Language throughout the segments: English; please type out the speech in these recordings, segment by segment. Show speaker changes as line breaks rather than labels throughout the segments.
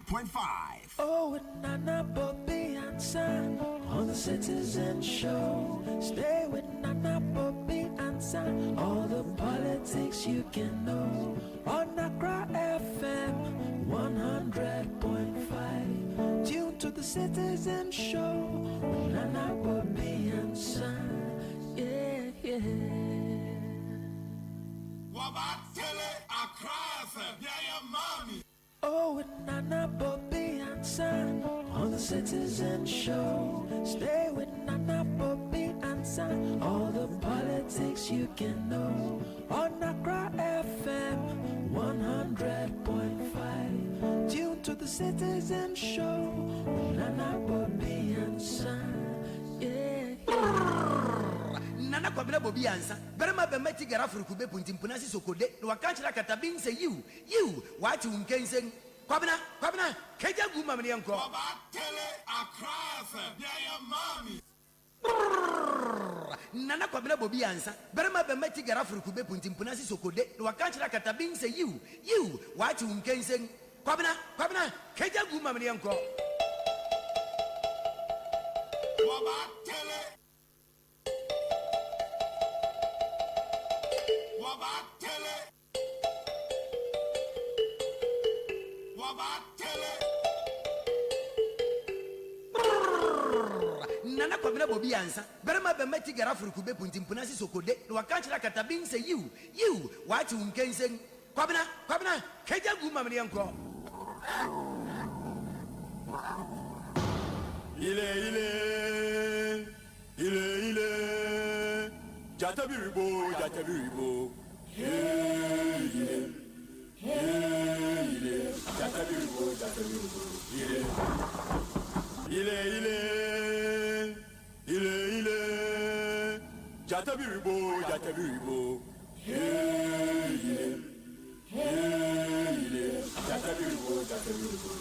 100.5.
Oh, with Nana, Bobie, Ansah on the Citizen Show. Stay with Nana, Bobie, Ansah. All the politics you can know on Accra FM 100.5. Tune to the Citizen Show with Nana, Bobie, Ansah. Yeah, yeah. Oh, with Nana, Bobie, Ansah on the Citizen Show. Stay with Nana, Bobie, Ansah. All the politics you can know on Accra FM 100.5. Tune to the Citizen Show with Nana, Bobie, Ansah. Yeah, yeah.
Nana Kwabena Bobie Ansah. Berema be meti gara furukube puntimpunasi sokode. No wakanchira katabin say you what you can say. Kwabena keja guma mni yanko. Nana Kwabena Bobie Ansah. Berema be meti gara furukube puntimpunasi sokode. No wakanchira katabin say you what you can say. Kwabena keja guma mni yanko. Nana Kwabena Bobie Ansah. Berema be meti gara furukube puntimpunasi sokode. No wakanchira katabin say you what you can say. Kwabena keja guma mni yanko.
Il est Jatabibo Jatabibo il est Jatabibo Jatabibo il est Jatabibo Jatabibo il est Jatabibo Jatabibo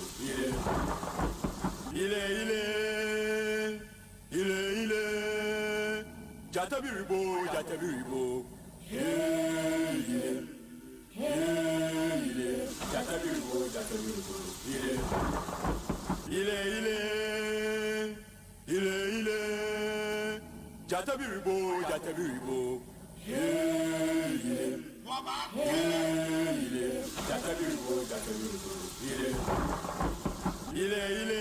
il est Jatabibo Jatabibo il est Jatabibo Jatabibo il est Jatabibo Jatabibo il est Jatabibo Jatabibo il est Jatabibo Jatabibo il est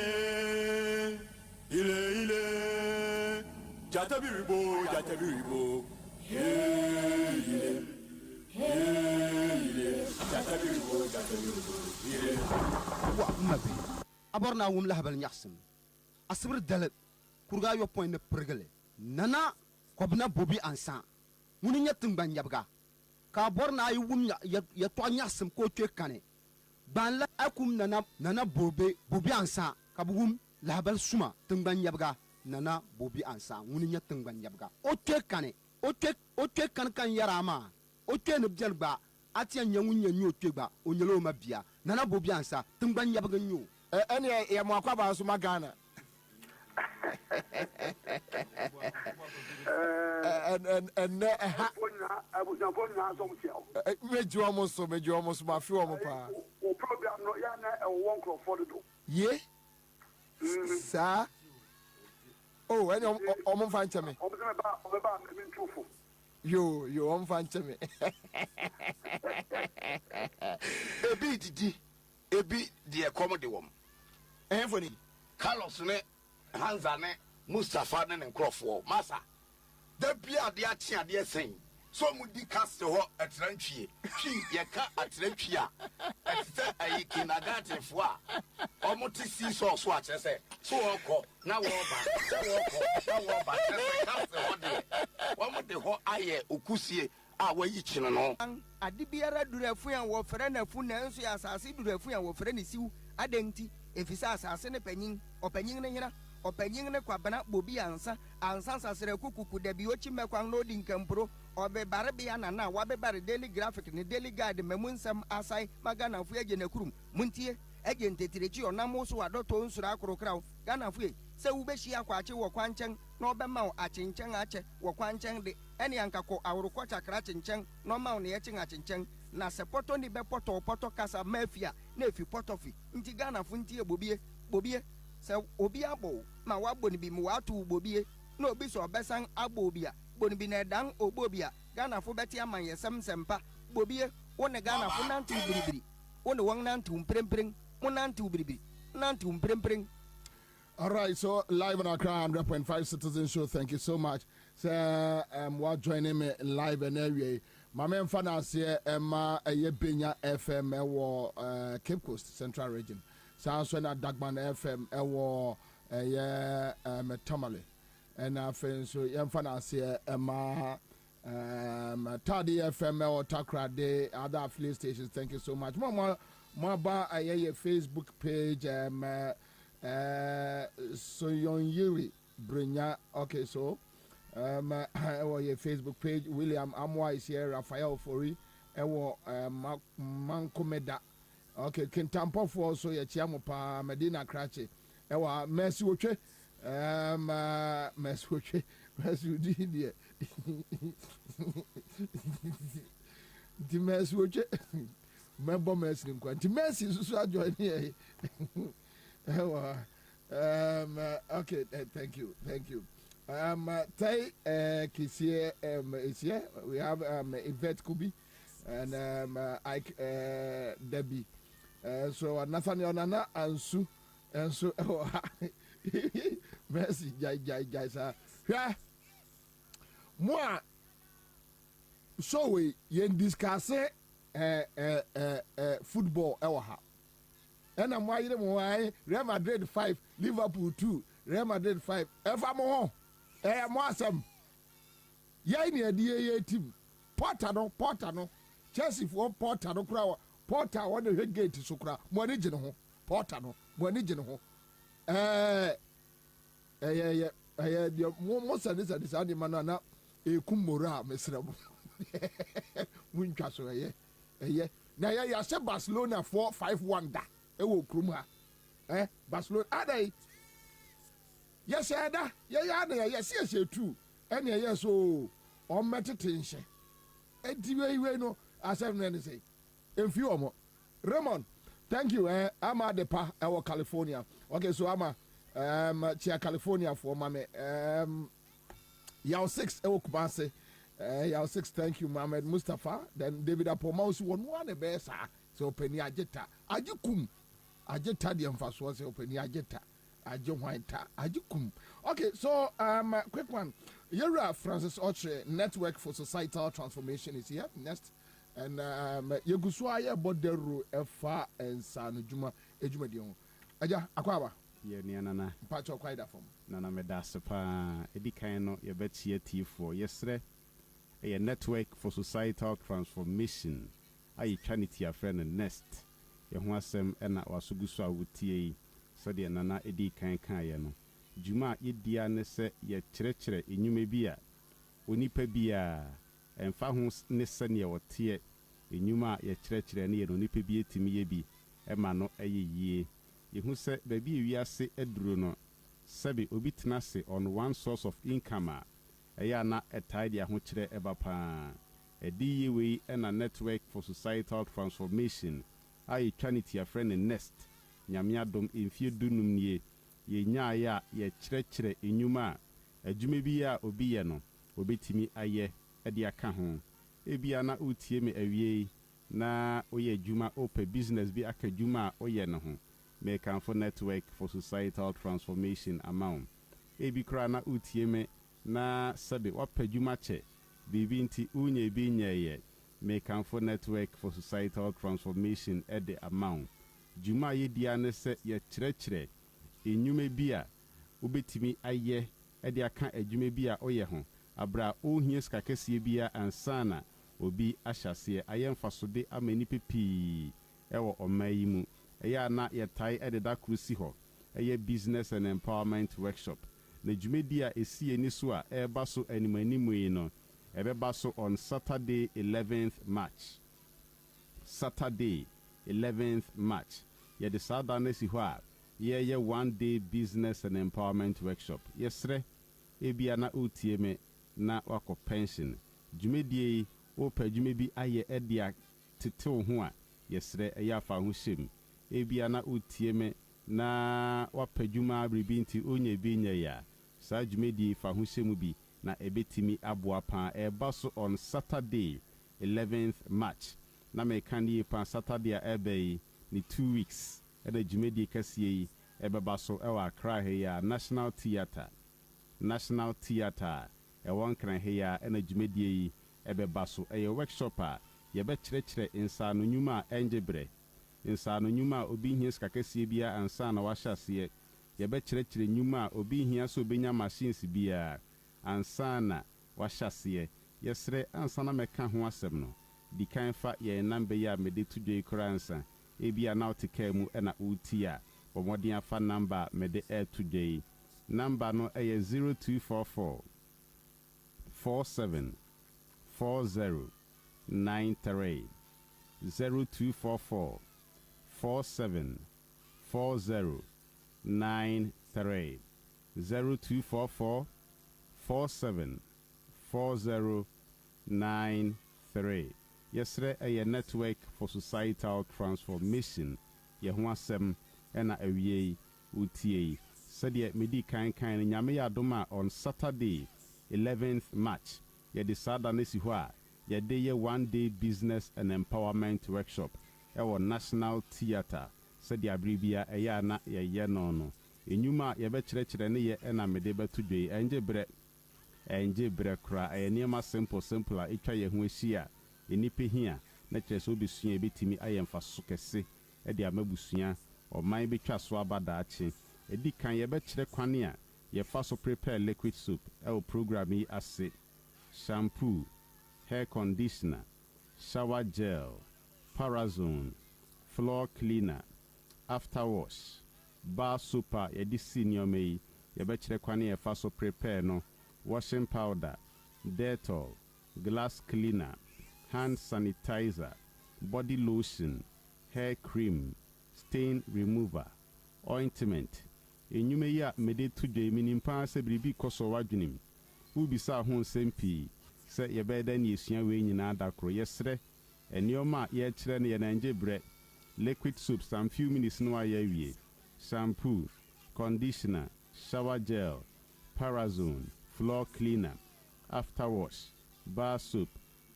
Jatabibo Jatabibo il est
wa mabe aborna wum lahabal nyaxsum asbir dalab kurga yo point ne pergele Nana Kwabena Bobie Ansah muni nyatin ban yabga ka borna ay wum ya to nyaxsum ko twe kane ban la akum nana Bobie Ansah ka bugum lahabal suma tingban yabga Nana Bobie Ansah muni nyatin ban yabga o twe kane o twe kan yarama o twe ne bjelba atia nyanwu nyanyu twegba onyelo mabia Nana Bobie Ansah tingban yabga nyu
ene ya mo akwaba so magana mejo so ma fi o mo pa
o program no ya na e won croford do
ye sa oh ene o mo fa ncheme
o be ba me ntufo
yo o mo fa ncheme
ebi didi ebi de komode wom
enfoni
Carlos ne Ansah ne Mustafa ne nkrofo masa da bia de atia de sen so mu di cast ho atrantwie twi ye ka atrantwie a etse ayi kinagate fo a omote si so a chese so okọ na wo ba chese cast ho de omote ho aye okusie a wayi chino no
ade biara durafu ya wo fere na fu na nso ya asase durafu ya wo fere ne siw adenti efisa asase ne panyin opanyin ne hira opanyin ne Kwabena Bobie Ansah sasere kukuku da bi ochi mekwan no di nkampro obe bare bia na wa be bare daily graphic ne daily guide memunsam asai magana fu eje na kurum muntie eje ntetireci onamo so wadoto nsura akorokraw gana fu se wu be hia kwa ache wo kwanchen na obe ma ache nchen ache wo kwanchen de ɛne ankakɔ aworokɔ kyakra kyenkyɛn na ɔma wo ne yɛkyen akyenkyɛn na sɛ pɔtɔ ni bɛpɔtɔ pɔtɔ kasa ma afia na efi pɔtɔ fi nti Ghanafo ntie bobie sɛ obi abɔ ma wabɔ ne bi mu wato bobie na obi sɛ ɔbɛsan abɔ obi a bɔ ne bi na ɛdan ɔbɔ obi a Ghanafo bɛte ama yɛsɛm nsɛmpa bobie wo ne Ghanafo nantew biribiri wo ne wɔn nantew mprempren mo nantew biribiri nantew mprempren.
All right, so live on our Crown 100.5 Citizen Show. Thank you so much. So, we're joining me live and area. My man Fanas here, Emma, Benya FM, Cape Coast Central Region. Sounds when Dagman FM, Tamale. And I feel so, Fanas here, Emma, Tadi FM, or Takra Day, other affiliate stations. Thank you so much. Mama, Facebook page, so yon Yuri Brinya. Okay, so your Facebook page. William Amwa is here. Raphael Fori. Mankomeda. Okay, Kintampo for so ya Chiamopa Medina Cratchy. Mercy Wuche. Mercy Wuche. Mercy Wuche. The Mercy Wuche. Member Mercy. The Mercy is so join here. Okay, thank you. Tai Kisie is here. We have Yvette Kubi and Ike Debbie. So Nathaniel Nana and Sue and so merci jai sir. Yeah. Moi so we discuss football ewa. And I'm why Real Madrid 5, Liverpool 2, Real Madrid 5. Ever more. More some. Yay, dear team. Porter no. Chelsea for Porter no crowd. Porter one the head gate to Sukra. Monigen Porter no. Monigen most of this animal a kumura, Mr. Wincasso. Now, you said Barcelona 4-5-1 da. Ewo kruma Barcelona adai yes ada yes too and yes so on meditation we no asem na say emfi omo Raymond thank you I'm at the pa our California. Okay, so I'm chia California for mame yaw 6 ewo Kumase yaw 6 thank you Mohammed Mustafa then David Apoma so one the best so penny ajeta ajikum Ajeta the emphasis open Ajeta, Ajowaita, Ajukum. Okay, so quick one. Yura Francis Oche, Network for Societal Transformation is here next. And Yuguswaya Boderu Efa and San Juma Ejumedion. Aja Aquaba.
Ye Niana
Pacho Quida from
Nana Medasapa, Edicano, your betty for yesterday. A network for societal transformation. I Trinity a friend and nest. Yahwasem ena wasuguswa wutie sede nana edi kan no juma yedia ne se ye kyerɛkyerɛ enyume bia onipa bia emfa ho ne se ne wote enyuma ye kyerɛkyerɛ ne ye no nipa bia timi ye bi ema no eyeyie yehu se ba bi wiase aduro no sebe obi tena se on one source of income eya na etaide ho kyerɛ eba pa edi yewe ena network for societal transformation I Trinity a friend in nest. Nyamiadom in few dunum ye. Ye nya ye chere inyuma. A jumebia obiano. Obetimi aye. Edia kahon. Ebiana utie me awie. Na oye juma ope business bi aka juma oye no ho. Make for network for societal transformation amount. Ebi kra na utie me. Na sabe wape juma che. Bibinti unye binye Make for network for societal transformation at the amount. Juma ye diane se ye chere enyume bia ubetimi aye e de aka ejume bia oye ho abra ohie skakese bia ansana obi ahyase ayemfasode amani pepi ewo omayi mu eya na ye tai e de da krusi ho eye business and empowerment workshop na jumedi a esi eni so a eba so animanimu yi no Ebeba so on Saturday 11th March. Saturday 11th March. Ye de sadane si hwa. Ye 1 day business and empowerment workshop. Yesre ebia na utie me na wako pension dwumedie opa dwume bi aye edia tetew ho a yesre eyafa ho hyem ebia na utie me na wapadwuma abribinti onye bi nye ya sa dwumedie fa ho hyem bi na ebetimi aboa pa eba so on Saturday 11th March na me kan yi pa Saturday ebe ni 2 weeks eda dwumedie kasie yi ebeba so ewa Accra he ya National Theatre ewon kran he ya ena dwumedie yi ebeba so eye workshop a yebe kyerɛkyerɛ Ansah no nyuma enjebre Ansah no nyuma obi hia skakasie bia ansa na wahyase yebe kyerɛkyerɛ nyuma obi hia so obenya machines bia ansa na wahyase yesre ansa na meka ho asɛm no di kan fa ye number ya mede tudwe koransa ebia na oteka mu ena utia bomodin afa number mede tudwe number no eye 0244 47 40 93 0244 47 40 93 0244 47 40 93 Yesre a network for societal transformation ye ho asem ena awie utie said medi kan nyame ya doma on Saturday 11th March ye de sada na si ho a ye de ye 1 day business and empowerment workshop ewo National Theatre said ya bribia eya na ye no enyuma ye be kyerɛkyerɛ ne ye ena mede betudwe enje bre kra enema simple a etwa ye ho ahia enipe hia na kyerɛ so obesua ebetimi ayemfa so kɛse de amabusua ɔman betwa so abadaache edi kan ye be kyerɛ kwane a ye fa so prepare liquid soap program yi ase shampoo, hair conditioner, shower gel, parazone, floor cleaner, after wash, bar soap ye di senior me ye be kyerɛ kwane ye fa so prepare no washing powder, Dettol, glass cleaner, hand sanitizer, body lotion, hair cream, stain remover, ointment. Enyume ya mede tudwe minimpa se bribi koso wadwenim. Ubisa ho nsɛmpi se ye bɛda ne yesua we nyina dakro yesre enioma ye kyerɛ ne ye nanje bre liquid soap some few minutes no aye wie shampoo, conditioner, shower gel, parazone, floor cleaner, after wash, bar soap,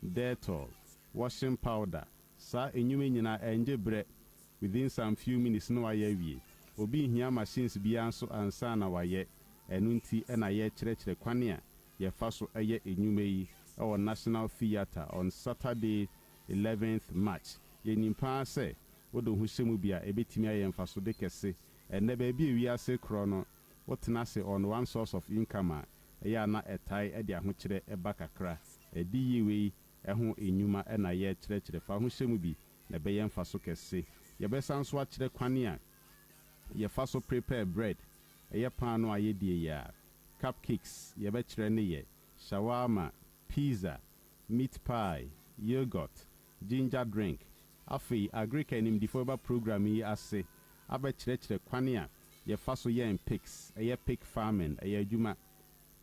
Dettol, washing powder. Sa enyume nyina enje bre within some few minutes no aye wie. Obi hia machines bia nso ansa na waye enunti ena ye kyerɛkyerɛ kwane a ye fa so eye enyume yi our National Theatre on Saturday 11th March. Ye nimpa se wodo hu hyemu bia ebetimi aye mfa so de kese enne ba bi ewi ase kro no wotena se on one source of income eya na etai ede ahokyere eba kakra edi yiwe eho enyuma ena ye kyerɛkyerɛ fa ho hyemu bi na be ye mfa so kese ye be sanso a kyerɛ kwane a ye fa so prepare bread eye pan no aye die ya cupcakes ye be kyerɛ ne ye shawarma, pizza, meat pie, yogurt, ginger drink. Afi agrika nim di foba program yi ase aba kyerɛkyerɛ kwane a ye fa so ye pigs eye pig farming eye adwuma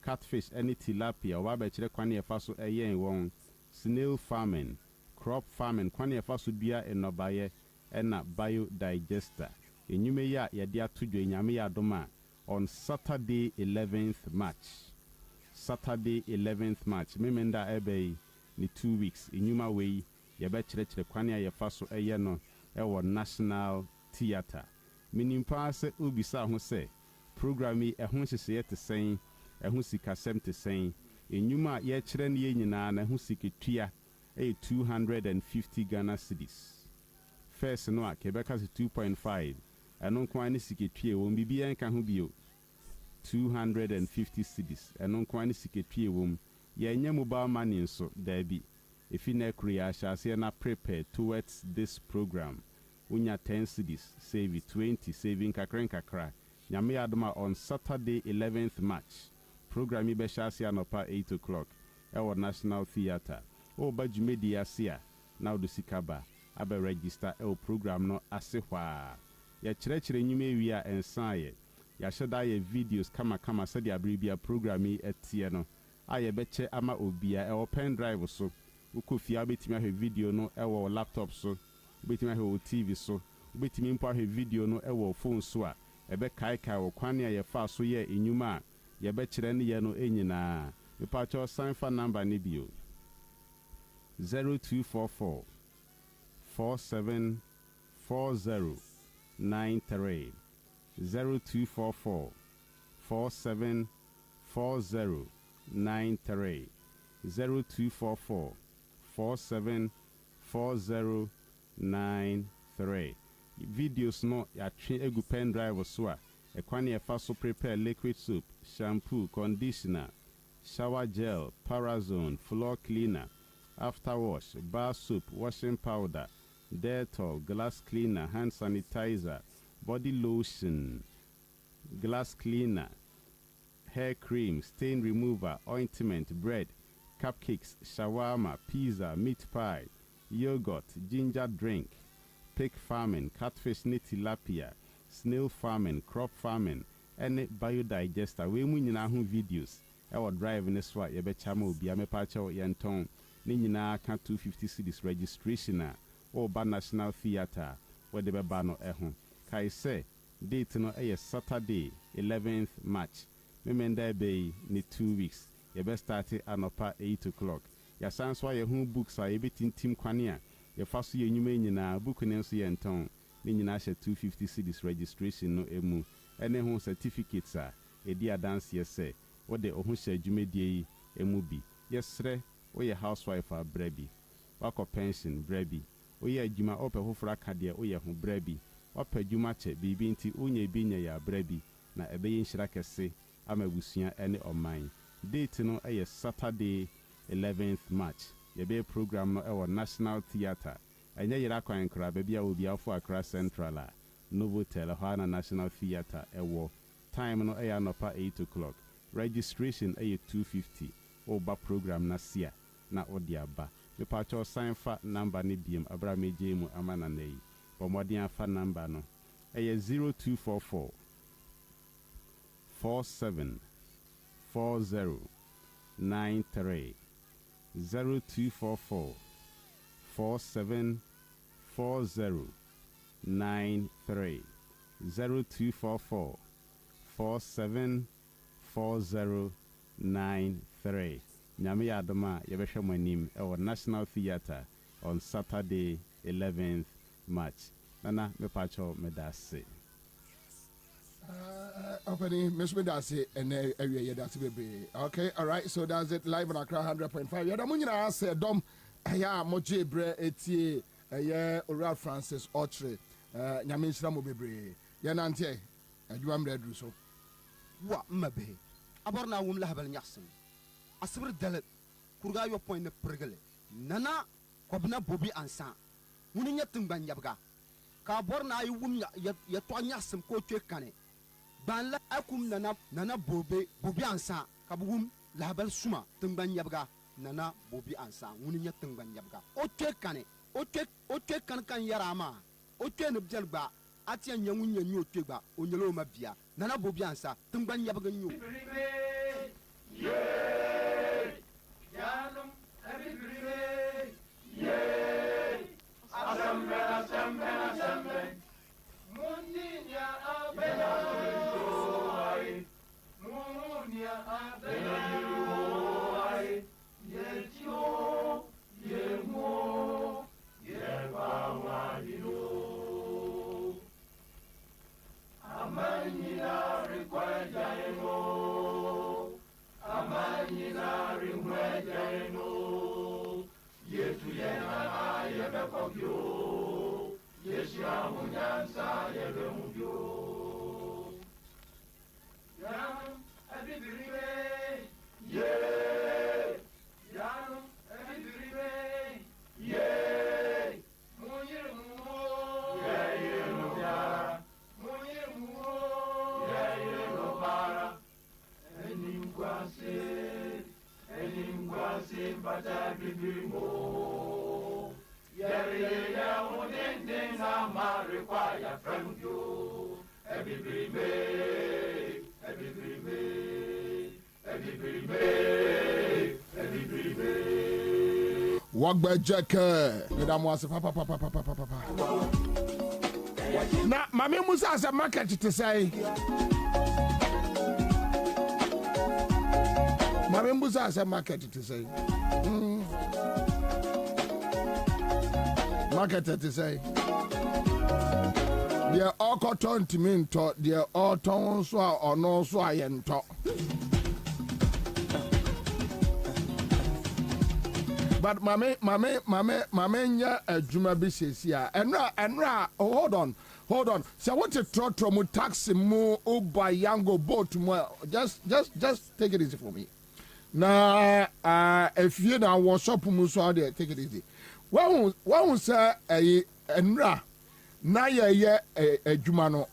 catfish any tilapia wa ba kyerɛ kwane ye fa so eye won snail farming, crop farming kwane ye fa so dua enobaye ena biodigester. Enyume ya yɛde atudwe nyame ya doma on Saturday 11th March. Saturday 11th March. Memenda ebe ni 2 weeks. Enyuma wei yɛbɛ kyerɛkyerɛ kwane a yɛfa so ɛyɛ no ɛwɔ National Theatre. Minimpa sɛ obisa ho sɛ program yi ɛho hyehyɛ te sɛn, ɛho sikasɛm te sɛn. Enyuma yɛkyerɛ ne yɛ nyinaa na ɛho siketua ɛyɛ 250 Ghana cedis. First no a kebeka 2.5 ɛno nko ane siketue wom bibia nka ho bio 250 cedis ɛno nko ane siketue wom yɛnyɛ mobile money nso dabi efi na kuri ahyase na prepare towards this program unya 10 cedis save 20 saving kakra nyame adoma on Saturday 11th March program yi be hyase anopa 8 o'clock ɛwɔ National Theatre o ba dwumedi ase a na odo sikaba abe register ɛwɔ program no ase hwa ya kyerɛkyerɛ nyume wi a Ansah ye ya hyeda ye videos kama sɛ de abribia program yi etie no ayebeche ama obia e pen drive so ukofia betimi ahwe video no e wo laptop so betimi ahwe TV so betimi mpo ahwe video no e wo phone so a ebe kai wo kwane ye fa so ye enyuma ye be kire ne ye no enyina me pa cho sign for number ni bio 0244 474093 0244 474093 0244 474093 videos no ya twe egu pen drive so a ekwane e fa so prepare liquid soap, shampoo, conditioner, shower gel, parazone, floor cleaner, after wash, bar soap, washing powder, Dettol, glass cleaner, hand sanitizer, body lotion, glass cleaner, hair cream, stain remover, ointment, bread, cupcakes, shawarma, pizza, meat pie, yogurt, ginger drink, pig farming, catfish, tilapia, snail farming, crop farming, any biodigester. We nyina ho videos. Our drive in this way, you bet chamo be a mepacha or yanton. Nina can 250 cedis registration or ba National Theatre where the bano ehon. Kai say, date no a Saturday, 11th March. Memenda bay ni 2 weeks. You best start it at 8 o'clock. Ya sans why your home books are a bit in Team Quania. Your first year you may na book in yanton. Nina 250 cedis registration no emu. Any home certificates are a dear dance yes say. What the ohunse jumedie emubi. Yes, sir. O ye housewife a brebi. Wako pension brebi. O ye juma ope hofra kadia o ye hu brebi. Ope juma che bibi nti unye binya ya brebi. Na ebe yinshira kese ama busuya ene omine. Date no eye Saturday 11th March. Yebe program no ewo National Theatre. Enye yira kwa nkra bebi a obi afo Accra Central a Novotel Hana National Theatre ewo. Time no eye anopa 8 o'clock. Registration eye 250. Oba program na sia na odiaba. Me pacho sign fa number ni biem abra meje mu amana nei. Bomodian fa number no eye 0244 474093 0244 474093 0244 474093 Nyame Adama yebehwe manim e National Theatre on Saturday 11th March. Nana me pacho medase.
Opening Miss Medasi and area that's baby. Okay, all right. So that's it live on Accra 100.5. Yeah, the munyina say dom ya moje bre etie yeah Oral Francis Otre nyame nshira mo bebre. Ya nante adwuma mredru so.
Wa mabe. Aborna wum la habal nyaksim. Asibir dalet kurga yo point ne pregele. Nana Kwabena Bobie Ansah. Muni nyatung ban yabga. Ka borna ay wum ya to nyaksim ko twe kane. Ban la akum nana Bobie Ansah kabugum la habal suma tumban yabga nana Bobie Ansah muni nyatung ban yabga. O twe kane o twe kan yarama. O twe ne bjelba atia nyangu nyanyu o twe ba o nyelo mabia. Nana Bobie Ansah tumban yabga nyu.
Every
Wagbejeke. Madam was papa. Now, Mammy Musa has a market to say. Mammy Musa has a market to say. Market to say. They are all cotton to me, they are all tons or no sway and talk. But mame nya adwuma bi sesia enra hold on so what to trot mu taxi mu uber yango boat mu just take it easy for me na if you na workshop mu so there take it easy when say enra na ye adwuma no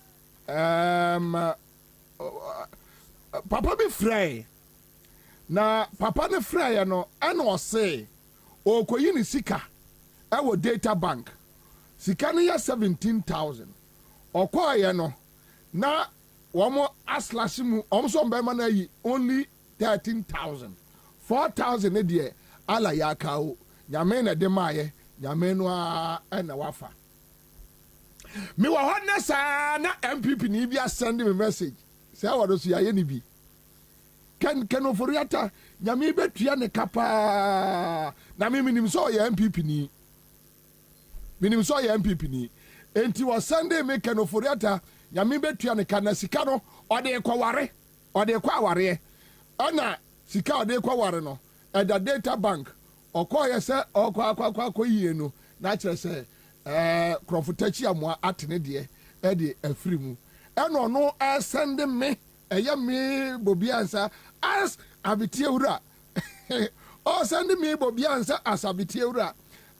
papa bi frey na papa ne frey no and o say okoyi ni sika ewo data bank sika ni ya 17,000 okoye no na womo aslash mu omso mbema na yi only 13,000 4,000 ne de ala ya kawo nyame na de maye nyame no a na wafa mi wa honne sa na MPP ni bia send me message say what do ya ye ni bi ken oforiata nyame betua ne kapa na me minim so ye MPP ni enti wa Sunday me ken oforiata nyame betua ne kana sika no ode kwaware ana sika ode kwaware no eda data bank okoye se okwa yie no na kire se krofotachi amwa atene de e de afirimu eno no send me eya me Bobie Ansah as abitie wura send me Bobie Ansah as abitie wura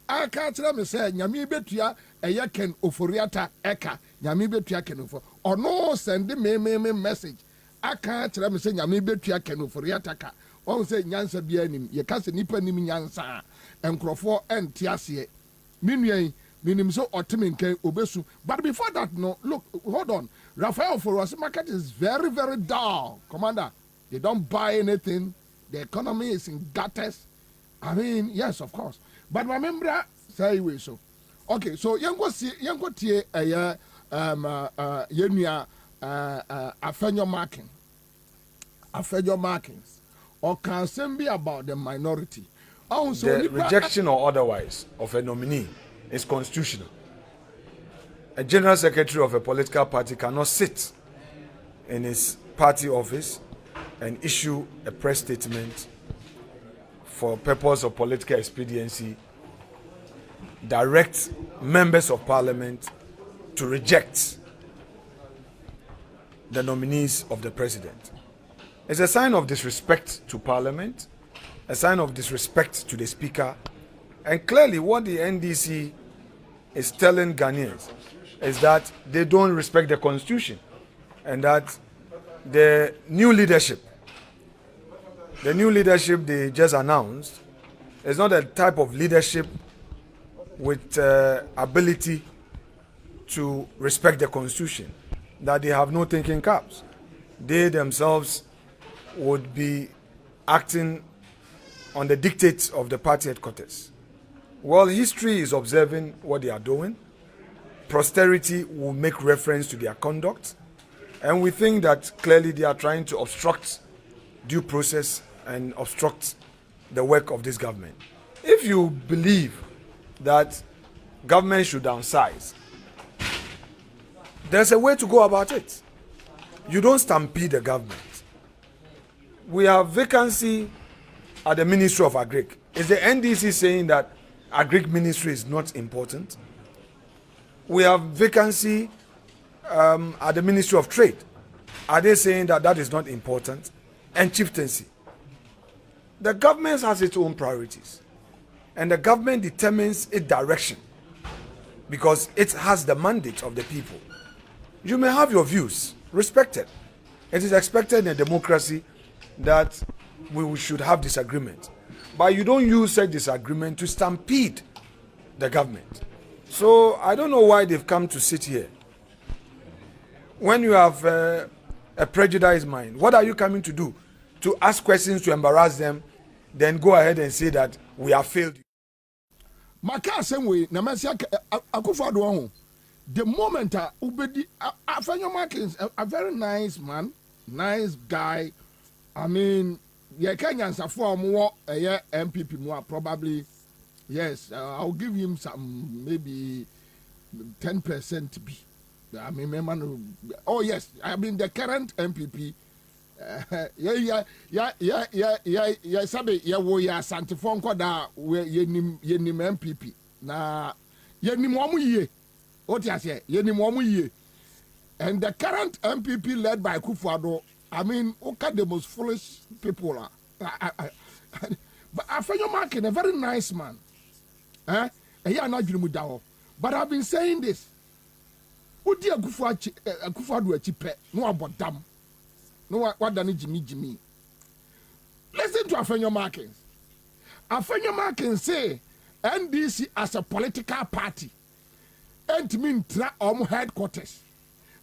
aka kire me say nyame betua eya ken oforiata eka nyame betua ken ofo ono send me message aka kire me say nyame betua ken oforiata ka on say nyansa bia nim ye ka se nipa nim nyansa enkrofo entiase minuen minim so otemenken obesu. But before that, no, look, hold on. Raphael, for us, market is very, very down. Commander, they don't buy anything. The economy is in gutters. I mean, yes, of course. But remember, say we so. Okay, so yango tie yenya afenyo markings. Or can be about the minority.
The rejection or otherwise of a nominee is constitutional. A general secretary of a political party cannot sit in his party office and issue a press statement for purpose of political expediency, direct members of parliament to reject the nominees of the president. It's a sign of disrespect to parliament, a sign of disrespect to the speaker, and clearly what the NDC is telling Ghanaians is that they don't respect the constitution, and that the new leadership they just announced is not a type of leadership with ability to respect the constitution, that they have no thinking caps. They themselves would be acting on the dictates of the party headquarters. Well, history is observing what they are doing. Posterity will make reference to their conduct, and we think that clearly they are trying to obstruct due process and obstruct the work of this government. If you believe that government should downsize, there's a way to go about it. You don't stampede the government. We have vacancy at the Ministry of Agric. Is the NDC saying that Agric Ministry is not important? We have vacancy at the Ministry of Trade. Are they saying that that is not important? And chieftaincy. The government has its own priorities, and the government determines its direction because it has the mandate of the people. You may have your views respected. It is expected in a democracy that we should have disagreement, but you don't use such disagreement to stampede the government. So I don't know why they've come to sit here. When you have a prejudiced mind, what are you coming to do? To ask questions to embarrass them, then go ahead and say that we have failed you.
maka same way na mensia Akufo-Addo ho the moment ubedi Afenyo Markins a very nice man, nice guy. I mean, yeah, Kenyans are for more MPP more probably. Yes, I'll give him some maybe 10% to be. I mean, oh yes, I mean the current MPP. Yeah. Sabe we ya Santifon koda we yenim MPP na yenim omu ye. What you say? Yenim omu ye. And the current MPP led by Akufo-Addo, I mean, okay, the most foolish people are. But Afenyo Markin, a very nice man. But I've been saying this. What dear Akufo-Addo a cheap no about damn. No, what done Jimmy. Listen to Afenyo Markins. Afenyo Markins say NDC as a political party and mean headquarters.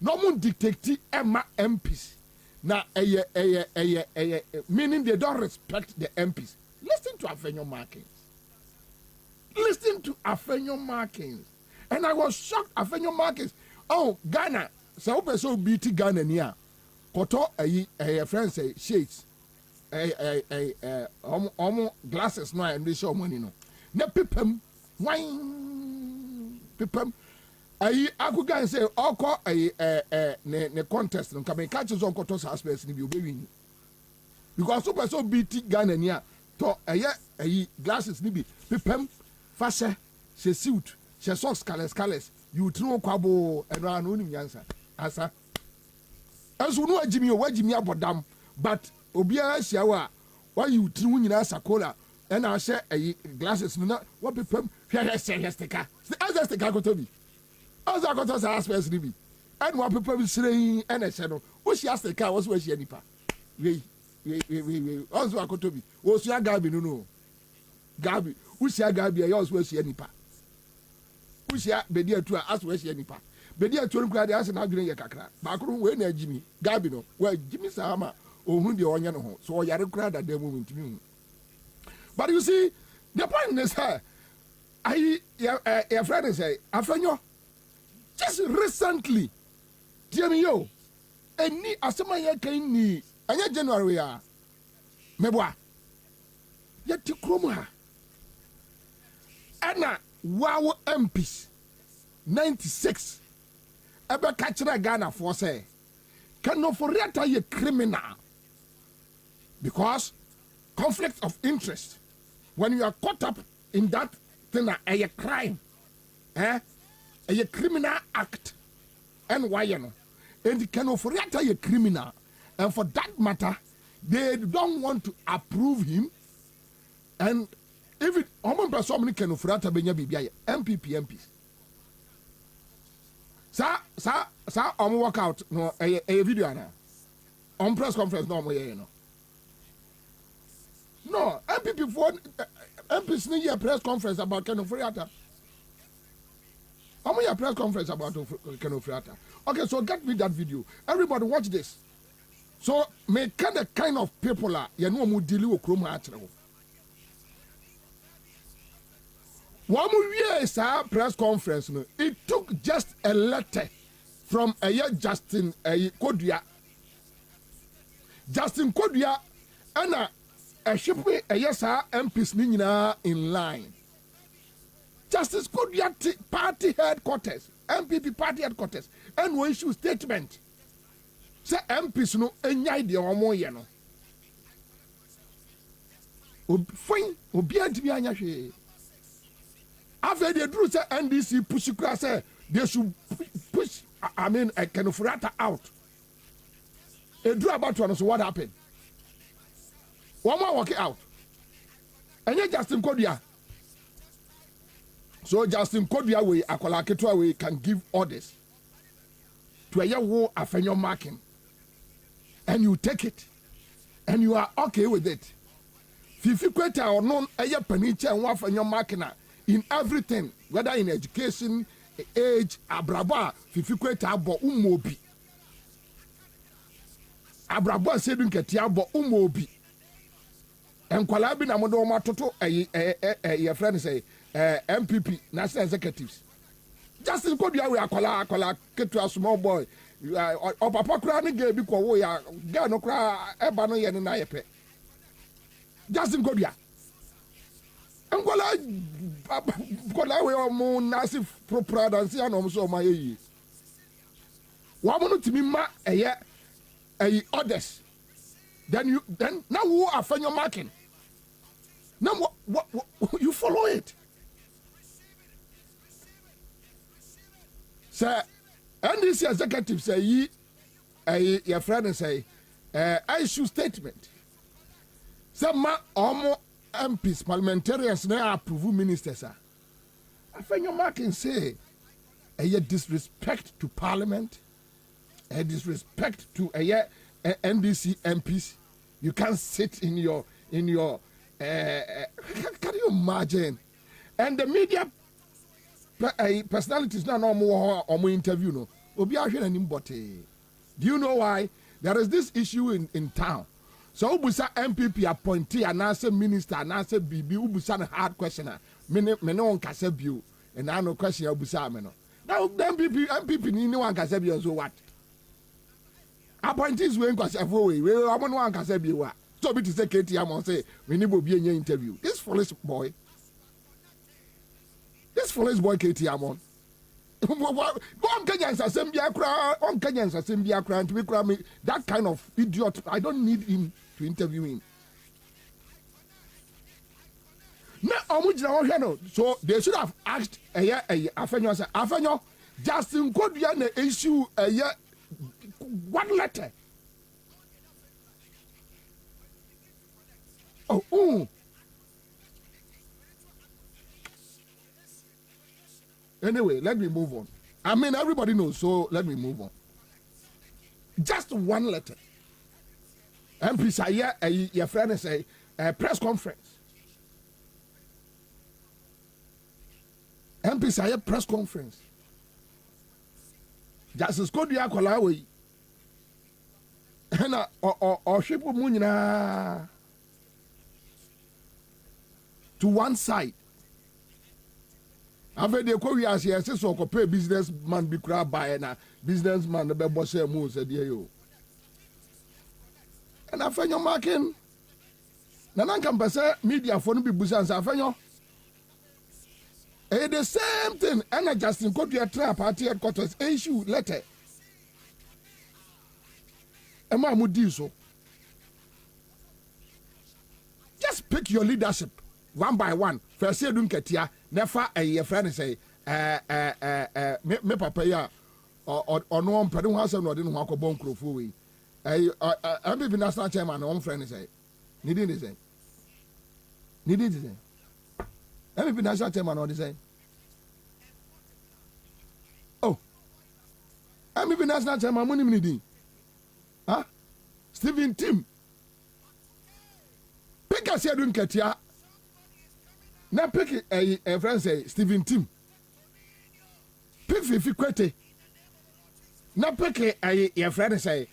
No one dictate Emma MPs. Now, meaning they don't respect the MPs. Listen to Afenyo Markins. Listen to Afenyo Markins. And I was shocked. Afenyo Markins. Oh, Ghana. So BT Ghana near. Koto a friend say shades. Glasses no and they show money no. Ne pipem wine pipem. Aku gan say oko ne contest no come catch us on koto aspects ni bi obewin. Because so BT Ghana near to glasses ni bi pipem fashion she suit she socks colors you throw kwabo eno anu ni nyansa asa aso no wajimi abodam but obia hia wa you throw nyina sakola ena hye glasses no na what pipem hwe stika ko to bi aza ko to sa aspect ni bi and what pipem srei ena hye no wo hia stika wo so hia nipa we azo akoto bi wo so agabi no gabi usia gabi ya so hia nipa usia bedi atu aso hia nipa bedi atu nkura de ase na adwene ye kakra ba kro we na agimi gabi no wa jimi sama ohun de onye no ho so yare kura da dem moment mi. But you see the point is here your friend say Afenyo just recently tell me yo any asema ye kan ni anya January ya meboa ye ti kromo ha ana wow MPs 96 ebe kachira Ghana for say cannot for a criminal because conflict of interest when you are caught up in that thing a crime a criminal act and why you know and cannot for a criminal and for that matter they don't want to approve him and if it common person can offer benya bibia MPs sa work out no a video na on press conference no mo ye no MPP for MPs ni your press conference about Ken Ofriata. How your press conference about Ken Ofriata? Okay, so get me that video. Everybody watch this. So me kind of people are you know mu deal with Chrome Achrewo. One year press conference no, it took just a letter from Justin Kodua. Justin Kodua and a ship MPs nina in line. Justice Kodua party headquarters, MPP party headquarters, and we issue statement. Say MPs no enya de omo ye no. Fine, obi antimi anya hwe. After they drew say NDC push say they should push Ken Ofriata out. They drew about one, so what happened? One more walk it out. And yet Justin Kodua. So Justin Kodua we akola ketua we can give orders to a wo Afenyo Markin. And you take it. And you are okay with it. Fifi kweta or non aya panicha and Afenyo Markin in everything, whether in education, age, abraba, Fifi kweta abo umobi. Abraba sedun ketia abo umobi. And Kwalabi na modo matoto your friend say MPP national executives Justin Kodia we akola ketu a small boy or papa kura ni ge bi ko wo ya ga no kura eba no ye ni na yepe Justin Kodia Angola we omo nasi proprada nsi ana omo so ma ye wa mo no timi ma eye others then now who are fan your marking now what you follow it sir NDC executive say your friend say I issue statement some omo MPs parliamentarians now approve ministers sir I fan your marking say a disrespect to parliament a disrespect to NDC MPs. You can't sit in your can you imagine? And the media personalities now no more interview no. Obi ahwe nanim bote. Do you know why? There is this issue in town. So ubusa MPP appointee and answer minister and answer BB ubusa na hard questioner. Me no kasa bio and I no question ubusa me no. Now the MPP ni no kasa bio so what? Appointees we nkwa sefo we omo no anka se biwa so bi to say KT am say we need Bobie enya interview this foolish boy KT am on Kenyan Assembly kra and we kra me that kind of idiot I don't need him to interview him na omo jina wo hwe no so they should have asked afenyo Justin Kodua na issue one letter. Oh. Anyway, let me move on. I mean, everybody knows, so let me move on. Just one letter. MP say, your friend say, a press conference. MP say, a press conference. Justice Kodua Kolawe. Or ship munyina to one side. After the Korea says so pay businessman be crab by na businessman the boss mu said yo. And after your marking Nanan can pass media for no be busan afenyo. The same thing and Justin Kodua trap party headquarters issue letter. Emma Mudiso. Just pick your leadership one by one. First, you don't get here. Never a friend say, me papa ya or no one pardon has no didn't walk a bone crew for we. I'm even national chairman. One friend say, needing to say, I'm even national chairman or say, oh, I'm even national chairman. Money needing. Huh? Stephen Tim. Pick a share get here. Now pick a friend say Stephen Tim. Pick Fifi Kwete. Now pick a friend say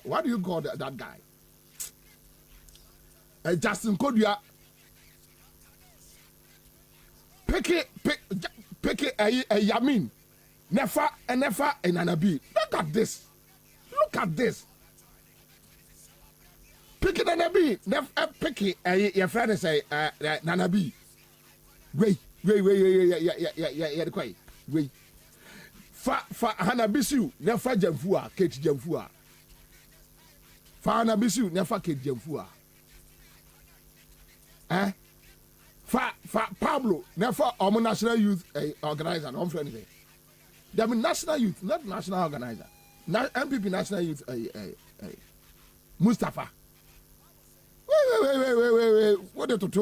what do you call that guy? Justin Kodua. Pick a Yamin. Nefa and Anabi. Look at this. Pick it Anabi. Pick it. Your friend say Nanabi. Wait. Fa Hanabisu. Nefa Jamfua. Kate Jamfua. Fa Hanabisu. Nefa Kate Jamfua. Fa Pablo. Nefa Omo National Youth Organizer. I'm friend. They mean national youth, not national organizer. MPP national youth, Mustafa. Wait. What is it?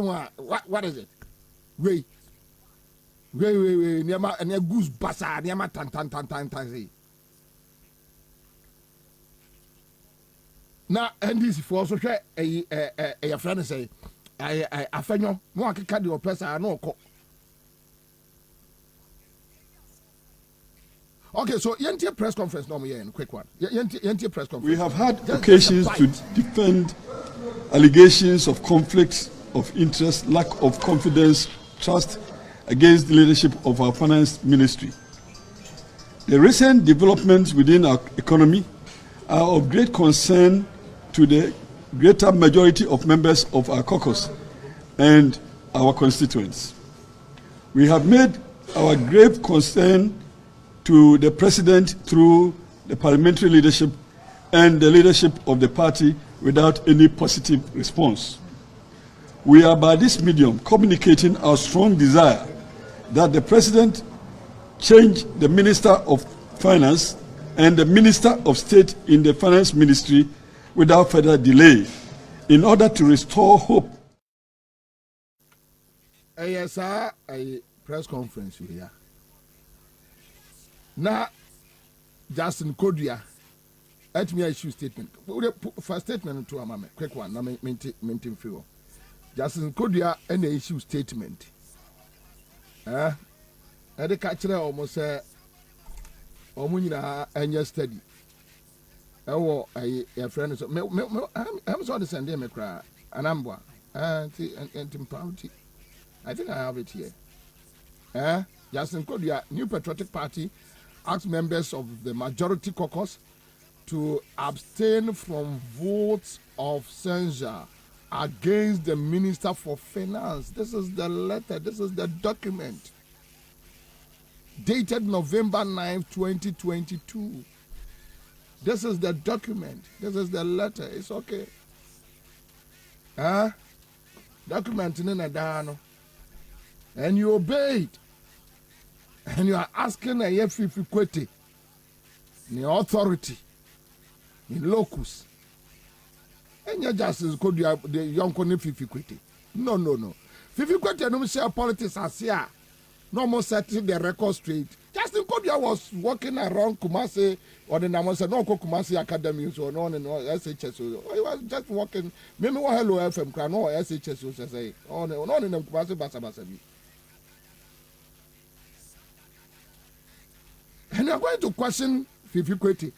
What is it? Wait. Near goose basa, near tan. Now, and this for also share a friend say, I fenyo, no, I can cut your person, I know. Okay, so Yentia press conference no more quick one. Yentia press conference.
We have had occasions to defend allegations of conflicts of interest, lack of confidence, trust against the leadership of our finance ministry. The recent developments within our economy are of great concern to the greater majority of members of our caucus and our constituents. We have made our grave concern to the President through the parliamentary leadership and the leadership of the party without any positive response. We are by this medium communicating our strong desire that the President change the Minister of Finance and the Minister of State in the Finance Ministry without further delay in order to restore hope.
Yes, sir. A press conference here. Now, Justin Kodia, let me issue statement. First statement to a mama, quick one. I maintain feel. Justin Kodia and the issue statement. I the catcher almost say, Omunina and your study. Oh, a friend is. I'm sorry to send him a cry. An amber. And impunity. I think I have it here. Justin Kodia, New Patriotic Party, asked members of the majority caucus to abstain from votes of censure against the Minister for Finance. This is the letter, this is the document. Dated November 9, 2022. This is the document. This is the letter. It's okay. Document in a dano. And you obeyed. And you are asking a yefifi kwete. The authority. In locus. And your justice could you have the young cone fifi kwete. No. Fifi kwete no share politics as here. No more setting the record straight. Justin Kodia was walking around Kumasi or the Namonsa no Kumasi Academy so on and on SHS. He was just walking. Maybe what hello FM can or SHS say on in the Kumasi Basabasabi. And you are going to question Fifi Kweti.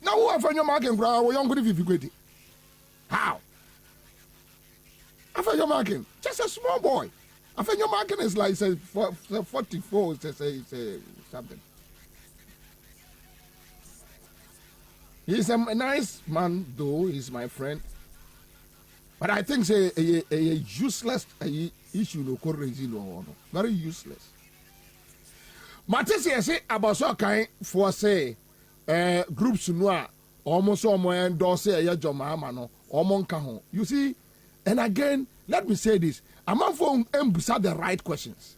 Now who have your marking ground or young Fifi Kweti? How? After your marking, just a small boy. I think your marking is like say 44, say something. He's a nice man, though. He's my friend. But I think say a useless issue no correct no. Very useless. Matisse say about so kind for say groups no almost endorse a John Mahama no almost ho. You see, and again, let me say this. I'm not for the right questions.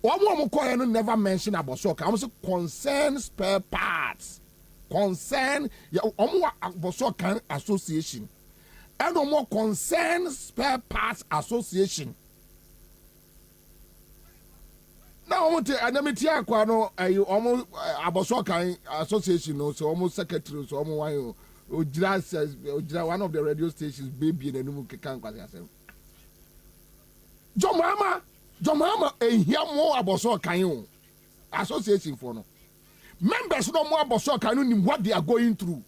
One never mention about soccer. I'm also concern spare parts. Concern about soccer association. And no more concern spare parts association. Now I want to anamitia kwano almost about soccer association so almost secretary so almost one of the radio stations baby and no can John Mahama hear more about so kind association for no. Members know more about so kind what they are going through.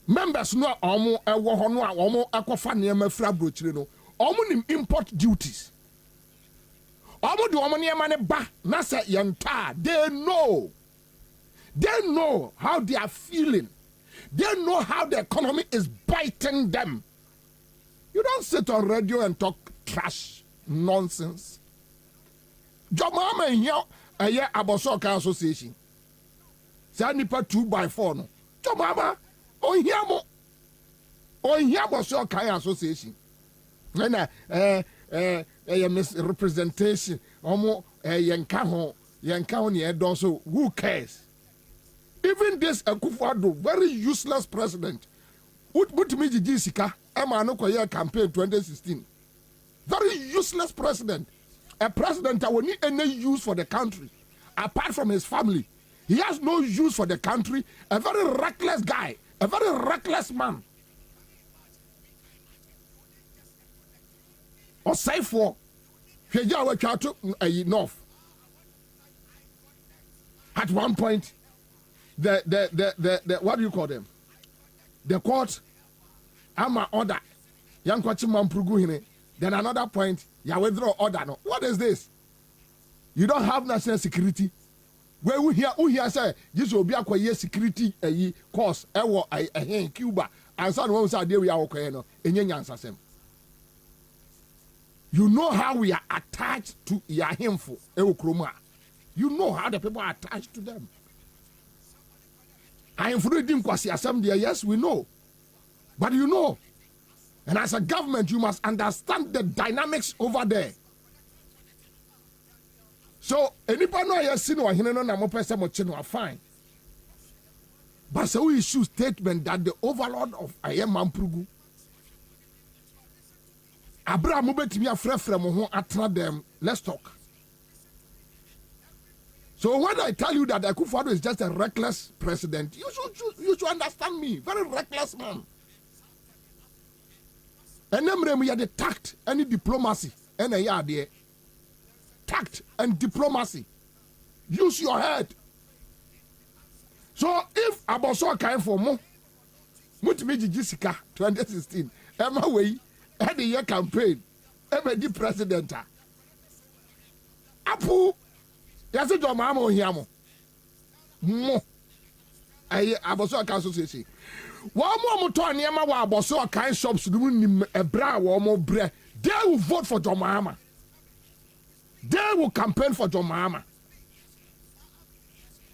Members know almost akwafa niema fra brochire no. Almost import duties. Almost do almost niema ne ba na say yenta. They know how they are feeling. They know how the economy is biting them. You don't sit on radio and talk trash nonsense. John Mahama here a year about soccer association. Say nipa 2x4 no. John Mahama on here about soccer association. When misrepresentation omo yanka ni edoso who cares? Even this Akufo-Addo, very useless president. Put me Jisika. Emma campaign 2016. Very useless president. A president that will need any use for the country. Apart from his family. He has no use for the country. A very reckless guy. A very reckless man. Or say for North. At one point, the what do you call them? The court ama order yankwachi mamprugu hine. Then another point, you withdraw order. No, what is this? You don't have national security. Where we hear say this will be a security course. In Cuba and some ones are there we are okay. No, you know how we are attached to Yahimfo Ewokroma. You know how the people are attached to them. I am for dim kwasi assembly. Yes, we know, but you know. And as a government, you must understand the dynamics over there. So, anybody know yes, no, no, fine. But so we issue statement that the overlord of Ayem Mamprugu, Abraham Mubetimi Afrefremo atra them. Let's talk. So when I tell you that Akufo-Addo is just a reckless president, you should understand me. Very reckless man. And then we had the tact and diplomacy. And a yard there. Tact and diplomacy. Use your head. So if Aboso came for more, Mutimiji Jessica 2016, Emma Way had a year campaign, Emma the president. Apu, yes, your mama hiamo. Mo, I Aboso Council say. One more to Niama wa Aboso kind shops doing a bra or more bread. They will vote for John Mahama. They will campaign for John Mahama.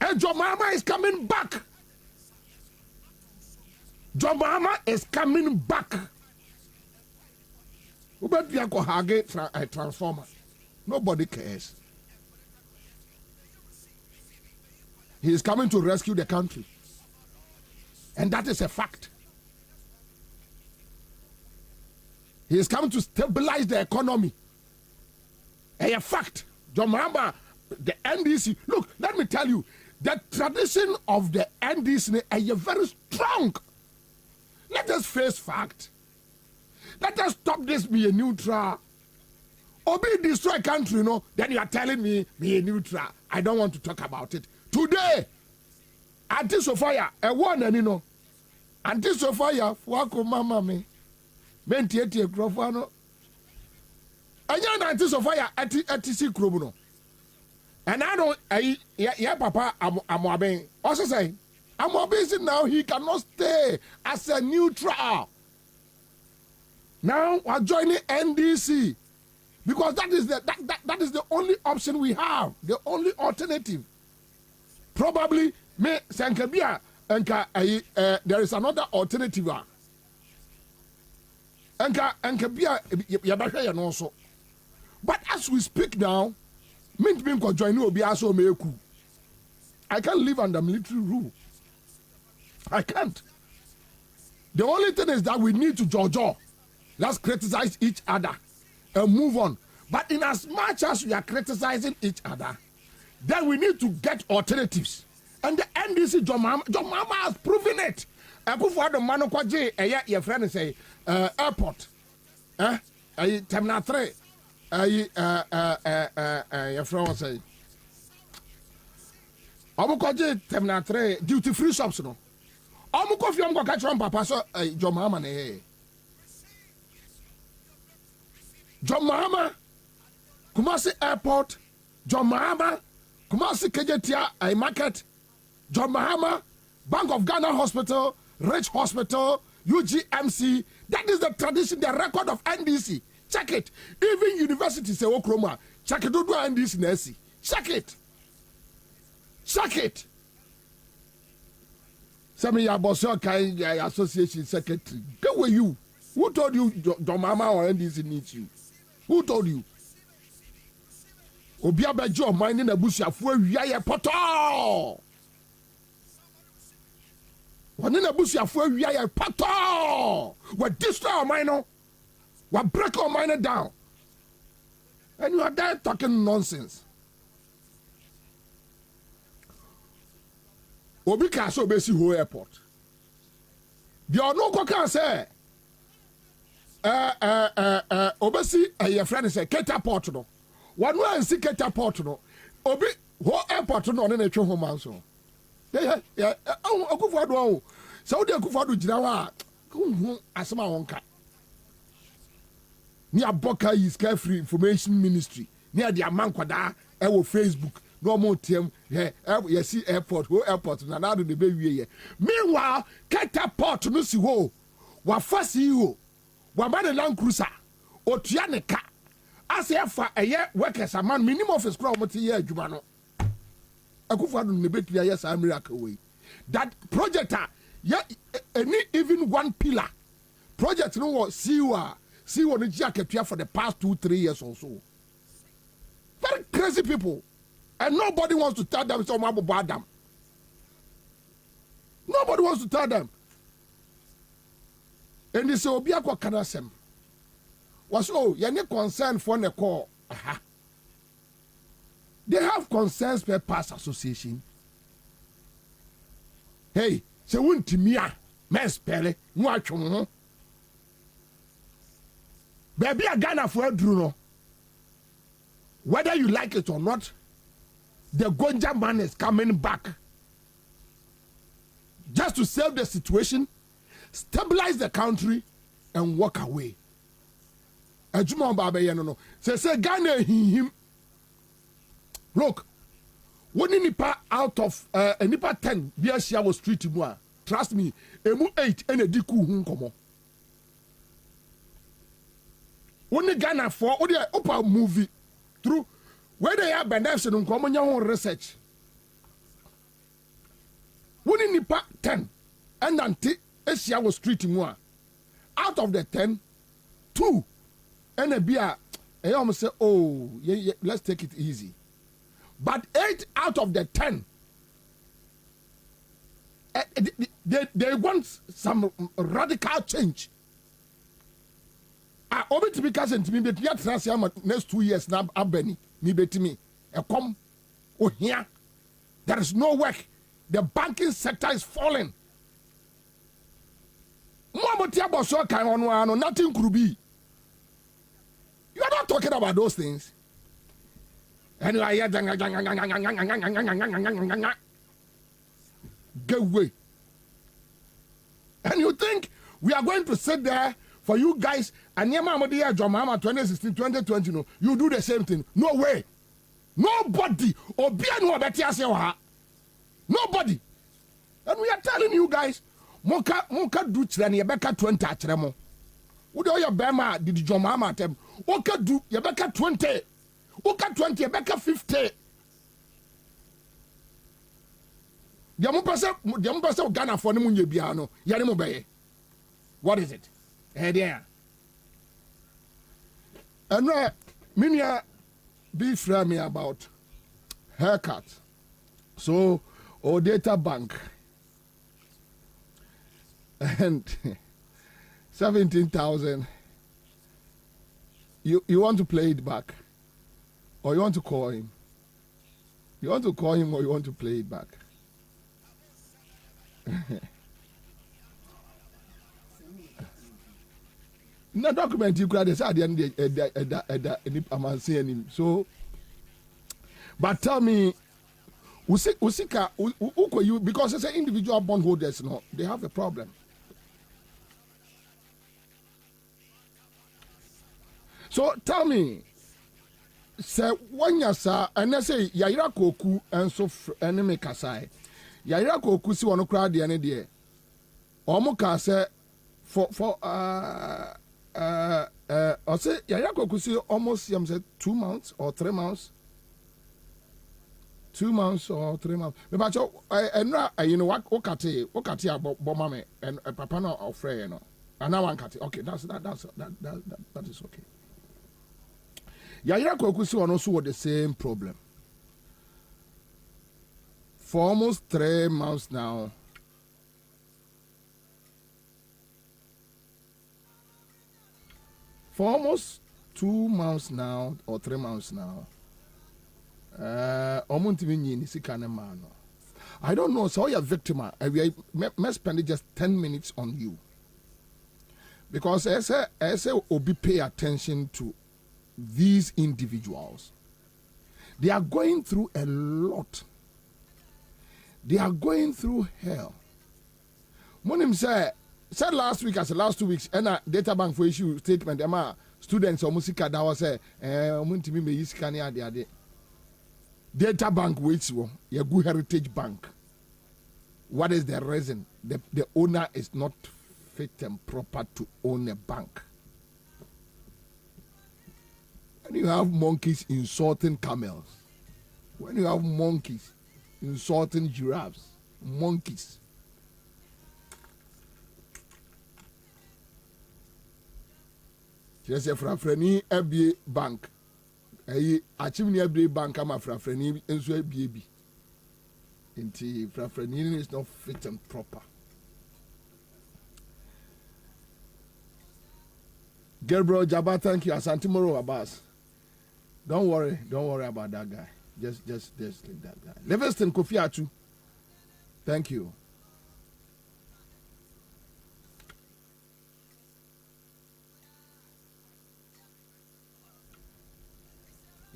And John Mahama is coming back. John Mahama is coming back. Who bet you go hage a transformer? Nobody cares. He is coming to rescue the country. And that is a fact. He is coming to stabilize the economy. A fact. John Mahama, the NDC. Look, let me tell you, the tradition of the NDC is very strong. Let us face fact. Let us stop this be a neutral. Obi destroy country, then you are telling me be a neutral. I don't want to talk about it. Today, Anti-Sophia, a one and Anti-Sophia, Wako Mama me. Mentieti Grofano. Anya Anti-Sophia at TC Krubuno. And I don't, Papa, Amoabe. Also say, Amoabe now he cannot stay as a neutral. Now we're joining NDC. Because that is the only option we have, the only alternative. Probably, there is another alternative. But as we speak now, I can't live under military rule. I can't. The only thing is that we need to jojo. Let's criticize each other and move on. But in as much as we are criticizing each other, then we need to get alternatives. And the NDC, John Mahama has proven it. Akufo-Addo Manokwaje, your friend say, airport, Terminal 3, your friend say, Omukwaje Terminal 3, duty free shops, no. Omukwafi Omukwa catch one papa, so John Mahama ne. John Mahama, Kumasi Airport, John Mahama, Kumasi Kejetia Market, John Mahama, Bank of Ghana Hospital, Rich Hospital, UGMC. That is the tradition, the record of NDC. Check it. Even University say Okroma. Check it. Do NDC Nesi. Check it. Check it. Some of your Bosso Association Secretary. Go with you. Who told you John Mahama or NDC needs you? Who told you? Obiaba Joe mining a bush of where we are poto. One in a bush of where we are poto. What destroy our miner? What break our miner down? And you are there talking nonsense. Obika so basi ho airport. The no can say. Obesi your friend say Keta port no. One way and see Keta port no. Obi ho airport no na twe ho man so. Yeah. Akufo-Addo. So dey Akufo-Addo gina wa. Who asema wonka. Ni aboka is carefree information ministry. Ni adi amankwada ewo Facebook. No more team. You see airport. Who airport? Na na do the baby ye. Meanwhile, Keta port no si ho. Wa fasi yo. Wa ba the Land Cruiser. Otua ne ka. Ase afa eye workers aman minimum office crowd mo ti ye adwuma no. Akufo adu ne betua yes a miracle way. That project any even one pillar project no was see no jacket for the past 2-3 years or so. Very crazy people, and nobody wants to tell them something about them. Nobody wants to tell them. And they say Obiako Kanasem was you're not concerned for the call. They have concerns per pass association. Hey, se wuntimia mes pele mu atwo ho. Baby a Ghana for aduru no. Whether you like it or not, the Gonja man is coming back. Just to save the situation, stabilize the country, and walk away. Ejuma Baba no. Say Ghana him. Look, when nipa out of nipa 10 bia share was street mu a, trust me, emu 8 ene di ku hu nkomo. When Ghana for o dey opa movie through where they have benefits nkomo nya ho research. When nipa 10 and anti share was street mu a, out of the 10, 2 ene bia e almost say oh yeah, let's take it easy. But 8 out of the 10, they want some radical change. Obi to be cousin to me, but yet next 2 years now, Abeni, me bet me, a come, oh here, there is no work. The banking sector is falling. Nothing could be. You are not talking about those things. Anyway, get away. And you think we are going to sit there for you guys and Mahama 2016, 2020, no, you do the same thing. No way. Nobody. Nobody. And we are telling you guys, Moka do chilani yebeka 20 achiremo. Udo ya bema did John Mahama tem. Oka do yebeka 20. Oka 20 yebeka 50. Diamu pese Ghana for nimu nyebia no. Yari mo beye. What is it? Hey there. And minia be frame me about haircut. So or data bank and 17,000. You want to play it back, or you want to call him? You want to call him, or you want to play it back? No document you could decide the so. But tell me, Usika, you because it's an individual bondholders, no, they have a problem. So tell me, say one yasa, and I say Yaira Koku and so enemy Kasai. Yaira Koku si one crowd the any day. Omoka say for I say Yaira Koku si almost 2 months or 3 months. 2 months or 3 months. But you know what? Okati about Bomame and Papa no or Frey, you know. And now one cut. Okay, that is okay. Yaira Kokusi and also the same problem. For almost 3 months now. For almost 2 months now or 3 months now. I don't know, so you're victim. I may spend just 10 minutes on you. Because I say Obi pay attention to these individuals. They are going through a lot. They are going through hell. Monim say said last week, as the last 2 weeks, and data bank for issue statement, students or musika that was me me use the data bank which your good heritage bank. What is the reason? The owner is not fit and proper to own a bank. When you have monkeys insulting camels, when you have monkeys insulting giraffes, monkeys. Just a frafreni FBA bank. Achieving FBA bank, I'm a frafreni and so FBA. Inti frafreni is not fit and proper. Gabriel Jabba, thank you. Asante Moro Abbas. Don't worry about that guy. Just leave that guy. Livingston Kofi Atu. Thank you.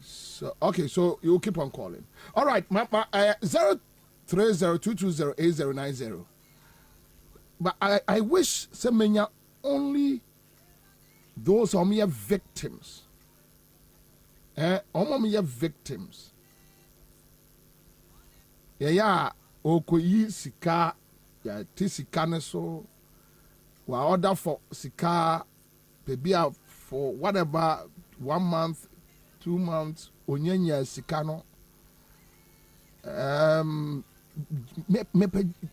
So okay, so you keep on calling. All right, 03022088090. But I wish Semenya only those are mere victims. Mere victims. Yeah, okoyi sika ya ti sika ne so wa order for sika baby for whatever 1 month, 2 months onyanya sika no.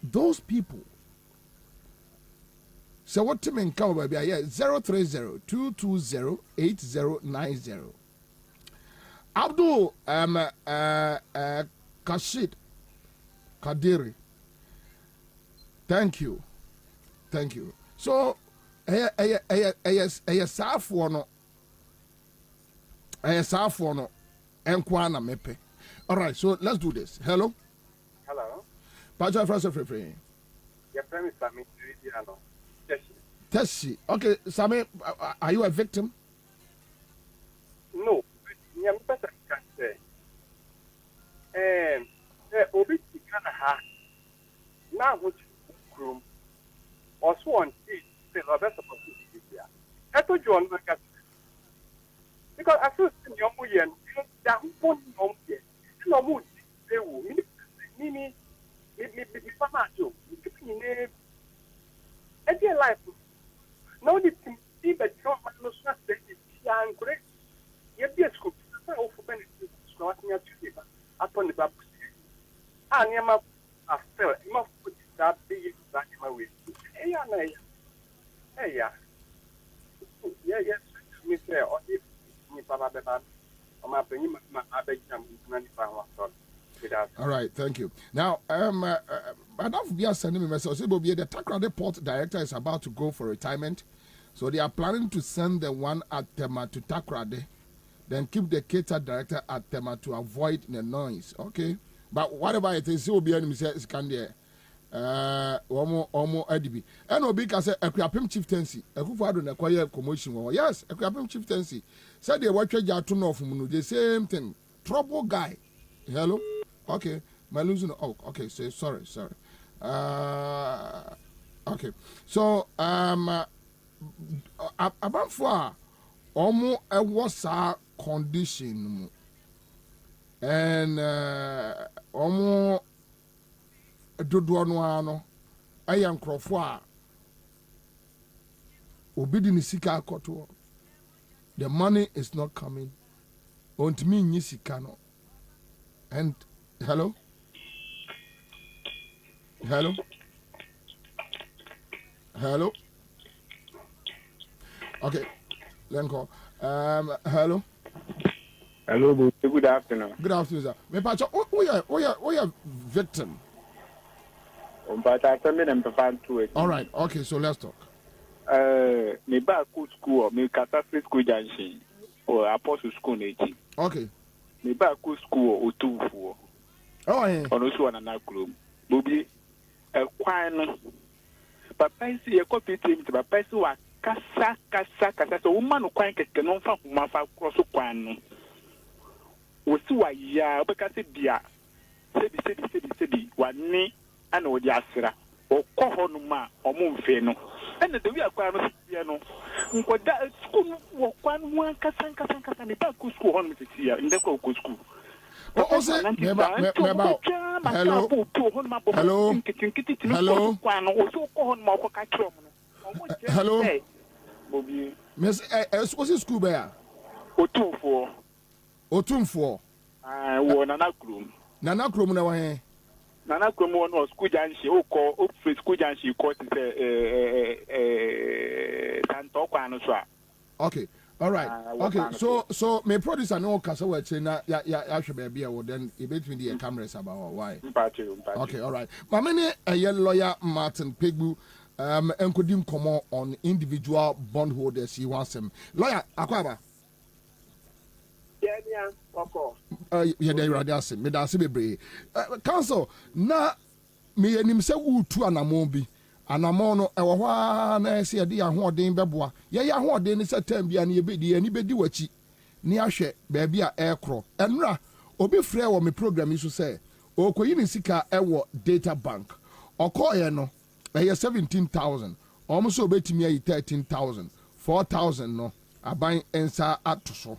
Those people. So what to mean come baby? Yeah, 03022088090. Abdul Kashid Kadiri. Thank you. So Safono Enkwana Mepe. All right, so let's do this. Hello. Pacha Francis Free.
Your friend is Sami.
Tessie. Okay, Sami, are you a victim?
No. I'm better can say. Obi Tikana ha. Now which room or so on say Robert supposed to be here. I told you on the because I feel your muyen, down for no year. No mood, they will me Pamacho, keeping in a dear life. No, the see that your man was not and great. Yet, yes, could for benefit squatting at you upon the back. And you must put that big back in my way. Hey, yes, Miss or if me, Papa, or my opinion, I beg them. All
right, thank you. Now, Madam Bia sending me a message. The Takrade Port Director is about to go for retirement. So they are planning to send the one at Tema to Takrade, then keep the cater director at Tema to avoid the noise. Okay? But whatever it is, it will be any mistake. Can there? Omo Edibi. And Obi can say, Equiapim chieftaincy. Ekufado na kwaye commotion. Yes, Equiapim chieftaincy. Said they watch ya to know from the same thing. Trouble guy. Hello? Okay. My losing. Oh, okay. So sorry. Okay. So about for omo was a condition and omo dodo no ano ayan krofo a obidi ni sika akoto the money is not coming ontimi nyi sika no and hello okay, Lenko. Hello.
Hello, good afternoon.
Good afternoon, sir. Me pacho, we are victim.
But I tell me them to find to it.
All right. Okay, so let's talk.
Me back school, me Catholic school junction or Apostle school 80.
Okay.
Me back school or 2 4.
Oh, yeah.
On also on another room. Bobie, quine. Papa is a copy team to Papa is what kasa. So woman who quite can non from Mafa cross one. We see why ya because it be a said one knee and what yasra or Kohonuma or Moonfeno. And the way I cry, no, that school walk one Cassan, the back school on this year in the Coco school.
Hello. Miss, what's the school bear? Otumfo.
I won an acroom.
Nana Krum na way.
Nana Krum was school janshi, who call up for school janshi, caught Santoquanoswa.
Okay. All right. Okay. So my producer no kasa we say na ya hwe be a then e between the cameras about why. Okay, all right. My name is lawyer Martin Pegbu enkodim komo on individual bondholders he wants him. Lawyer Akwaba.
Yeah, oko.
Yeah, dey ready asim. Me da se bebre. Council na me anim se wutu anamon bi. Anamon no ewo hwa na ese ye de ahoden beboa. Ye ahoden ni se tam bia na ye bedi ani bedi wachi. Ni ahwe ba bia ekro. Enra obi frɛ wɔ me program yi so sɛ okoyi ni sika ɛwɔ data bank. Okoye no ɛyɛ 17,000. Almost obetimi ayi 13,000. 4,000 no aban ensa ato so.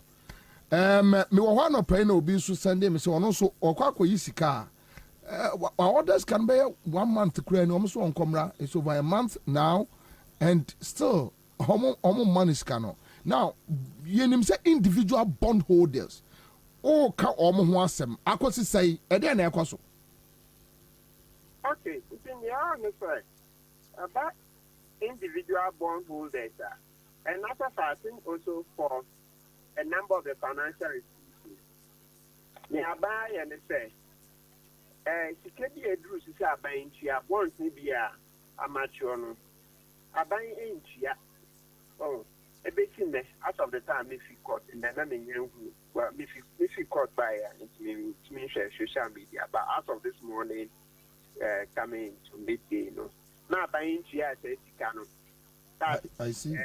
Me wo hwa no pay na obi so sende me se ono so okwakoyi sika orders can be 1 month kura no almost on komra it's over a month now and still homo money scan no now yenim say individual bondholders o ka omo ho asem akosi say e dey na ekoso
okay in the answer about individual bondholders and after fasting also for a number of the financial institutions. Nearby and say, she can be a drew to say, buying chia, bonds maybe a amateur. I buy in chia. Oh, a bit in the out of the time if you caught in the name young well, if you caught by it means social media, but out of this morning coming to midday, no. Now buying chia says you cannot.
I see.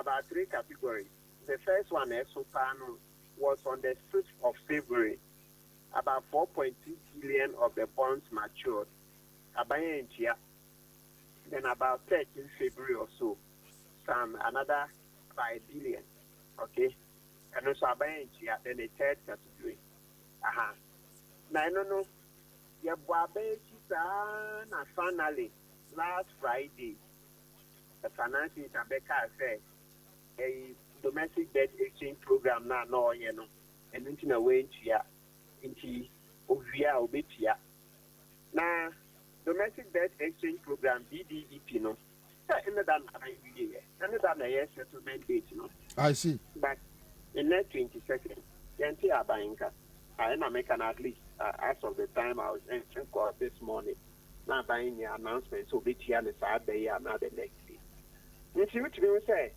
About 3 categories. The first one, Sopano, was on the 5th of February. About 4.2 billion of the bonds matured. Abayentia. Then about 13th February or so, another 5 billion. Okay? And also Abayentia, then the third category. Now, no. Finally, last Friday, the financing Tabeka said, a domestic debt exchange program now no and into a way into ovia obetia now domestic debt exchange program BDEP no in the done a year settlement date no
I see
but in that 22nd yanti abanka I am making at least as of the time I was entering court this morning now buying the announcement so obetia and Saturday another next day which we say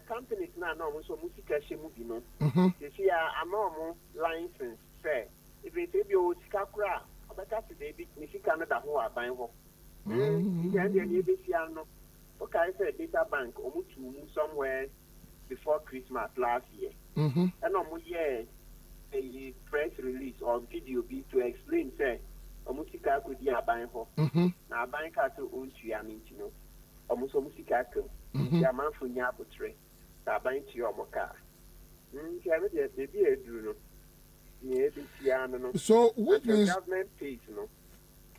companies now so musica movie no. You see, I'm normal license say if it's a bio Sikakura, but that's the baby Canada who are buying home. Okay, I said data bank somewhere before Christmas last year. And a press release or video be to explain say Omusika could be a buying home. Now buying car to own to Yamintino. Almost Omusika. Man for Yabutre, Tabank to your mocha.
So, which means
government pays, no?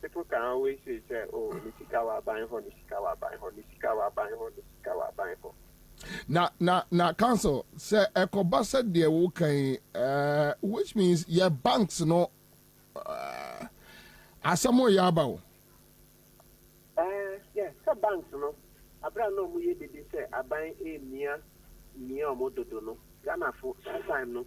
People can always say, oh, Nisikawa buying for Nisikawa buying for Nisikawa buying for Nisikawa buying for.
Now, council, say, Ekobasa de Wokai, which means your banks, no, Asamo Yabao.
Yes, some banks, no. Abra no mu ye de say aban e mia omododo no Ghana for time no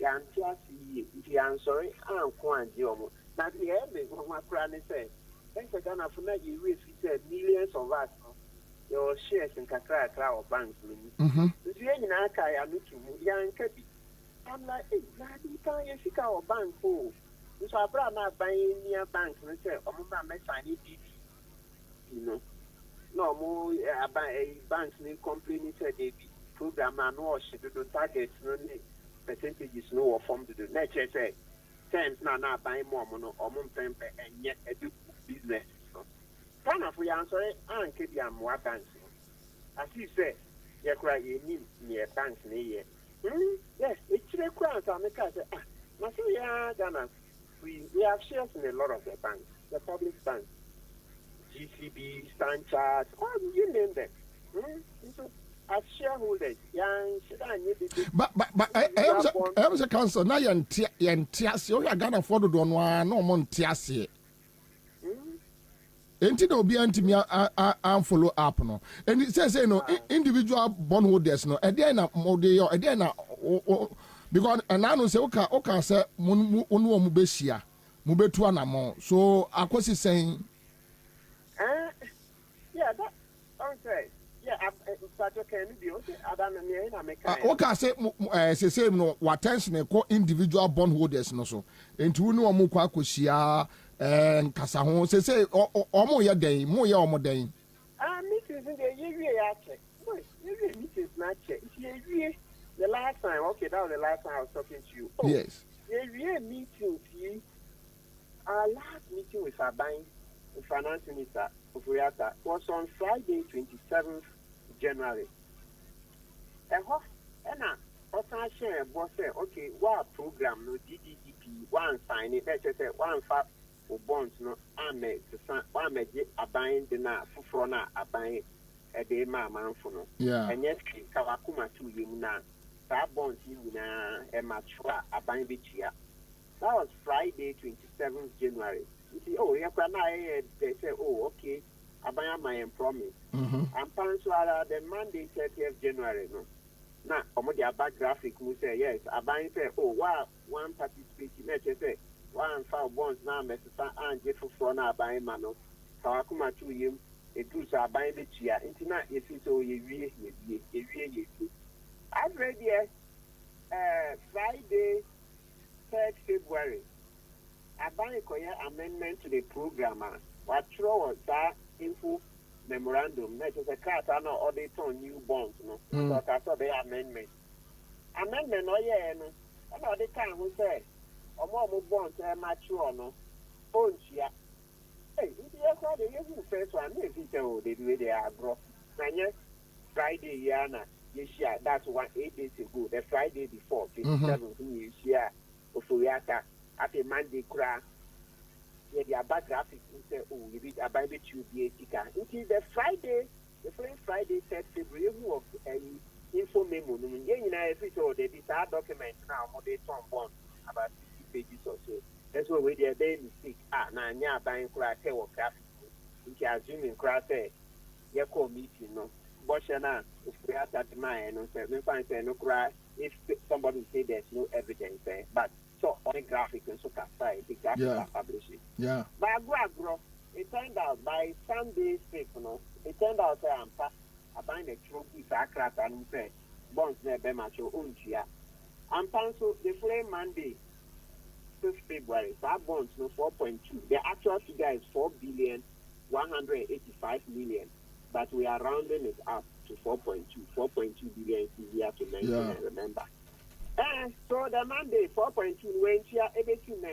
ya antia si ye ansori anko anje omo na the ebe ho akra ne say Ghana for na ye we fit millions of us no your shares in kakra of banks no nti ye nyina aka ya no tumu ya nka bi I'm like eh na di kan ye sika o bank o so abra na aban e mia bank no say omo ba me sign it you know no more banks in company said they program and no do targets no percentages no form to do nature say terms now buying more mono or pempe and yet a business Ghana for answer and Kediam more banks. As you say, you cry you need near banks near. Yes, it's a crowd on the car. Ghana, we have shares in a lot of the banks, the public banks, GCB, Stanchart, you name them. As shareholders,
but I am the council now. Yantias, you are Ghana for the one no Montiasi. Ain't it no be anti and follow up no? And it says, no individual bondholders no. Again, Modeo, again, because and I know say, okay, say, Mubesia, Mubetuana more. So I was saying,
yeah, that okay. Yeah,
say no attention ko individual bondholders no so enti wo ne omo kwa akosia nkasa ho say omo ye den mo ye omo den
meetings in the year ya check meetings na check the last time okay that was the last time I was talking to you
yes
meeting our last meeting with Abang the finance minister of Riata was on Friday 27th January. And I share boss say, okay, what program no DDDP one sign it better say one fat for bonds no one make a buying dinner for na a buying a day man for no.
Yeah.
And yes, Kawakuma to you now. That bonds you na a mature a buying bitch here. That was Friday 27th January. You see, oh, they say, oh, okay. Abaya my promise. And Panswara the Monday 30th January. No. Now, Omodia back graphic who say yes. Abaya say, oh, wow, one participating. Let's say, one file bonds now, Mr. and Jeff for now, Abaya Mano. Kawakuma to him, a goose Abaya the chia. Internet, if it's all you I've read yes, Friday 3rd February. Abaya Koya amendment to the program. What was that? Info memorandum, that is a cat and audit on new bonds, no. So I saw the amendment. Amendment, oh yeah, no. And all the time who say, more bonds are mature, no. Oh, yeah. Hey, if you are the first one, if you tell they do they are grow. Friday, Yana, yes, yeah, that's 8 days ago, the Friday before, 27th, years, yeah, of Uriata, at a Monday crack. Yeah, the back graphic say, oh, you read about it, you be a ticker. Until the first Friday, 3rd February, of info memo. You know, if it's all the desired document now, more than bond about 50 pages or so. That's why we are very mistake. Now, yeah, buying class, or graphic. If you are assuming class, you call meeting, no. Boshana, if we have that mind, no, find no cry. If somebody say there's no evidence, but so on the graphic and so the graphic are publishing.
Yeah.
But it turned out by Sunday 6th, it turned out Ansah I bind a trophy sacrat and say bonds never match your own cheer. And Panso the following Monday 5th February, that bonds no 4.2. The actual figure is 4,185 million, but we are rounding it up to 4.2. 4.2 billion is easier to mention and remember. So the Monday 4.2 when she are everything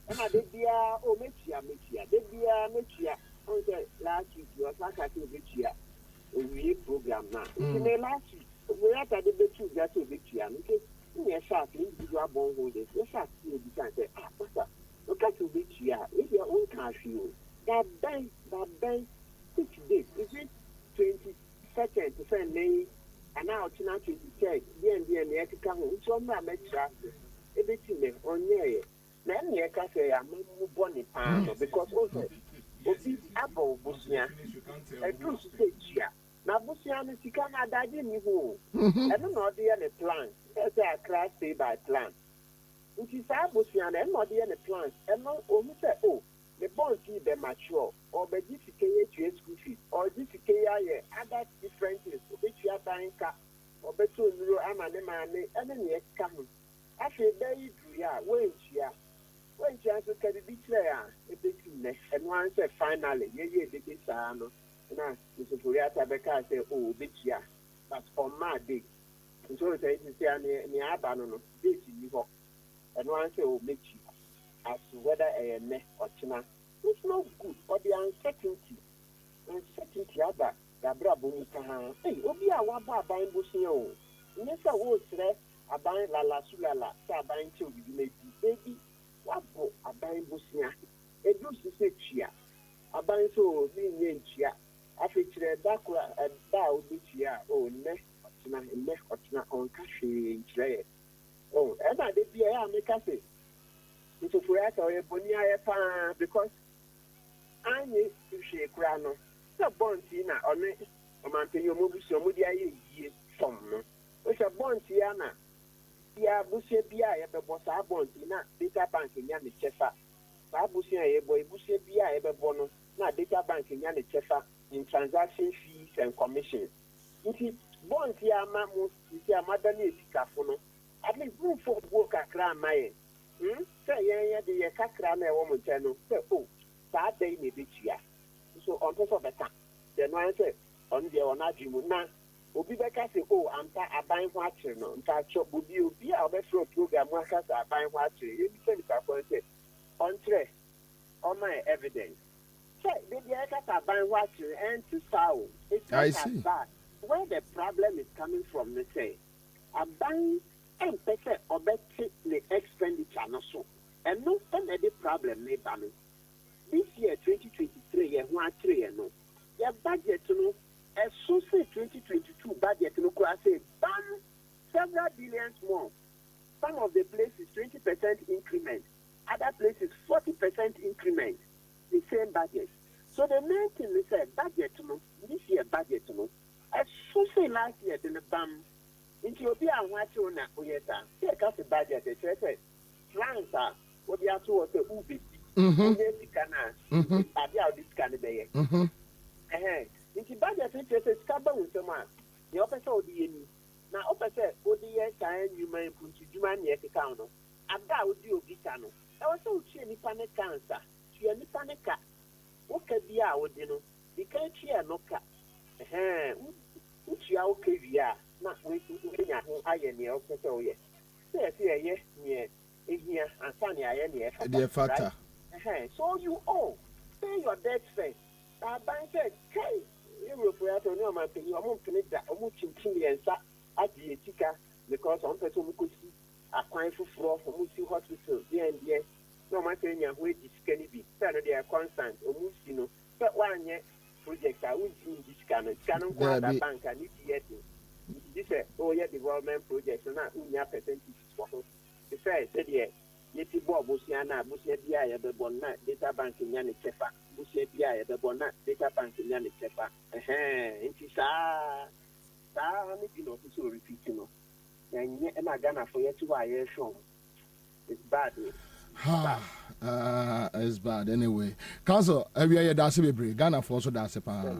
and I did last week was like I told you we program now. Last week we had the two that to the year because we are sharp individual bondholders. We sharp you can say, look at the year with your own cash you. That bank 6 days. Is it 22nd to send May? And now it's not to check. The come so much traffic. Everything on here. Then you can say, I'm born in because also, Apple Busia, a true stage here. Now, Busian is Canada, didn't you? I don't know the other plans. That's a class say by plan. Which is Busian and not the other plans. And not only say, oh, the bonds be mature, or the GCKA school fees, or GCKA other differences, which you are buying car, or better, I'm an money, and then you come. Actually, there you do, wait, when chance can be clear, and one said finally, the Bissano, and Mr. Furiata Becca say, oh, bitch, but on my day. And so it is near Abano, this you hope, and one say, oh, bitch, as to whether a neck or china. It's not good for the uncertainty. uncertainty aba dabra bomu kaha hey obi a waba aban bosia o nyesa wo sre aban lala sulala sa aban che obi meji baby wabo aban bosia edu sise tua aban so ni nyentia afekire dakura da obi tua o ne otna on ka hwe nkyere oh ena de bia ya meka se nso for ya ka o eboni aye pa because anye hwe kura no se bonti na one o man pe yo mo busi o mo di aye yie som no o se bonti ya na ya busi bia ye be bo sa bonti na data bank nya ne chefa sa busi ye bo busi bia ye be bo no na data bank nya ne chefa in transaction fees and commissions nti bonti ya ma mo nti amada na esikafo no at least move for work akra amaye say ye de ye kakra na e wo mo nche no say oh saa day na ebetua so on top of better then one say on the on adwimu na obi beka say oh anta aban ho akere no nta cho obi a obefro program aka say aban ho akere e bi say ka ko say on tre on my evidence say the aka say aban ho akere and to sao it's not as bad where the problem is coming from they say aban and pese obeti the expenditure no so and no the problem may ban this year 2023 year 1 no your budget no as so say 2022 budget no could say ban several billions more some of the places 20% increment other places 40% increment the same budget so the main thing is say budget no this year budget no as so say last year the ban into obi a hwache na oyeta take us budget e say France obi ato wo say ubi onye sikana abi a this can be into budget e say skaba wutema ye opese odi yeni na opese odi ye kan nyuma impunti djuma na ekeka no ada odi obi ka no e wo say uchi ni pa ne cancer tu ni pa ne ka wo ka bi a odi no di kan chi e no ka uchi a wo ka wi na we nya ho aye ne o pese o ye say ye ne ehia ansani aye ne e factor so you all pay your debt first bank said hey Europe ya to no man pay you am pay da o mu chinchin yensa adi etika because on person mu kosi akwan fufuro o mu si hospital there no man say nya ho edi sika ni bi say no dey constant o mu si no say wanye project a we see this can go that bank and it yet this yeah development project so na unya percentage for the say there yeti bo bosia na bosia bia ya be bon na data bank nya ne chefa bosia bia ya be bon na data bank nya ne chefa nti sa ni bi no so repeat no nya e ma Ghana for yeti wa ye show it's bad
it's bad anyway council every year that's be Ghana for so that's pa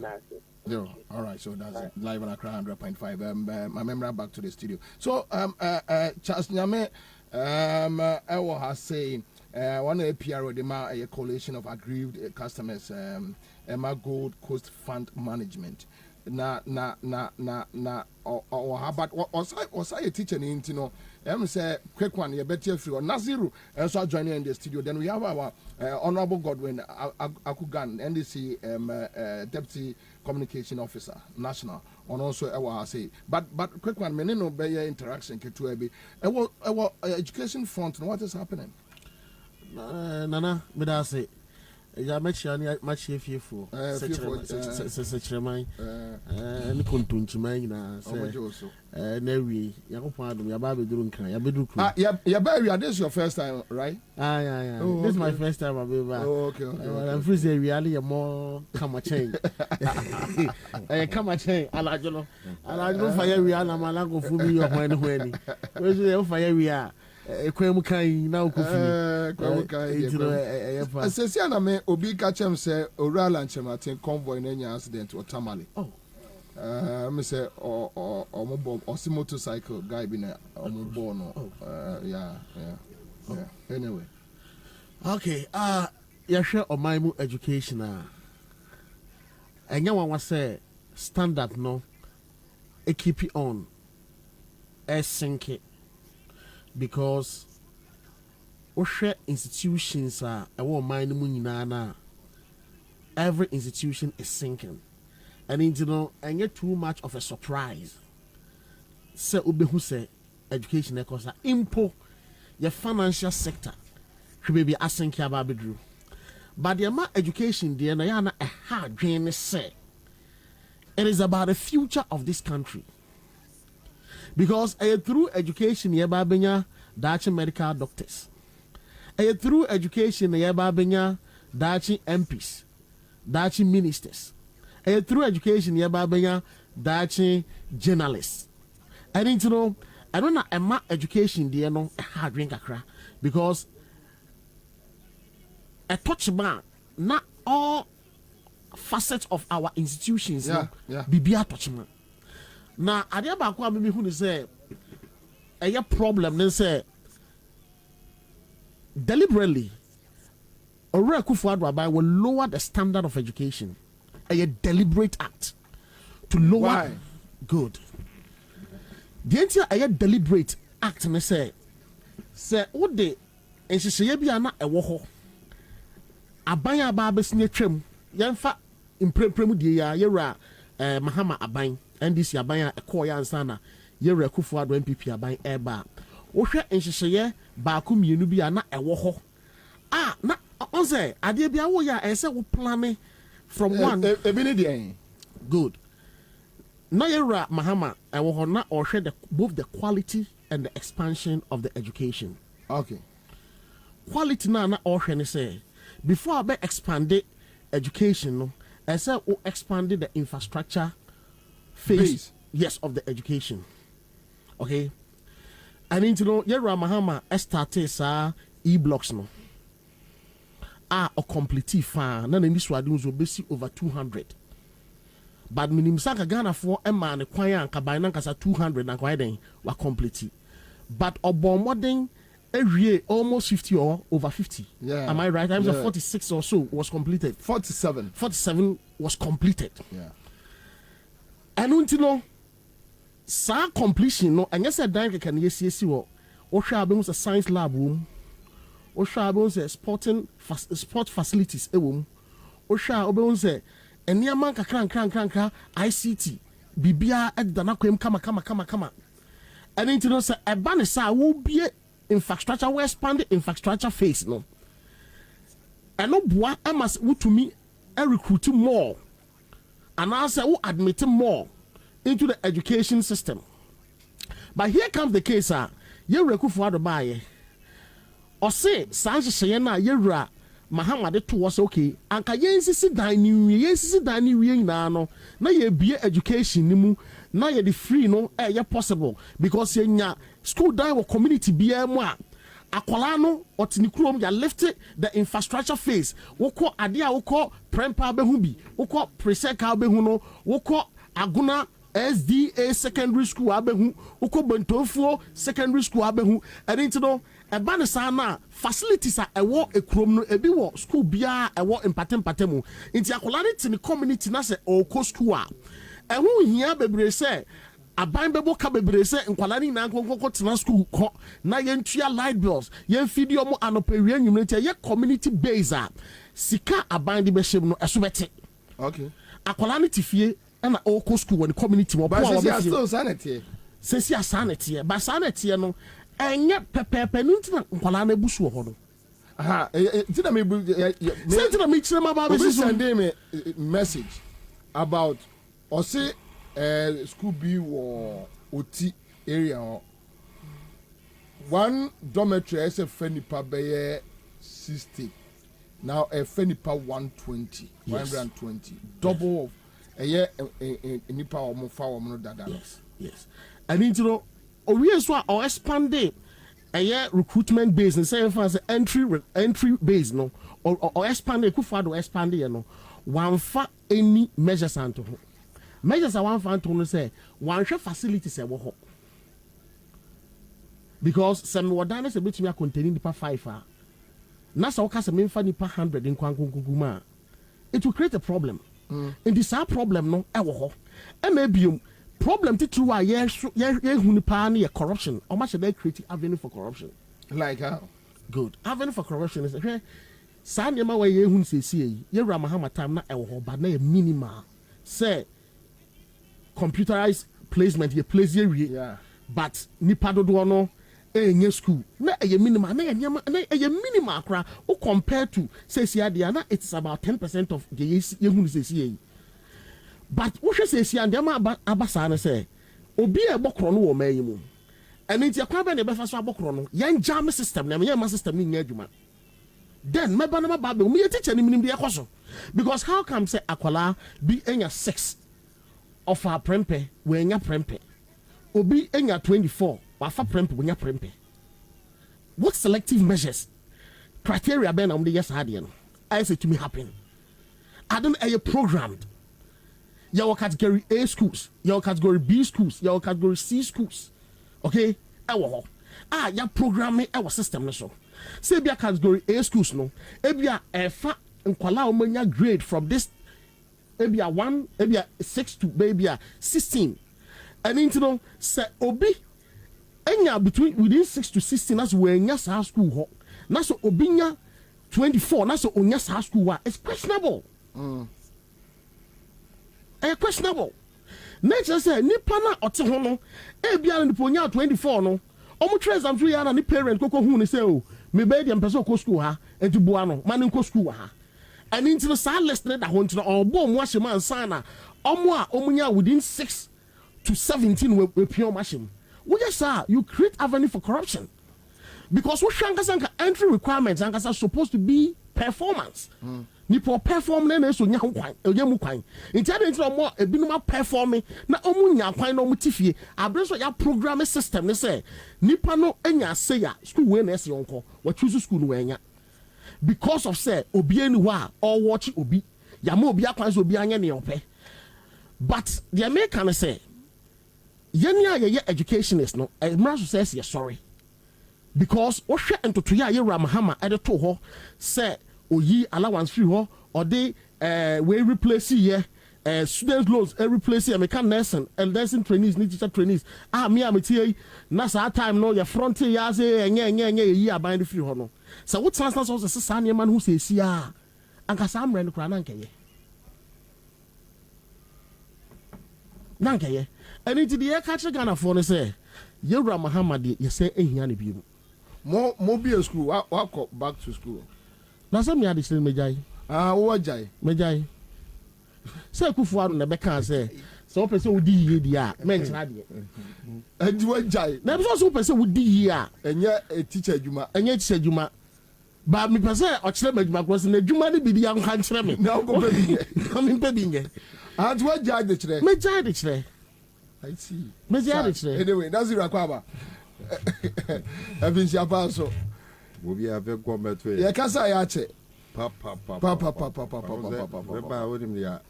zero. All right, so that's it. Live on Accra 100.5. My member back to the studio. So Charles Nyame I was saying one APR a coalition of aggrieved customers Emma Gold Coast Fund Management na or how about was I a teacher in Tino say quick one you better free or Naziru and so joining in the studio. Then we have our Honorable Godwin Akugan NDC Deputy Communication Officer National on also I say but quick one menino be interaction ketuebi our education front what is happening
Nana me say ya match fearful secretary ni kontunchima na say na wi yakopon adum ya ba beduru nkan ya beduru kru
ya ba wi this is your first time right
yeah oh, this is my first time abeba
okay
I'm free say we are more kama chain kama chain alajo fire we are na malago fu mi yo hwani we say fire we are ekwem kan na okofi
sesi na me obi ka chem say oral and chematin convoy na nya accident or tamale me say o motorcycle guy bi na omobo no yeah anyway
okay ya hwe omaimu education enya wan say standard no e keep it on sink because ohwe institutions a ewo man mu nyina na every institution is sinking. And you know, and get too much of a surprise. Say ubehu say education ekosa impo your financial sector should be asking about bedru. But the amount education there na yana a hard drain say it is about the future of this country. Because through education yeba benya dachi medical doctors. Through education yeba benya dachi MPs, dachi ministers. Through education yeba benya dachi journalists. I need to know I don't know a education there no a hard drink akra because a touch man not all facets of our institutions bibia touch man. Now adia ba kwa me hu ni say a problem then say deliberately Ore Akufo-Addo will lower the standard of education. A deliberate act to lower.
Why?
Good. The entire deliberate act me say what the enhyehyɛ bi ana ɛwɔ hɔ aban aba abɛsine twam yɛmfa imprempren die ya yɛwura Mahama aban NDC aban a ɛkɔɔ yɛ ansa na yɛwura Akufo-Addo MPP aban ɛba wohwɛ enhyehyɛ baako mmienu bi ana ɛwɔ hɔ na on say adeɛ bi awo ya ɛsɛ wo plan from one
ebi ne deɛ
good. Na yɛwura Mahama ɛwɔ hɔ na ɔhwɛ both the quality and the expansion of the education.
Okay.
Quality na ɔhwɛ ne say before I be expanded education no ɛsɛ wo expanded the infrastructure phase yes of the education. Okay. And into no yɛwura Mahama started sa e-blocks no or complete fa na ni so ade nso besi over 200. But minimsaka Ghana for a man acquire and kabina kasa 200 and quite were complete. But obomoding every year almost 50 or over 50.
Yeah.
Am I right? Times of 46 or so was completed.
47.
47 was completed.
Yeah.
And you know, sa completion no and yes a danke can yes or shabe a science lab room or shabe a sport facilities a room or shabe and near man kranka ICT bibia at the nakwem kama and into no say a banisa will be infrastructure we expand the infrastructure phase no and no boy I must to me a recruit more and I say who admit more into the education system. But here comes the case you Akufo-Addo buy or say Sanji Shayena yera Mahama de to was okay anka yensisi dan ni wie na no na ye bie education ni mu na ye the free no ye possible because ye nya school dan wo community bia mu a akwala no otini krom ya lift the infrastructure phase woko ade a woko prempa behu bi woko preseka behu no woko aguna SDA secondary school abehu woko Bontofuo secondary school abehu and into no eba ne sana facilities a ewo ekrom no ebi wo school bia ewo empatem mu nti akola ne tini community na se oko school a ehu hia bebre se aban bebo ka bebre se nkwala ni na nkonkoko tena school ko na yentua light bills yen video mo anopewie nwumre nti ye community base a sika aban de behye no eso bete
okay
akola ne tifie na oko school won community mo
ba still sanity
sesi asanete ba sanete no enye pepepe ntina nkwala na busu ho no
aha ntina me
ntina me kire ma ba be
send me message about or say school be wo oti area one dormitory is a fenipa be 60 now a fenipa 120 120 double of nipa o mo fa o mo dada
yes and into no we so or expand recruitment base and say for entry base no or expand Akufo-Addo expand no one fa any measures anto measures are one fa anto no say one share facilities e wo ho because some wordane se betumi containing nipa 5 na sa woka se memfa nipa 100 in kwankuguma it will create a problem and this problem no e wo ho e maybe problem to true why huni pa na corruption or much they create avenue for corruption
like how
good avenue for corruption is saa nneɛma wɔ yɛ ehun sɛsie yi yɛwura Mahama time na ɛwɔ hɔ ba na yɛ minimal sɛ computerized placement yɛ place yɛ wie but nipa dodoɔ no ɛnyɛ school na ɛyɛ minimal na yɛ nneɛma na ɛyɛ minimal koraa o compare to sɛsie adeɛ na it's about 10% of the yɛhun sɛsie yi but wohwɛ sɛsie nneɛma aba saa no sɛ obi a ɛbɔ korɔ no wɔ ɔman yi mu ɛno nti ɛkwan bɛ na ɛbɛfa so abɔ korɔ no yɛn gyame system na yɛn ma system no nyɛ adwuma then mɛba na maba abɛ wɔn yɛ teacher ni minim deɛ ɛkɔ so because how come say akwalaa bi enya 6 of our prempe we enya prempe obi enya 24 wafa prempe we enya prempe what selective measures criteria bɛn na wɔn de yɛ saa adeɛ no ayɛ sɛ tumi happen adum ɛyɛ programmed yɛwɔ category A schools yɛwɔ category B schools yɛwɔ category C schools okay ɛwɔ hɔ ya programme ɛwɔ system no so say bia category A schools no ebia ɛfa nkwala omanya grade from this ebia 1 ebia 6 to ebia 16 and into no say obi enya between within 6 to 16 that's where enya sa school ho na so obinya 24 na so onya sa school wa it's questionable questionable nature say nipa na ote ho no ebia no ponya 24 no omo try exam through ya na ni parent koko hu ni say o me be dem person ko school ha edubua no man ko school ha and into the side listed that want to obo mo ahye man sana omo a omunya within 6 to 17 we pure machine we just you create avenue for corruption because what shankasa entry requirements are supposed to be performance nipo perform na so nya kwan mu kwan nti ade nti omo ebinuma performing na omu nya kwan na omu tifie abre so ya program system ne say nipa no enya say ya school we na ese yonko wa choose school no enya because of say obi eni ho a or watch obi ya ma obi akwan so obi anya ne ope but the American say yenya ye educationist no emra so say yes sorry because wo hwe entoto ya ye Mahama ede to ho say oyi allowance free ho or they we replace here student loans replace here mechanic nursing and nursing trainees need teacher trainees me tie na sa time no your front ya say enye yi aban free ho no so what transfer so say man who say si a anka sa amre no kra na nkeye and it the catch Ghana for no say yewura Mahama de ye say ehia ne bi mu
mo be school wa back to school
na some ya de mejai
wo jai
mejai say kufu adu na beka say so person wo di yie di a menchira de
adi wo jai
na so person wo di yie a
enye teacher adwuma ba
mi person o kire madwuma ko na adwuma ne bi di an kan kire me
na ko be bi
na mi pe bi nge
adi wo jai de kire
mejai de kire
I see
mejai de kire
anyway that's it Kwaba Evinsi apaso
Bobie ave government we
ye kasa ya che
papa ba wonim ya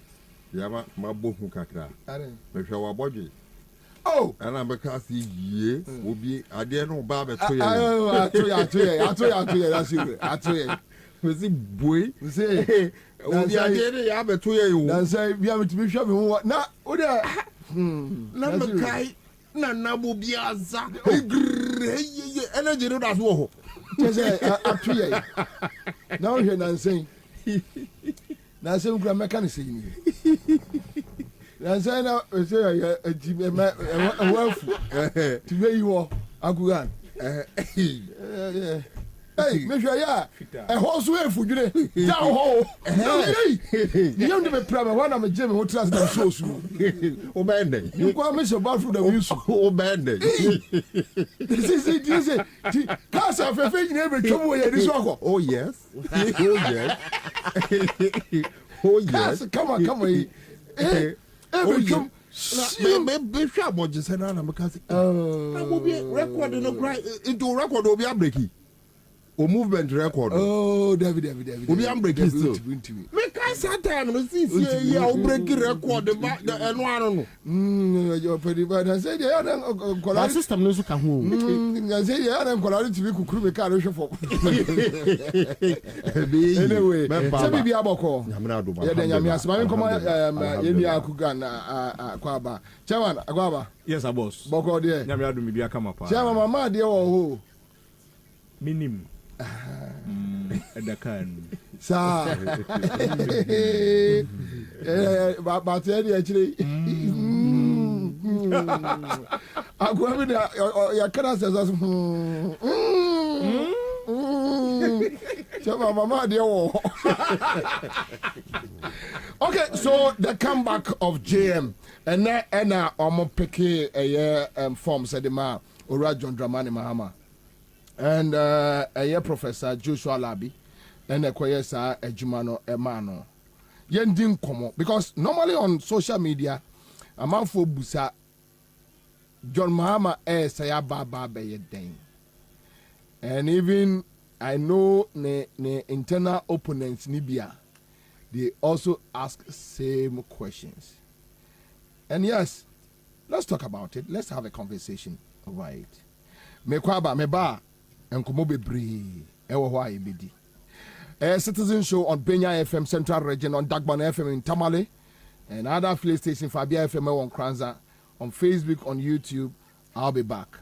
mabohu kakra mehwe wa bodwe ana meka si yie obi ade no ba beto ye atoye that's it we see boy say obi ade ne ya beto ye wo
na say bia metimi hwe me ho na o de
na mekai na nabo biaza energy no das wo ho
say atoye na o hwe nansen kura mechanic say ni nansen na say ya ejime wafu tiwe yiwo agugan hey me hwe ya ho so efu dwene da ho you dey problem when am jeme ho trans na so so
o bende
you go me so bad food that we use
o bende
this is kasa fefe nyina be twomo ye di so akọ
oh yes
come on
be sure mo je say na na me ka say na mo be record no cry into record obi abreki o movement record
David
obi am break still me can say time no see here o break record ba eno anu
no your pedi ba na say dey na
kola system no so ka ho
na say dey na kola tv kukuru me ka no hwe fo anyway say bibi aboko ya dey nyame asema me komo ye ni akuga na Kwaba chairman Kwaba
yes boss
boko dey
nyame adu me bia kama pa
chairman mama dey wo ho
minim edakan
Sir. But actually, I go over there. Your cancer says, okay, so the comeback of JM and then I'm picking a form said the man or John Dramani Mahama and a Professor Joshua Labi and a Kwayesa Ejumano Emano. Yending komo because normally on social media a man for busa John Mahama say baba be den. And even I know the internal opponents Nibia, they also ask same questions. And yes, let's talk about it. Let's have a conversation about it. Mekwaba meba enkomo bebre ewo ho ayebedi. A citizen show on Benya FM Central Region, on Dagbon FM in Tamale, and other affiliate stations, Fabia FM on Kranza, on Facebook, on YouTube. I'll be back.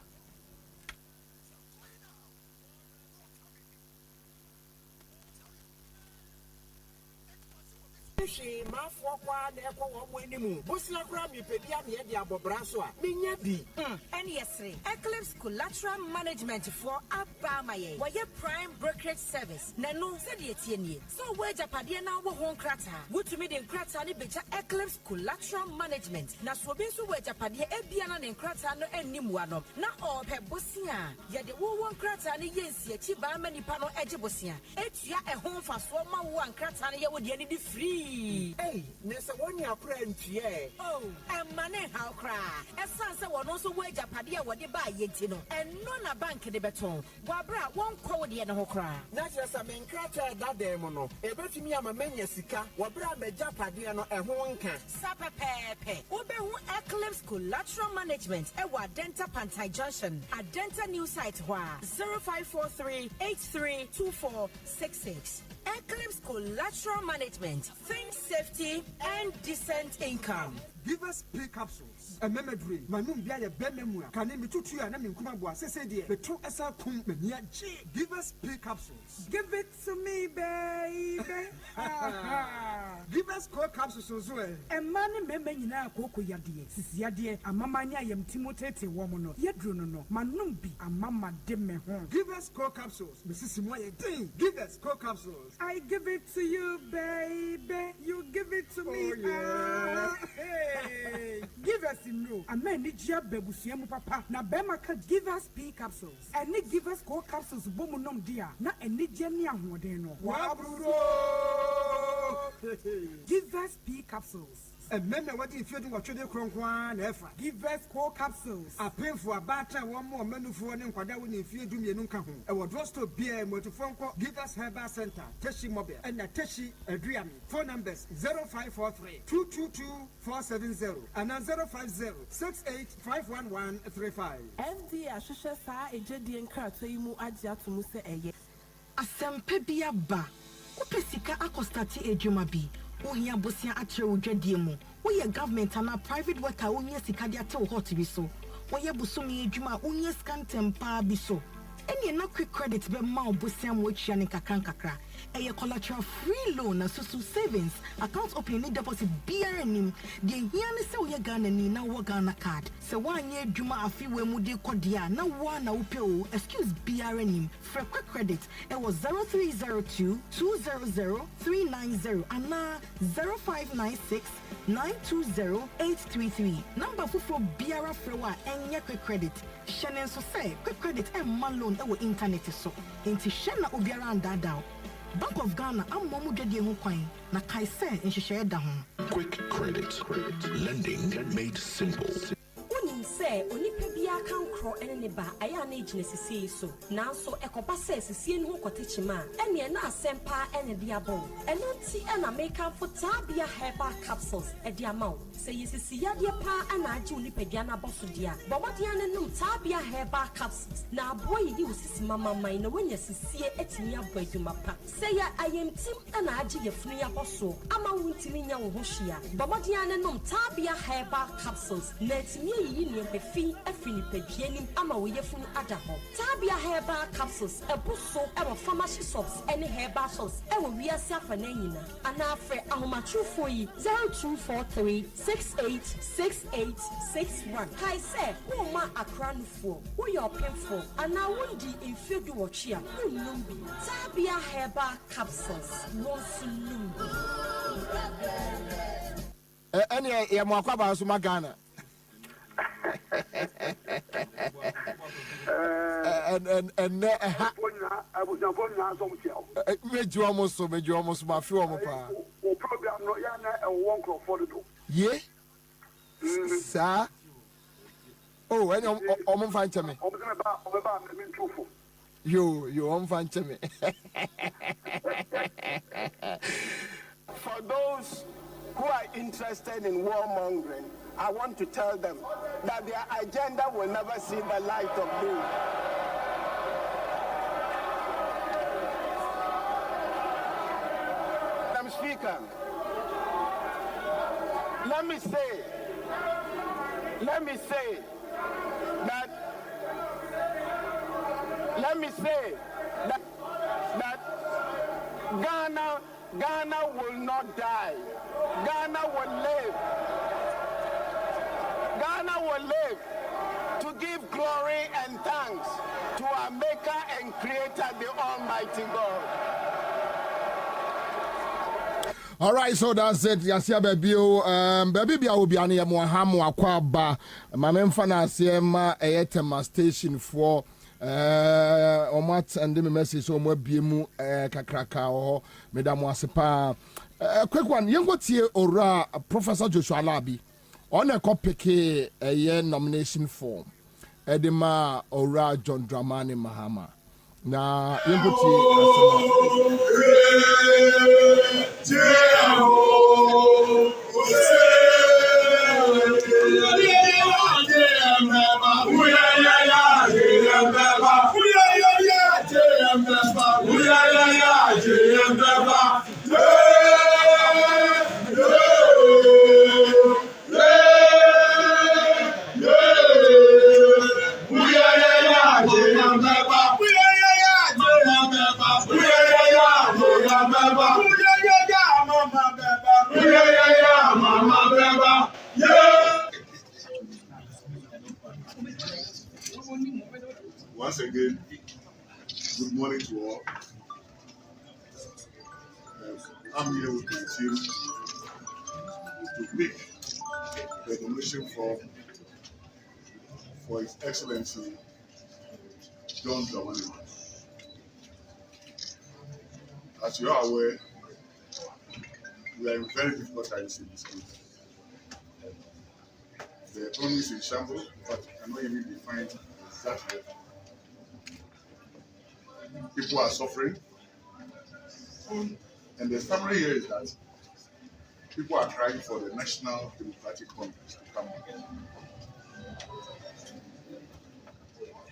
Eclipse Collateral Management for Abamaye. Waya Prime Brokerage Service. Nano said yet. So where Japadia now won't crater. Good to me in Kratani Becha Eclipse Collateral Management. Naswabisu where Japadia Ebiana and Kratano and Nimuano. Now all Pebosia. Yet the won't cratani yes, yet Chiba many pano edgebosia. Etia a home for Swama one Kratania would be free. Hey, Nessa one your friend, yeah. Oh, and money how cry. As Sansa will also wage Japadia what they buy yetino. And none a bank in the beton. Wabra won't call the end of cry. Not just a main crater that demono. A bet me am a mania sika. Wabra be Japadiano and one can. Sapa pepe. Ube Eclipse Collateral Management. Ewa Denta Pantai Junction. A Denta new site wa 0543 832466. Eclipse Collateral Management. Think safety and decent income.
Give us pay capsules. A memory. Manum bia ye benemua. Kane mitutu ya na minkuma bua sese die. Betu esa kum menia G. Give us pay capsules. Give it to me, baby. Give us core capsules as well. A man meme nyina akoko yade. Sisi yade amamanya yem timotete womono. Yedru no. Manum bi amama de me ho. Give us core capsules. Mrs. Moye ding. Give us core capsules. I give it to you, baby. You give it to me. Yeah. Hey. Give us no. A man need your bebusiamu papa. Na bema ka give us pea capsules. And they give us core capsules bomunum dia. Na any jenny amodeno. Waburo. Give us pea capsules. And remember what if you do what you do, Cronkwan, Efa. Give us core capsules. I pay for a batter, one more menu for an inquiry if you do me no come home. I will draw to beer and phone call. Give us Herbal Center, Teshi Mobile, and a Teshi Adriami. Phone numbers 0543 222 470 and 050 68
MD Ashusha Sa Ejedi and Krataimu Adia to Musa Eye.
Asempebia ba. Upesika akostati ejumabi. Ohia bosia atre odwadiemu. Wo government and private worker ohia sika dia te hot bi so. Wo ye busumi edwuma ohia scantem pa bi so. Eni na quick credit be ma obosia mo twia ne kakra. A collateral free loan and social savings account opening deposit BRNim. The here se we Ghana ni na wo Ghana card. Se one year juma afi we mu de kodia na wa na upeo excuse BRNim for quick credit. It was 0302 200 390 and na 0596 920 833. Number for BRA Frewa and quick credit. Shannon so say quick credit and man loan our internet so. Inti Shana Obiara and Dada. Bank of Ghana, I'm Momu Dedi Mukwain, na Kaise in Shisheda home.
Quick credit. Lending made simple.
Unim say, Onipebia can crow and neba, I am agency see so. Now so a copasses, seeing who cotichima, and ye na sempa and a diabo. And not see and a makeup for Tabia Herbal capsules at the amount. Say, you see, Yadia pa and I do Nipediana Bossudia. But what yana no Tabia Herbal capsules. Now, boy, you see Mamma mine when you see it in your boy to my pack. Say, I am Tim and I do your free apostle. I'm a winting young Hoshia. But what yana no Tabia Herbal capsules. Let me. A fee, a finny nipadienim ama woyefunu adaho. Tabia herbal capsules ebuso ewo pharmacy shops any herbal shops ewo wiase afana nyina. Ana afre ahomatrufo yi 0243 686861. Kai say wo ma akranufo, wo your painful ana wundi infedu wochia. Numbi Tabia herbal capsules wonsunum.
Any ya Kwabena so magana. And meju almost my few pa.
Program no yana and one crop for the do.
Ye? Sir. Oh, and I'm fine to me. You I'm fine to me.
For those who are interested in warmongering, I want to tell them that their agenda will never see the light of day. Madam Speaker, let me say that Ghana will not die. Ghana will live. Ghana will live to give glory and thanks to our Maker and Creator, the Almighty God.
All right, so that's it. Yasia baby, baby bia obi ane Mahama Kwabena. Mamemfa na asema eyetema station for omat and the message so mo biemu kakraka ho medam asepa. Quick one, yengo tie ora Professor Joshua Labi on a copy a nomination form. Edema ora John Dramani Mahama. Na yengo
Once again, good morning to all. I'm here with my team to pick the nomination form for His Excellency John Dramani. As you are aware, we are in very difficult times in this country. The economy is in shambles, but I cannot even define exactly. People are suffering, and the summary here is that people are trying for the National Democratic Congress to come back.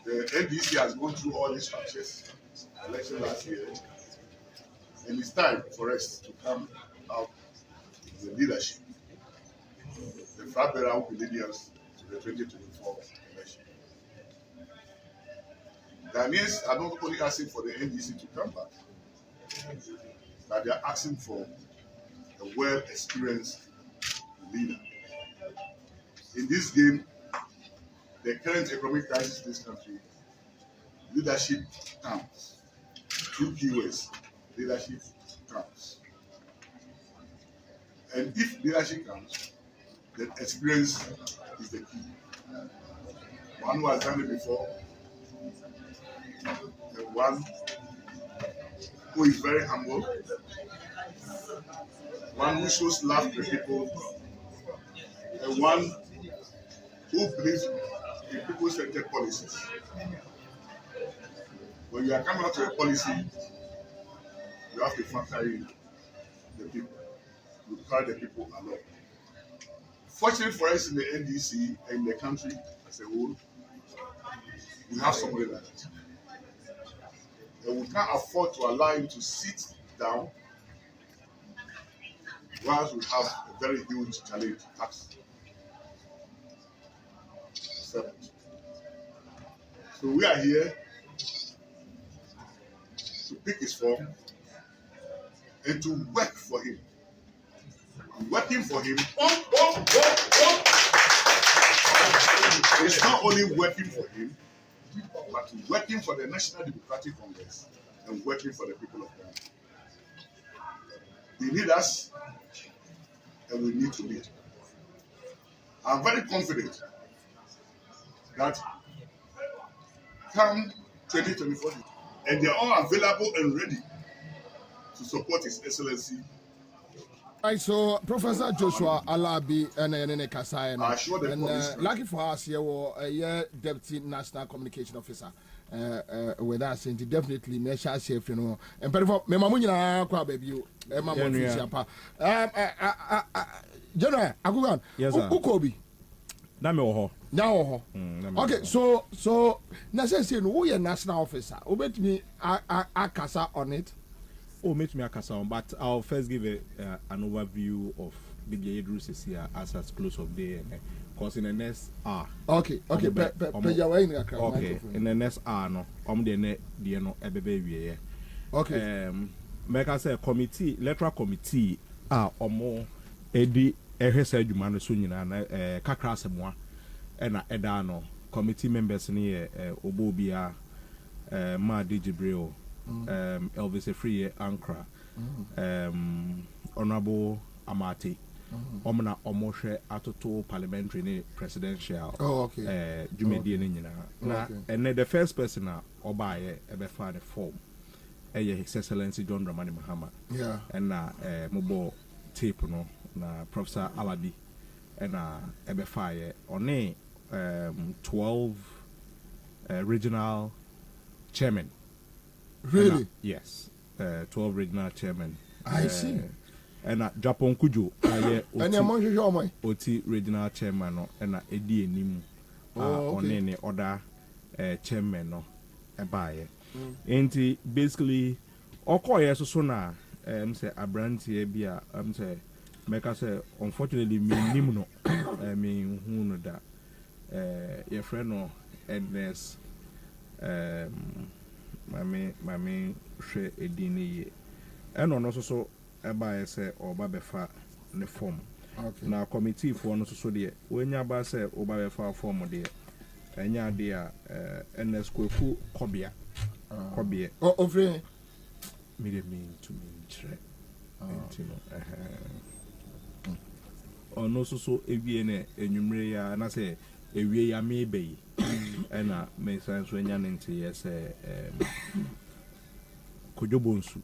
The NDC has gone through all these structures, election last year, and it's time for us to come out with the leadership, the flag bearer who will lead us to the 2024 election. Ghanaians are not only asking for the NDC to come back, but they are asking for a well-experienced leader. In this game, the current economic crisis in this country, leadership counts. Two keywords: leadership counts. And if leadership counts, then experience is the key. One who has done it before, and one who is very humble, one who shows love to people, and one who believes in people-centered policies. When you are coming out to a policy, you have to factor in the people. You carry the people along. Fortunately for us in the NDC and the country as a whole, we have somebody like that. And we can't afford to allow him to sit down whilst we have a very huge challenge tax. So we are here to pick his form and to work for him. Working for him. It's not only working for him, but working for the National Democratic Congress and working for the people of Ghana. They need us, and we need to lead. I'm very confident that come 2024, and they're all available and ready to support His Excellency.
Right, so Professor Joshua Alabi and Kasai, and lucky for us here, Deputy National Communication Officer with us, and definitely make sure safe, you know. And for Memamunia, baby, General Agugan,
yes, sir.
Ukobi.
Now,
okay, so necessary, who are national officer? Who bet me Akasa on it?
Oh, meet me Akasa, but I'll first give an overview of the Yedrus here as at close of day, because in the next hour.
Okay, okay,
in the next hour, no, the net, the
okay.
Make I say committee, electoral committee, or more, Eddie. Said you man soon Kakrasemwa and Edano committee members near Obobia Ma Digibril Elvis Free Ankra Honorable Amati Omna Omoshe Atoto Parliamentary Presidential Jumedian and the first person Obaye Ebefa the form His Excellency John Dramani Mahama and mobile tape no na Professor Alabi and Ebefaye on 12 regional chairmen.
Really?
Yes, 12 regional chairmen.
I see.
And Japan Kujo,
and
Oti regional chairman no and Edi Nim on any other chairman no ebaye. And basically, Okoye so na say Abranti Ebia say make us say unfortunately me nimno me who know that your friend no Edness my share edini and on also so eba say oba befa ne form na committee for no so de when ya ba say oba befa form de enya de ns kweku kobia
ofre
me de mean to me tre ono so ewie enwumre ya na say ewie ya me be ena me san so nya nti yes kojobonsu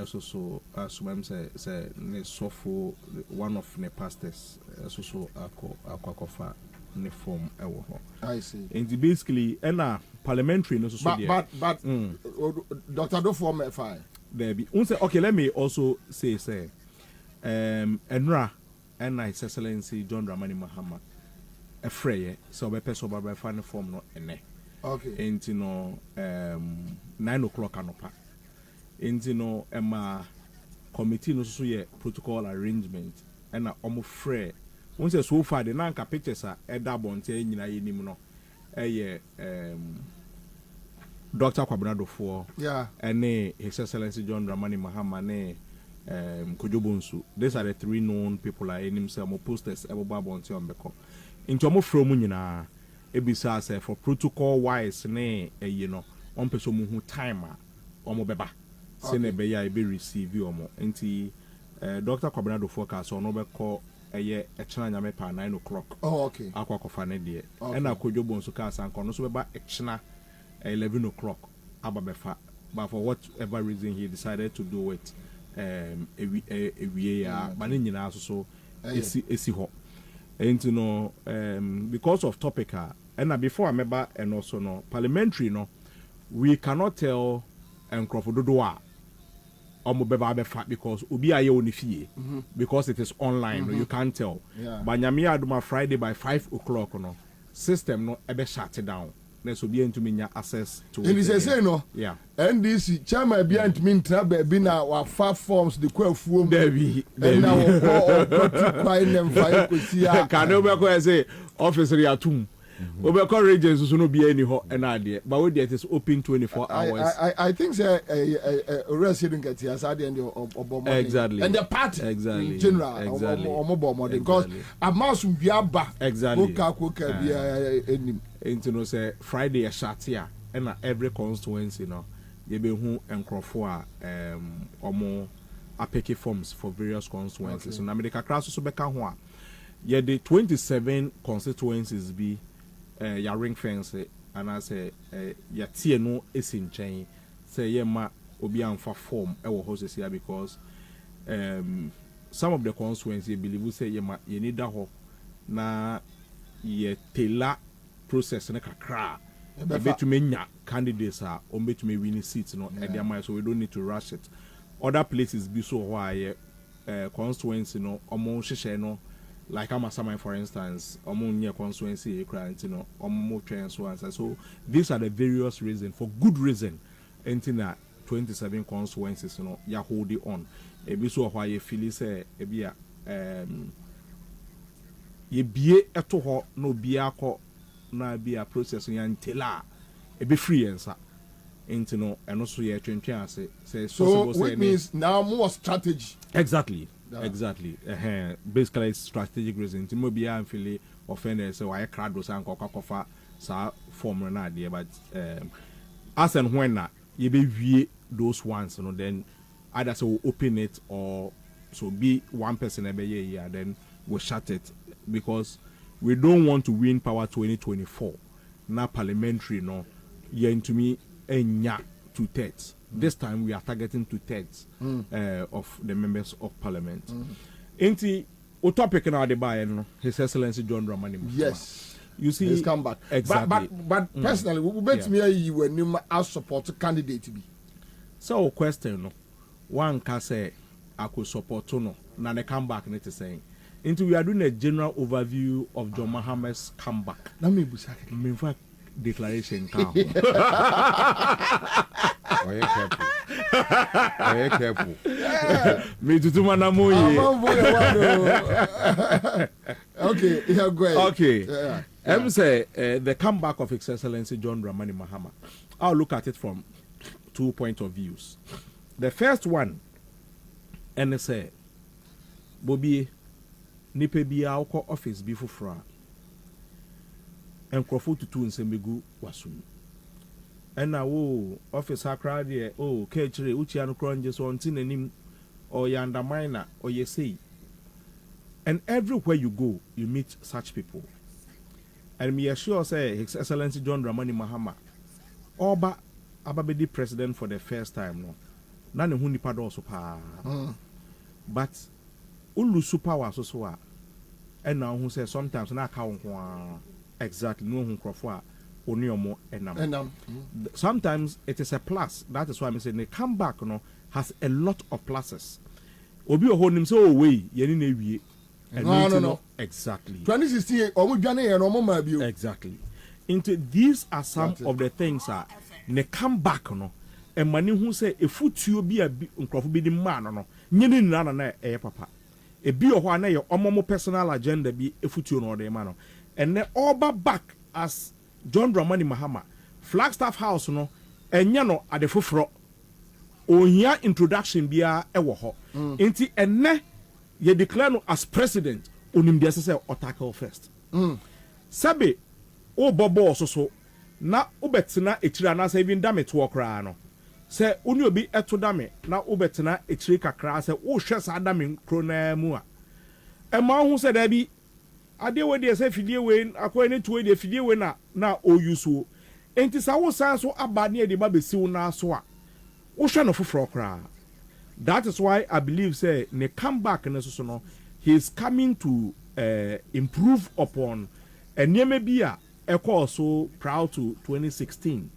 so asumam say ne sofo one of the pastors so akwakofa ne form ewo ho.
I see.
And basically ena parliamentary no so
but Dr. Do form FI
there be okay, let me also say enra and His Excellency John Dramani Mahama a frey so be person by final form no ene
okay
and 9 o'clock anopa and emma committee no so ye protocol arrangement and omo frey once so far the nanka pictures are edabonte nyina yenim no Dr. Kwabena for and His Excellency John Dramani Mahama ne Kojobonsu. These are the three known people I in himself posters Eboba Bonte on Beko. Into mo from Munina Ebisa say for protocol wise ne you know on person who timer omo beba. Sene beya be receive you omo. Enti Dr. Kwabena forecast on Obeko a china nyame pa 9 o'clock.
Oh okay.
Akwa kofa ne de. And Kojobonsu ka san kono so beba china 11 o'clock ababefa, but for whatever reason he decided to do it but nyina so esi ho and you know because of topic and before I remember and also no parliamentary no we cannot tell Dodo beba befa because obi aye oni fie because it is online you can't tell but nyame aduma Friday by 5 o'clock no system no ebe shut down. So be into me access to
it. And say no.
Yeah.
NDC chairman be ant mean trabe be na wa 5 forms the kwafum.
There be.
Now go to quite them fire ko sia.
Can no be say officer ya tum. Obeko regions so no be any ho enade but we it is open 24 hours.
I think say resident get here at the end of
exactly.
And the party
exactly
in general
exactly.
because amasum biaba
exactly
koka bia enim
into no say Friday a shot here and every constituency no you be hu enkrofo a omo apeke forms for various constituencies. So na America class so beka ho a ye the 27 constituencies be ya ring fence and I say ya tie no esi nchen say ye ma obi amfa form e wo hose here because some of the constituencies believe say ye ma ye need that ho na ye tela process na kakra betumi nya candidates are on betumi win seats no and their so we don't need to rush it. Other places be so why constituency no omo hwehwe no like Amasamai for instance omo near constituency you know omo train so answer. So these are the various reasons for good reason entina 27 constituencies you know ya hold it on e be so why you feel say e bia ye bie eto ho no bia ko na bia process yan tela e be free answer into no and also ye twentwen ase say
so which means now more strategy
exactly exactly basically strategic reason to be am feel offended so why crowd was an kofa sa form na there but as and when na you be wie those ones you know then either so we'll open it or so be one person every year then we'll shut it because we don't want to win power 2024 na parliamentary no yeah into me enya 2/3 this time we are targeting 2/3 of the members of parliament enti o topic na the buy no His Excellency John Dramani Mahama.
Yes,
you see
he's come back
exactly
but personally we bet me you were new as support candidate be
so question no one can say I could support no na the comeback net is saying into we are doing a general overview of John Mahama's comeback
na me busake
me fa declaration count.
Are you careful?
Me to manamu
okay, yeah, go ahead.
Okay. Say the comeback of His Excellency John Dramani Mahama. I'll look at it from 2 points of views. The first one, and say, Bobie, nipe biya oko office bi fufra. Enkrofo tutu nsembegu wasum. Ena wo office akra de o kechire uchi anu kronje so onti nanim or you undermine or you say. And everywhere you go, you meet such people. And me assure say His Excellency John Dramani Mahama Oba ababedi president for the first time no. Na ne hu nipa do so pa. But ulu super was so a and now who say sometimes na ka won exactly no hu krofo a oni omo enam. Sometimes it is a plus. That is why I'm saying the comeback no has a lot of pluses. Obi o honim say oh we yeni na ewie. No. Exactly.
2016 omo dwane ye no omo ma bio.
Exactly. Into these are some of the things ne comeback no e mani hu say efutuo bi a nkrofo bi di ma no nyeni na e papa. E bi o ho na ye omo personal agenda bi efutuo no de ma no. And then all back as John Dramani Mahama Flagstaff House no enya no ade foforo ohia introduction bia e wo ho enti enne ye declare no as president onim dia se otackle first sabe o bobo so na obetena etira na say even dame to okra no se oni obi eto dame na obetena etiri kakra se wo hwe sa dame krona mu a e ma hu se da bi ade we dey say fidie we akoy ne tuwe dey fidie we na oyuso enti sa wo san so aba ne de ba besiw na so a wo hwe no foforo kra. That is why I believe say ne come back ne so no he is coming to improve upon enye bi a ekọ so proud to 2016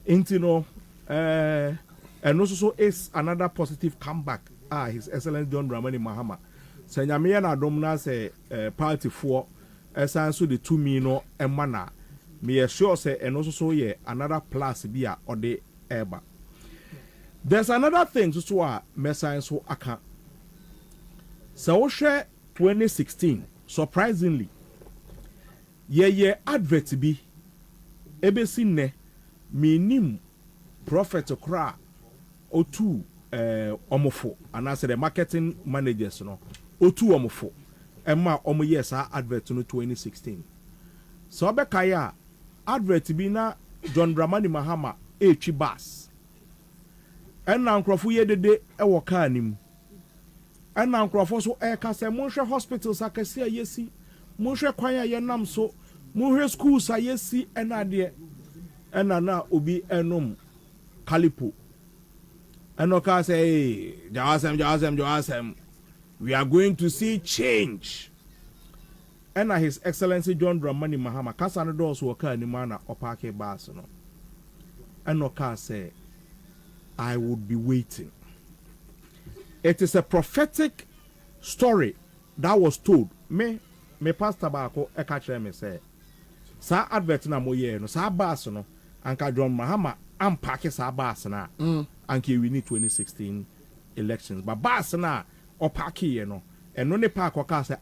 enti no and also is another positive comeback His Excellency John Dramani Mahama. Sanyame na dom na say party for esanso the 2 million emana me sure say and also yeah another plus be a or the eba. There's another thing so message so aka. So share 2016 surprisingly ye advert bi ebesi ne minim prophet kra otu omofo and as the marketing managers no otu omofo emma omo yes advert no 2016 so obekaya advert bi na John Dramani Mahama echi bus enna nkrofo ye dede ewo car nim enna nkrofo so kase monhwe hospitals akase ayesi monhwe kwan aye nam so monhwe schools ayesi enna de enna na obi enom kalipo enoka say Jawasem we are going to see change. And His Excellency John Dramani Mahama kasa no doors waka ni mana opake bus no. Enoka say I would be waiting. It is a prophetic story that was told. Me pastor bako eka kire me say sa advert na moye no sa bus no anka John Mahama ampake sa bus na anke we need 2016 elections but bus na opake ye no eno ne park waka say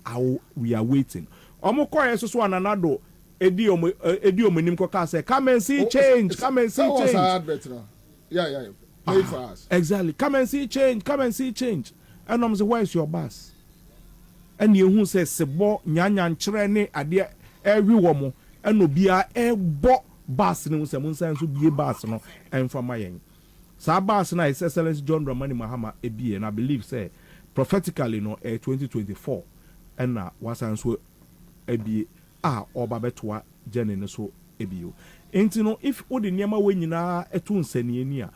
we are waiting omo koye so ananado edi omonim koka say come and see change come and see change
advert now. Yeah play for us
exactly come and see change and I'm say where is your bus and you who say sebo nyanya nkyere ne ade every womo and obia ebo bus ne say mun say so bie bus no en fama yen sa bus na His Excellency John Dramani Mahama ebie and I believe say prophetically no 2024 and na wasan so ebie oba betwa jene ne so ebio enti no if odi niema we nyina etu nsani ani a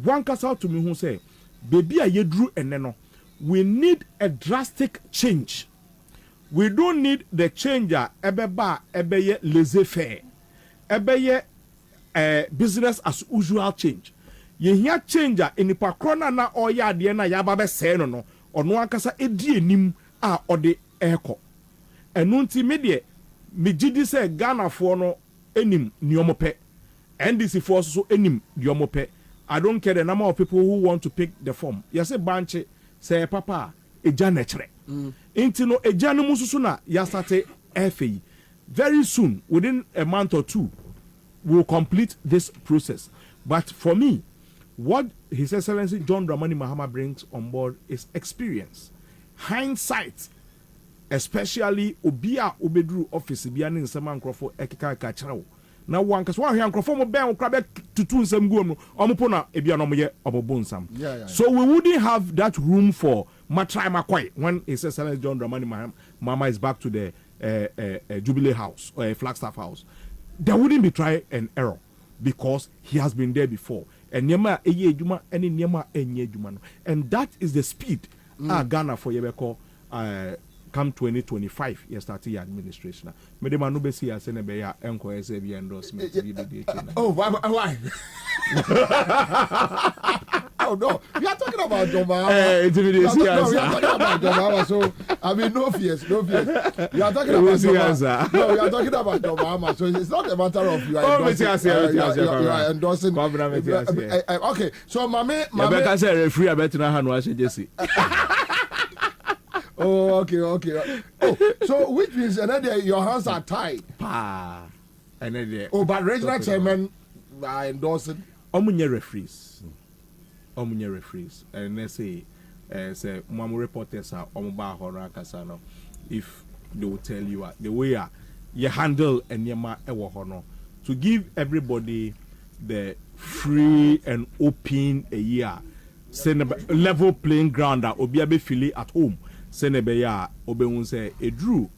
one kasa to me who say baby a yedru ene no we need a drastic change. We don't need the changer ebeba ebeye laissez-faire ebeye business as usual change. Ye here changer enipa krona na oya ade na ya ba be se no no ono akasa edi enim a ode eko enu nti me de me gidi se Ghana fo no enim niomope NDC fo so enim niomope. I don't care the number of people who want to pick the form. Yes, a bunch say papa eja nechere inti no eja no mususu na ya start FA very soon within a month or two we'll complete this process. But for me, what His Excellency John Dramani Mahama brings on board is experience, hindsight, especially obia obedru office bia ne nsema nkrofo ekeka ka kyerɛw na wankas wa hwan nkrofo mo ben krabe tutu nsem guom no omopo na ebia no moye obobo nsam. So we wouldn't have that room for matrai makwai when His Excellency John Dramani Mahama is back to the Jubilee House or Flagstaff House. There wouldn't be try and error because he has been there before. And nyema eye adwuma ene nyema enye adwuma no. And that is the speed Ghana for yebeko come 2025 you start your administration. Me dem no be see as na be ya enko ese bi endorsement bi be
oh why oh no we are talking about Joma we are talking about Joma so I mean no fears we are talking about Joma no we are talking about Joma so it's not a matter of you are endorsing okay so mame
be say referee abetina ha no a jesi.
Oh, okay. Oh, so which means another your hands are tied. Oh, but regional chairman are endorsing.
Omunye referees. And let's say Mamu reporters are Omuba Hora Kasano. If they will tell you the way you handle and yama ewo hono to give everybody the free and open a year level playing ground that obiabe feel at home. Senebeya obewun say edru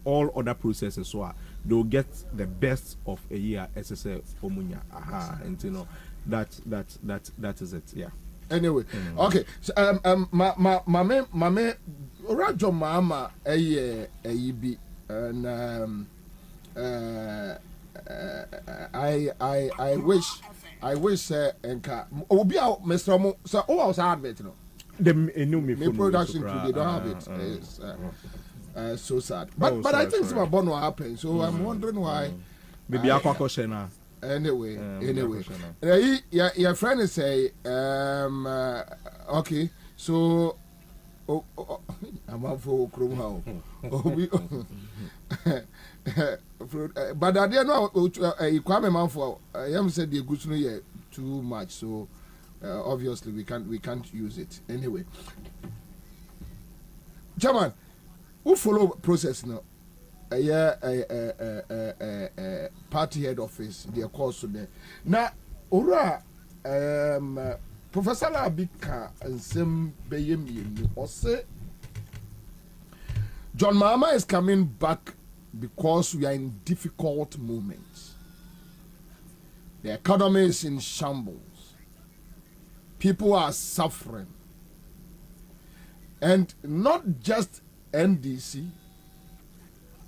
all other processes so they'll get the best of a year SSL omunya and you know that is it. Yeah,
anyway okay so mame Rajo Mahama ayibi and I wish enka obi a Mr. Mo so o was advert no
the new
production crew, they don't have it. It's so sad. But I think some about what happened. So I'm wondering why.
Maybe Aquacoshena.
Anyway. Your friend is say, okay, so I'm out for Chrome House. But I didn't know Kwame man for I am said the goods no yet too much, so obviously we can't use it anyway. Chairman, who follow process now? Party head office, their course there. Now, ora Professor Abika and Sim Bayemi or say John Mahama is coming back because we are in difficult moments. The economy is in shambles. People are suffering. And not just NDC,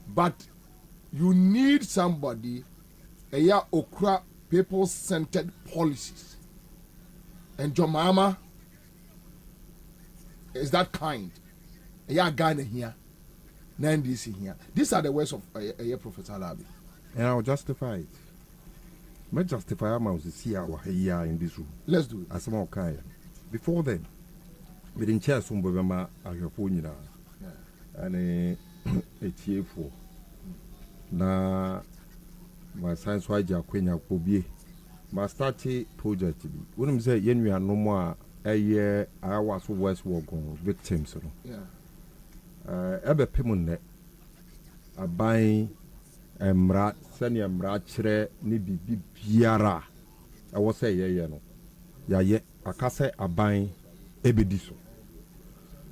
but you need somebody, okra people-centered policies. And John Mahama is that kind. Ghana here, NDC here. These are the words of Professor Labi.
And I'll justify it. May justify my here in this room.
Let's do it.
As more kind. Before then, we didn't share some Bobema as your phone and a TF4. Na my science why Jaquina Bobie. My starting project to be. When I say yen we are no more a year, I was West War victims. Ebe Pimone a buying Mrat, senior Mratchere, Nibi Biara. I was say, yeah, no. Ya ye, a case a buying Ebediso.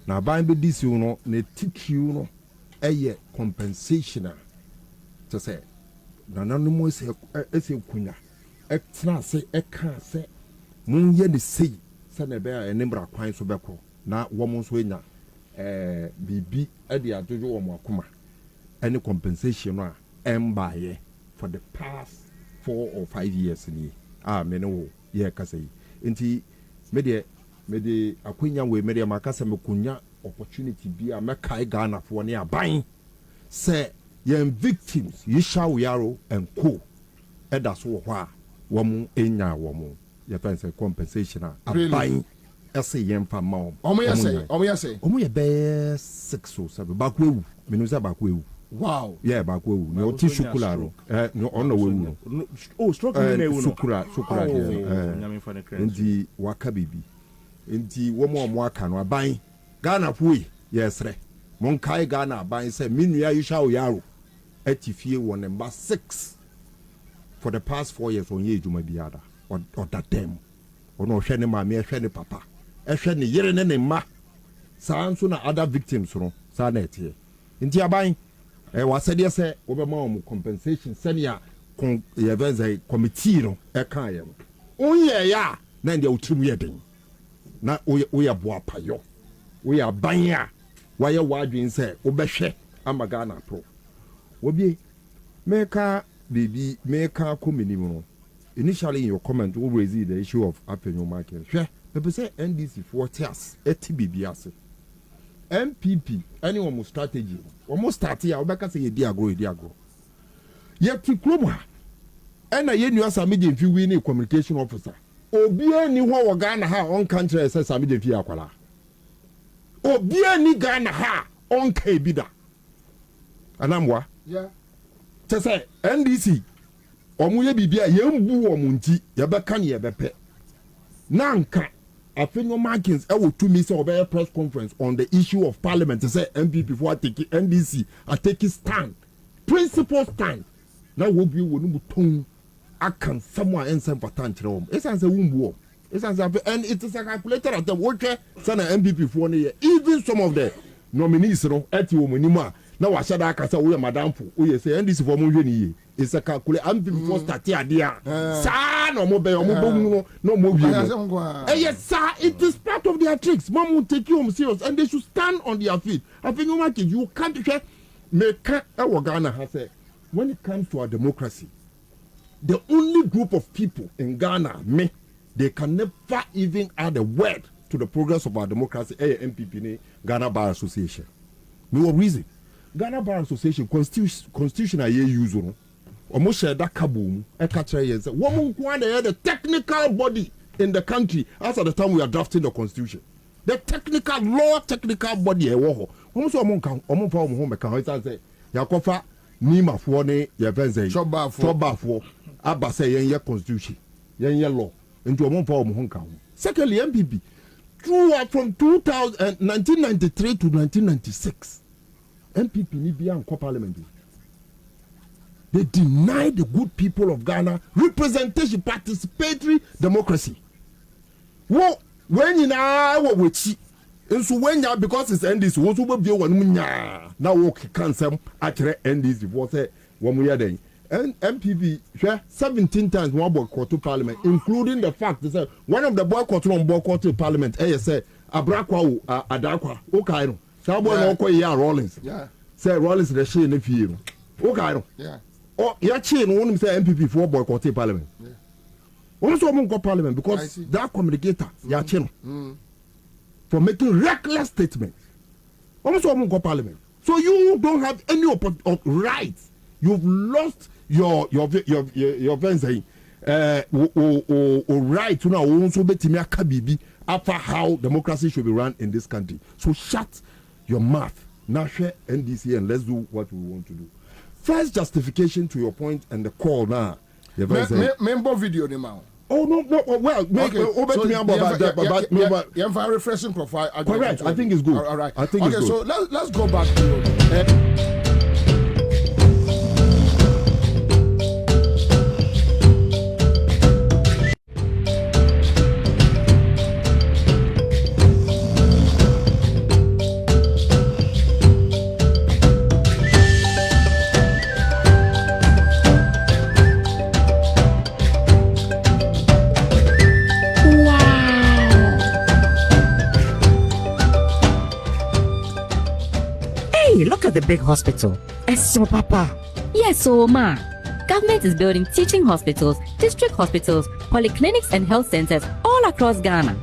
Now, buying Bedis, no, ne teach you no, a year compensation. To say, Nanamo say, Kuna. Extra say, can't say, Moon ye the sea, Senebea and Nembra Quine Sobeko. Now, woman's winner. BB at the Ajojo Wakuma. Any compensation embaye for the past 4 or 5 years in meno ye kase. Inti mede akunya we media makasa mekunya opportunity be a mekai Ghana for near buying. Say yen victims yisha yaro and co. That's what woman enya woman. Ye fancy compensation a buying. Ese yem fa ma omo ye be 6 or 7 bakwewu menuza bakwewu
wow
yeah bakwewu no tishukula ro no ono wewu
oh stroke me wewu
sukura nyame fa ne kran ndi waka bibi ndi womo aka no aban Ghana puyi yesre mon kai Ghana aban se minua yisha oyaro atifie won number 6 for the past 4 years on ye juma biada or that them ono hwe ne ma me hwe ne papa ehwe ne yere ne ma saa nso na other victims no saa na etie nti aban wasede se obema om compensation senia ye benza committee no eka ye no onye ya na ndia utrim ye den na oya boa payo oya ban ya waye wadwen se obehwe amagana pro obi meka baby meka komini no initially in your comment we raise the issue of apenyo market hwe people say NDC for tears BBS MPP anyone mo strategy almost start here obeka say yedi agro ye tikrom ha na ye nua Samije Mfi win communication officer obi ani ho wo Ghana ha on country say Samije Mfi akwala obi ani Ghana ha on ka bida anamwa
yeah
te say NDC omuye bibia ye mbu wo munti ye beka ne ye bepe nanka Afenyo Markins will to me say a press conference on the issue of parliament to say MPP for taking NDC are taking stand principal stand now will be when you I can someone and some patent room it's as a womb it's as and it is a calculator at the worker sana MPP for even some of the nominees no at you minima now I said I can say we madam we say NDC for money it's a calculator MPP for start here no more no more yes sir it is part of their tricks mom will take you home serious and they should stand on their feet I think you can't make Ghana has said when it comes to our democracy the only group of people in Ghana they can never even add a word to the progress of our democracy MPP Ghana Bar Association no reason Ghana Bar Association constitutional year use almost share that kaboom woman the technical body in the country as at the time we are drafting the constitution
the technical body ɛwɔ hɔ wɔn nso ɔmo nka ɔmo mfa ɔmo ho mɛka hɔ ɛsan sɛ yakɔfa nimafoɔ ne yɛfɛn sɛ tɔbafoɔ aba sɛ yɛn yɛ constitution yɛn yɛ law nti ɔmo mfa ɔmo ho nka ho secondly MPP from 1993 to 1996 MPP ni bi ankɔ parliament. They deny the good people of Ghana representation, participatory democracy. Well, when you know what she, and so when you because it's NDC, what will be one now walk cancel actually NDC was a 1 year day. And MPP 17 times more boycott to parliament, including the fact that one of the boycott to parliament, say Abrakwa Adakwa, Okaino, Sabo no Rollins. Yeah. Say Rollins the she in the field. Okaino. Yeah. Oh, yeah, chain won't say MPP for boycotting parliament. Yeah. Also, won't go parliament because that communicator, yeah, chain for making reckless statements. Also, won't go parliament. So you don't have any rights. You've lost your right to now also be timia kabibi after how democracy should be run in this country. So shut your mouth. Now share NDC and let's do what we want to do. First justification to your point and the call now. Member video now. Oh no, well, you have a refreshing profile.
Correct. I think it's good.
All right.
I think it's good.
So let's go back to
look at the big hospital. So, Papa.
Yes, so, Ma. Government is building teaching hospitals, district hospitals, polyclinics, and health centers all across Ghana.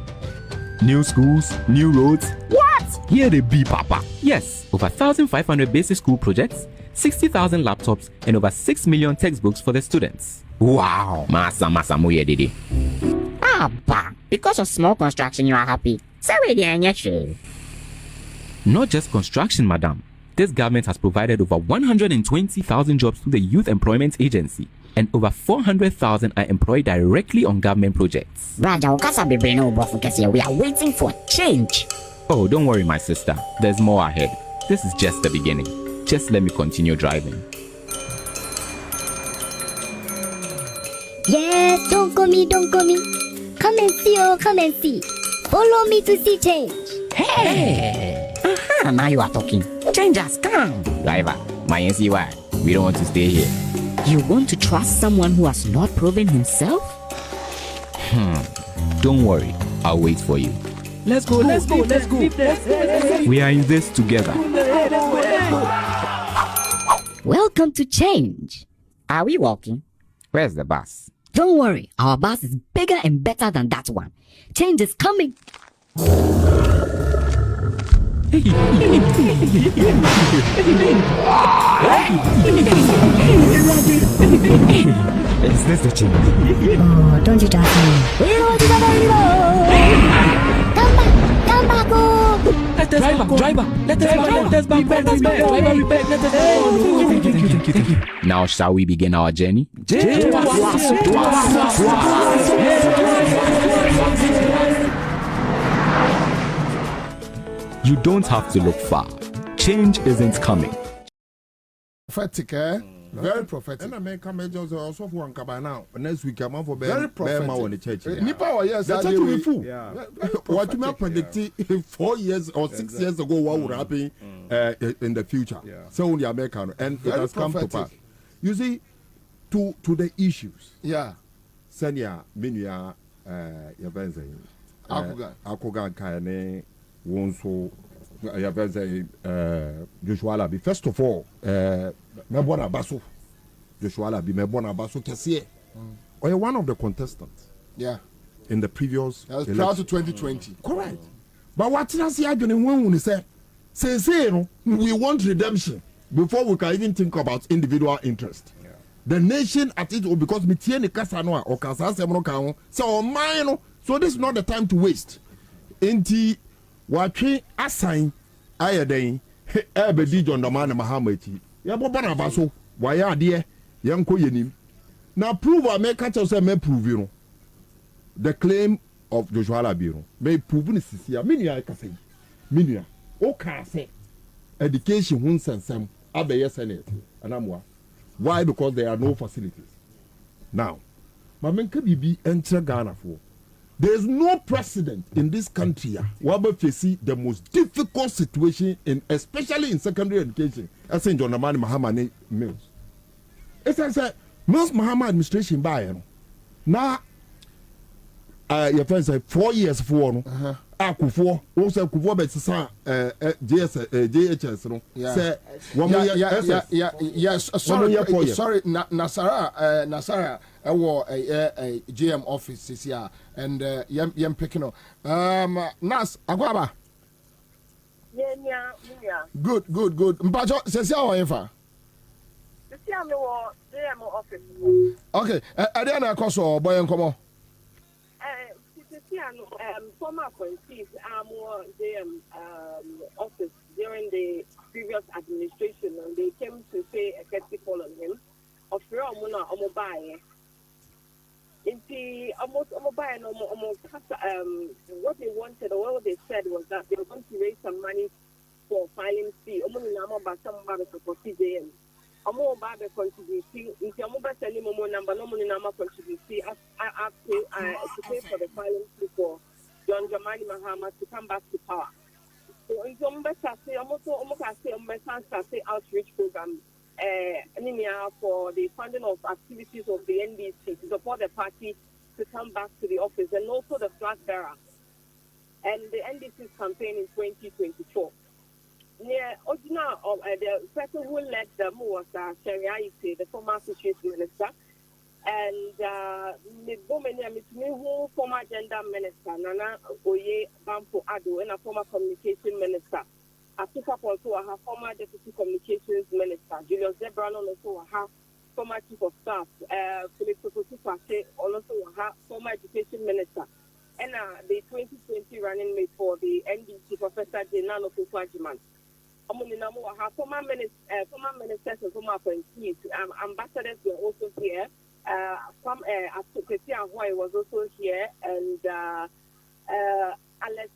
New schools, new roads.
What?
Here they be, Papa. Yes, over 1,500 basic school projects, 60,000 laptops, and over 6 million textbooks for the students.
Wow.
Masa muye didi.
Abba, because of small construction, you are happy.
Not just construction, madam. This government has provided over 120,000 jobs to the Youth Employment Agency, and over 400,000 are employed directly on government projects.
We are waiting for change.
Oh, don't worry, my sister. There's more ahead. This is just the beginning. Just let me continue driving.
Yes, don't call me. Come and see, come and see. Follow me to see change.
Hey! Now you are talking. Change has come.
Driver, my NCY, we don't want to stay here.
You want to trust someone who has not proven himself?
Don't worry, I'll wait for you.
Let's go.
We are in this together.
Welcome to change. Are we walking?
Where's the bus?
Don't worry, our bus is bigger and better than that one. Change is coming.
Is this the change?
Oh, don't you trust me? Come back, oh!
Driver, let us back. Thank you. Now shall we begin our journey? You don't have to look far. Change isn't coming.
Prophetic, eh? Very prophetic.
And I may come also for one cabana now. Next week, I'm for
very prophetic.
On the church.
Nipa, yes,
the church will be full. What you may predict 4 years or 6 years ago, what would happen in the future? So only American, and it has come to pass. You see, to the issues.
Yeah.
Senya, Minya, Yavenze, Akogan Kayane. Wonso Joshua Labi. First of all, Mebona Basso. Joshua Labi, Mebona Basso Kessie. Or one of the contestants.
Yeah.
In the previous.
That was prior to 2020.
Correct. But what did I say? I don't know when we say, we want redemption before we can even think about individual interest. Yeah. The nation at it, because me tieni kasanoa or kasasa mono kaon. So mine. So this is not the time to waste. Inti.
watwe assign ayeden ebedi John Dramani Mahama eti ya boba na baso waya ade yanko yenim na prove America tell say me prove you the claim of Joshua Labiro may prove ni sisia menua ka say menua o ka say education hun sensem abeye senate anamwa why because there are no facilities now mamenka bibi entre Ghana for there is no precedent in this country where we face the most difficult situation in especially in secondary education as in John Dramani Mahama Mills. It's as Mills Mahama administration by now your friend say 4 years for no akufo also akufo be sisa JHS no say yes sorry Nasara a GM office here and yam picking up Nas Agwaba good mpacho sesi awo yefa
sesi am wo GM office
okay ade na koso boy nkomo
former appointees GM office during the previous administration, and they came to pay a courtesy on him. Of Ramona Omobaye. What they wanted or what they said was that they were going to raise some money for filing fee. Omo babe contributing into Omo selling Momo number no money number contributing to pay for the filing fee for John Dramani Mahama to come back to power. So in Omo say outreach program for the funding of activities of the NDC to support the party to come back to the office, and also the flag bearer and the NDC's campaign in 2024. Yeah, the person who led them was Sharia Ite, the former Associate Minister, and the former Gender Minister, Nana Oye Bampo Ado, and a former Communication Minister. I pick up also a former Deputy Communications Minister, Julius Zebran, also a former Chief of Staff, Philip Sototupache, also a former Education Minister, and the 2020 running mate for the NDC, Professor Jenano Kufajiman. Former ministers and former appointees, ambassadors were also here. From Asuketi Ahoy was also here, and Alex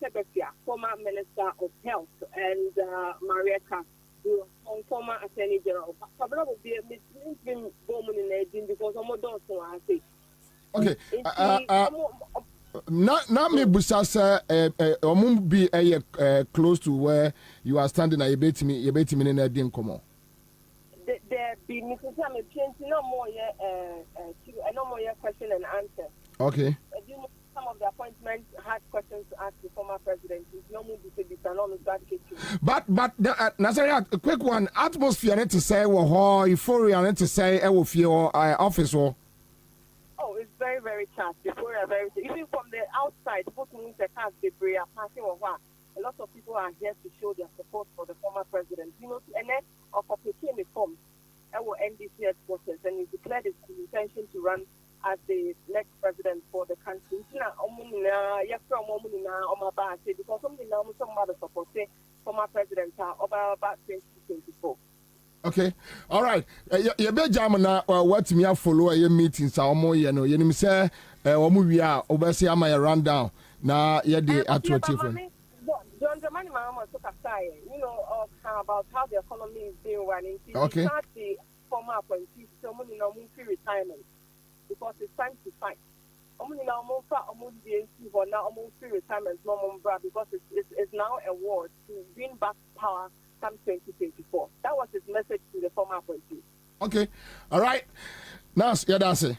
Sebefia, former Minister of Health, and Maria Ka, former Attorney General. Kwabena will be a Muslim woman in Edin because I'm not say. Okay.
Not me busasa be close to where you are standing. I bet me in a dim come on.
There be no more question and answer.
Okay.
Some of the appointments had questions to ask the former president. No more
but Nazaria, a quick one. Atmosphere need to say euphoria need to say office or.
Oh, it's very, very charged. Even from the outside, people think the cars they are passing or what. A lot of people are here to show their support for the former president. You know, and then of became a form at NDC headquarters, and he declared his intention to run as the next president for the country. Because some other support former president about 2024.
Okay, all right. You be jamana what me follow your meetings omo ye no. You say omo wi a obesi ama ya rundown na ye dey attractive.
John Dramani Mahama took a side, about how the economy is being running.
Okay.
The former appointees, someone in a retirement because it's time to fight. Retirement because it's now a war to win back power come 2024. That was his message to the former appointees. Okay,
all right. Now, yeah, that's it.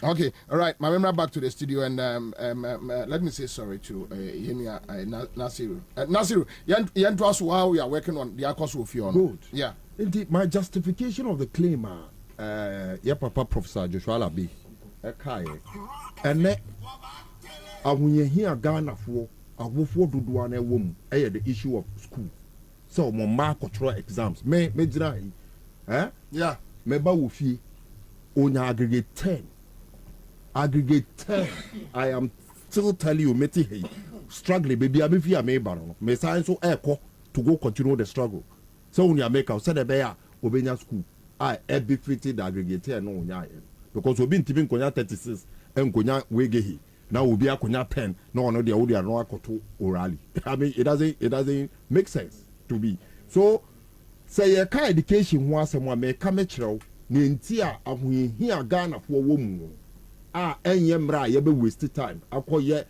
Okay, all right. My member back to the studio and let me say sorry to Yemia Nasiru. Nasiru, you to us how we are working on the course of your
good.
Yeah.
Indeed, my justification of the claim, Papa Professor Joshua Labi, and when you hear Ghana for a wofo dodoane wom, the issue of school. So, my mark control exams, me dry,
yeah,
me ba on aggregate 10. I am
still tell you, Meti, hey, struggling, baby, I'm if you are me, baron. Me sign so echo to go continue the struggle. So when you make out, said a bear, Obenya school, I be fitted aggregator, no, because we've been tipping Konya 36 and Konya Wegehi. Now we'll be a Konya 10, no, the Audio no Akoto orally. I mean, it doesn't make sense to be. So, say a car education once and one may come at you, Nintia, and we hear Ghana for a woman. Enyemra ye be waste time akoye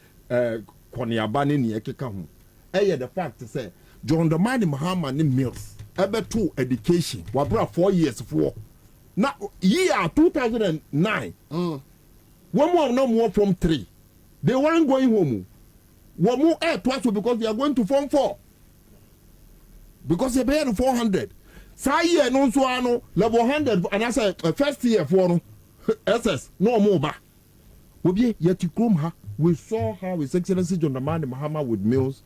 koniabane ne ekeka ho the fact say John Dramani Mahama ne Mills ebe education wabra 4 years for na year 2009 one more no more from 3 they weren't going home one more twice because they are going to form 4 because they pay 400 say year no so ano level 100 and I say first year for no SS no more ba. We saw how His Excellency John Dramani Mahama with Mills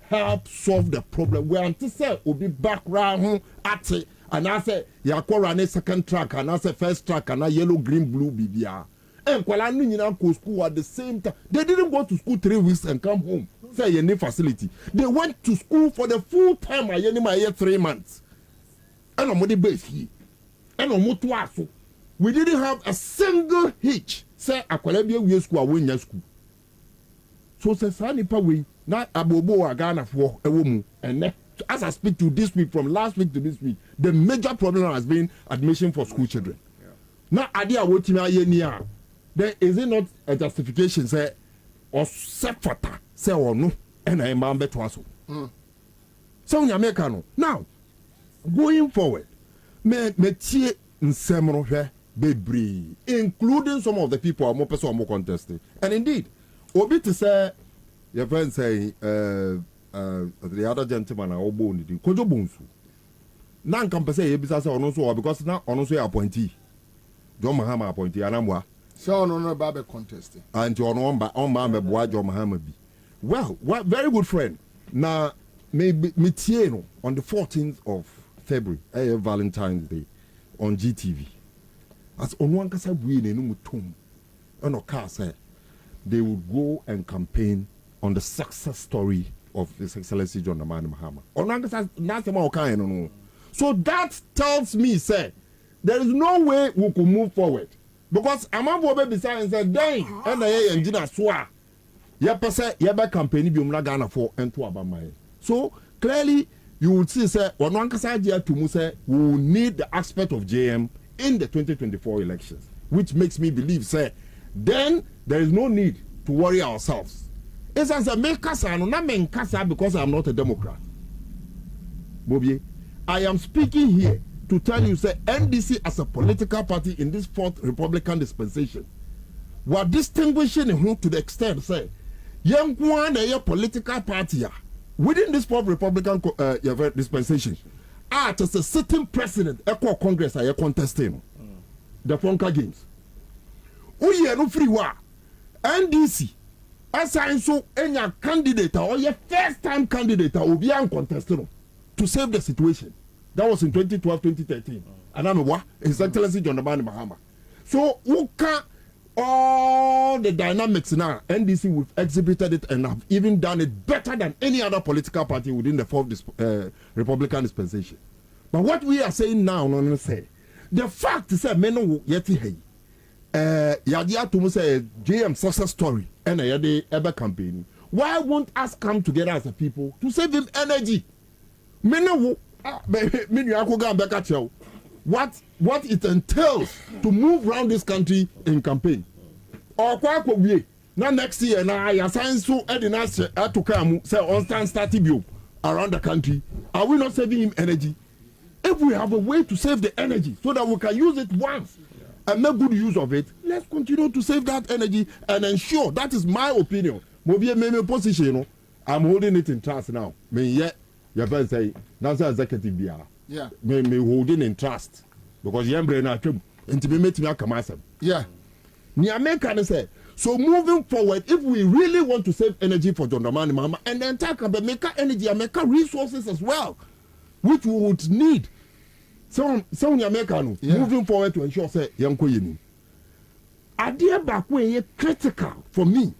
help solve the problem. We anticipate will be back round at it, and I said, Yakora second track, and I said first track, and I yellow, green, blue, BBR. And Kwalani go school at the same time. They didn't go to school 3 weeks and come home. Say any facility. They went to school for the full time. I year 3 months. And I'm the base here. And I'm we didn't have a single hitch. Say akwalabia we school awon school. So say sa nipa we na abobo Ghana for ewo and as I speak to this week from last week to this week the major problem has been admission for school children. Now ade a wotimi aye ni a there is it not a justification say or sepata say or no and I am beto aso. So in America no. Now going forward me tie nsemro hwe Bebri, including some of the people more person more contested. And indeed, Obi to say your friend say the other gentleman are all born in Kojo Bunsu. Nan can say Ebisa or no so because now on so appointee. John Mahama appointee Anamwa. So no Babe contested. And John on Mama Boy John Mahama be. Well, very good friend. Now maybe Mitieno on the 14th of February, Valentine's Day on GTV. As on one case we no mutum on car say they would go and campaign on the success story of His Excellency John Dramani Mahama. On one case no. So that tells me say there is no way we could move forward because Amabo be beside and say dang and I engineer swa ye pese ye be campaign bi umna Ghana for ento abamai. So clearly you will see say on one case idea to mu say we will need the aspect of JM in the 2024 elections, which makes me believe, say, then there is no need to worry ourselves. It's as a make kasa, no not make kasa because I'm not a Democrat. Bobie, I am speaking here to tell you, say, NDC as a political party in this 4th Republican dispensation, were distinguishing who to the extent, say, young one a political party within this 4th Republican dispensation. As a sitting president, Echo Congress are contesting the Fonka Games. We are no free war. NDC, as I so any candidate or your first time candidate will be uncontested to save the situation. That was in 2012, 2013. And I'm what? His Excellency John Dramani Mahama. So, who can all the dynamics now? NDC we've exhibited it and have even done it better than any other political party within the 4th Republican dispensation. But what we are saying now, no say the fact is that men yeti hey yadia to say JM success story and a ever campaign. Why won't us come together as a people to save him energy? Men what it entails to move around this country in campaign. Or now next year now I assign so Edina to come say on start around the country. Are we not saving him energy? If we have a way to save the energy so that we can use it once and make good use of it, let's continue to save that energy and ensure. That is my opinion. Position, I'm holding it in trust now. Your friend say that's executive BR. Yeah. Me holding in trust because you brain na twem intimate me akamasem. Yeah. Ni America say so moving forward if we really want to save energy for John Dramani Mahama and then talk about America energy, America resources as well, which we would need. So in America moving forward to ensure say yanko yini. Idea back way critical for me.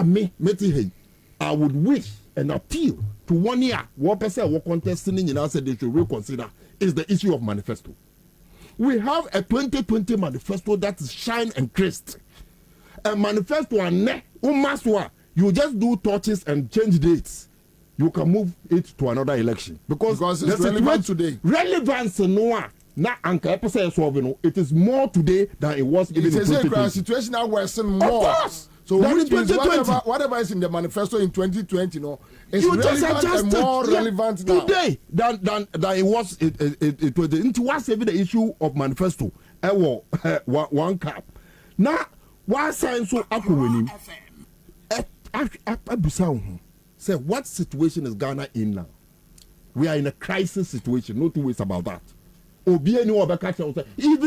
me hey, I would wish and appeal to 1 year what person what contesting in said they should reconsider is the issue of manifesto. We have a 2020 manifesto that is shine and crisp. A manifesto and you just do touches and change dates. You can move it to another election because it's relevant today. Relevance no na anka episode solving it is more today than it was even in 2020. Situation now worsen more. Of course. So which means whatever is in the manifesto in 2020, it's relevant and more relevant now
today than it was. It was the issue of manifesto. One cap. Now, why sign so akowini? Say what situation is Ghana in now? We are in a crisis situation. No two ways about that. Even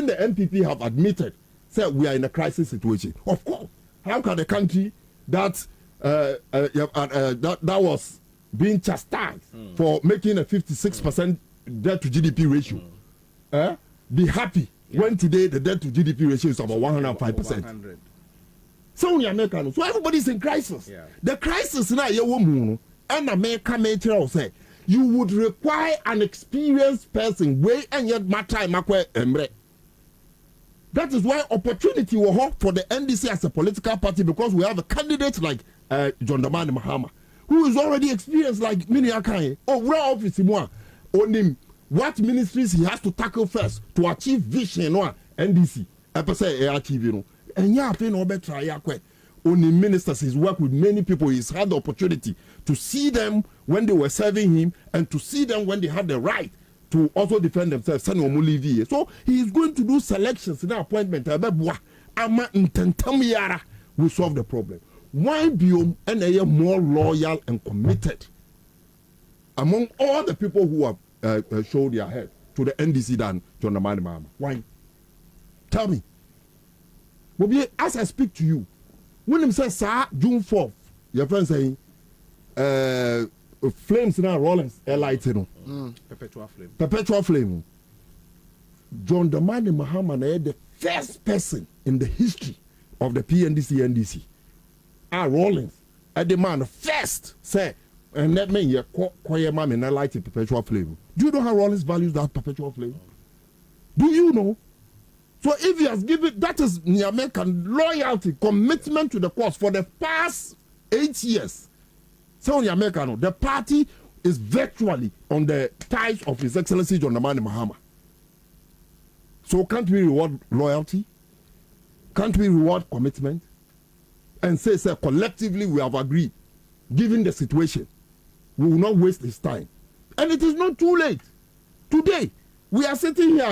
the MPP have admitted, say we are in a crisis situation. Of course. How can a country that that was being chastised for making a 56% debt to GDP ratio be happy when today the debt to GDP ratio is about 105%? So everybody's in crisis. Yeah. The crisis now and America say you would require an experienced person way and yet my time. That is why opportunity will hope for the NDC as a political party because we have a candidate like John Dramani Mahama who is already experienced like Mini Akai. We're office on him what ministries he has to tackle first to achieve vision or NDC. And yeah, only ministers, he's worked with many people. He's had the opportunity to see them when they were serving him and to see them when they had the right to also defend themselves. So he is going to do selections in appointment. We solve the problem. Why be more loyal and committed among all the people who have showed their head to the NDC than John Dramani Mahama? Why? Tell me. Bobie, as I speak to you, when him says June 4th, your friend saying flames now rolling light perpetual flame. John Dramani Mahama is the first person in the history of the PNDC Rawlings at the man first say and that mean you quiet man in a light perpetual flame. Do you know how Rawlings values that perpetual flame? Do you know? So if he has given, that is American loyalty, commitment to the cause for the past 8 years. So American, the party is virtually on the ties of His Excellency John Dramani Mahama. So can't we reward loyalty? Can't we reward commitment? And say collectively we have agreed, given the situation, we will not waste his time. And it is not too late. Today, we are sitting here,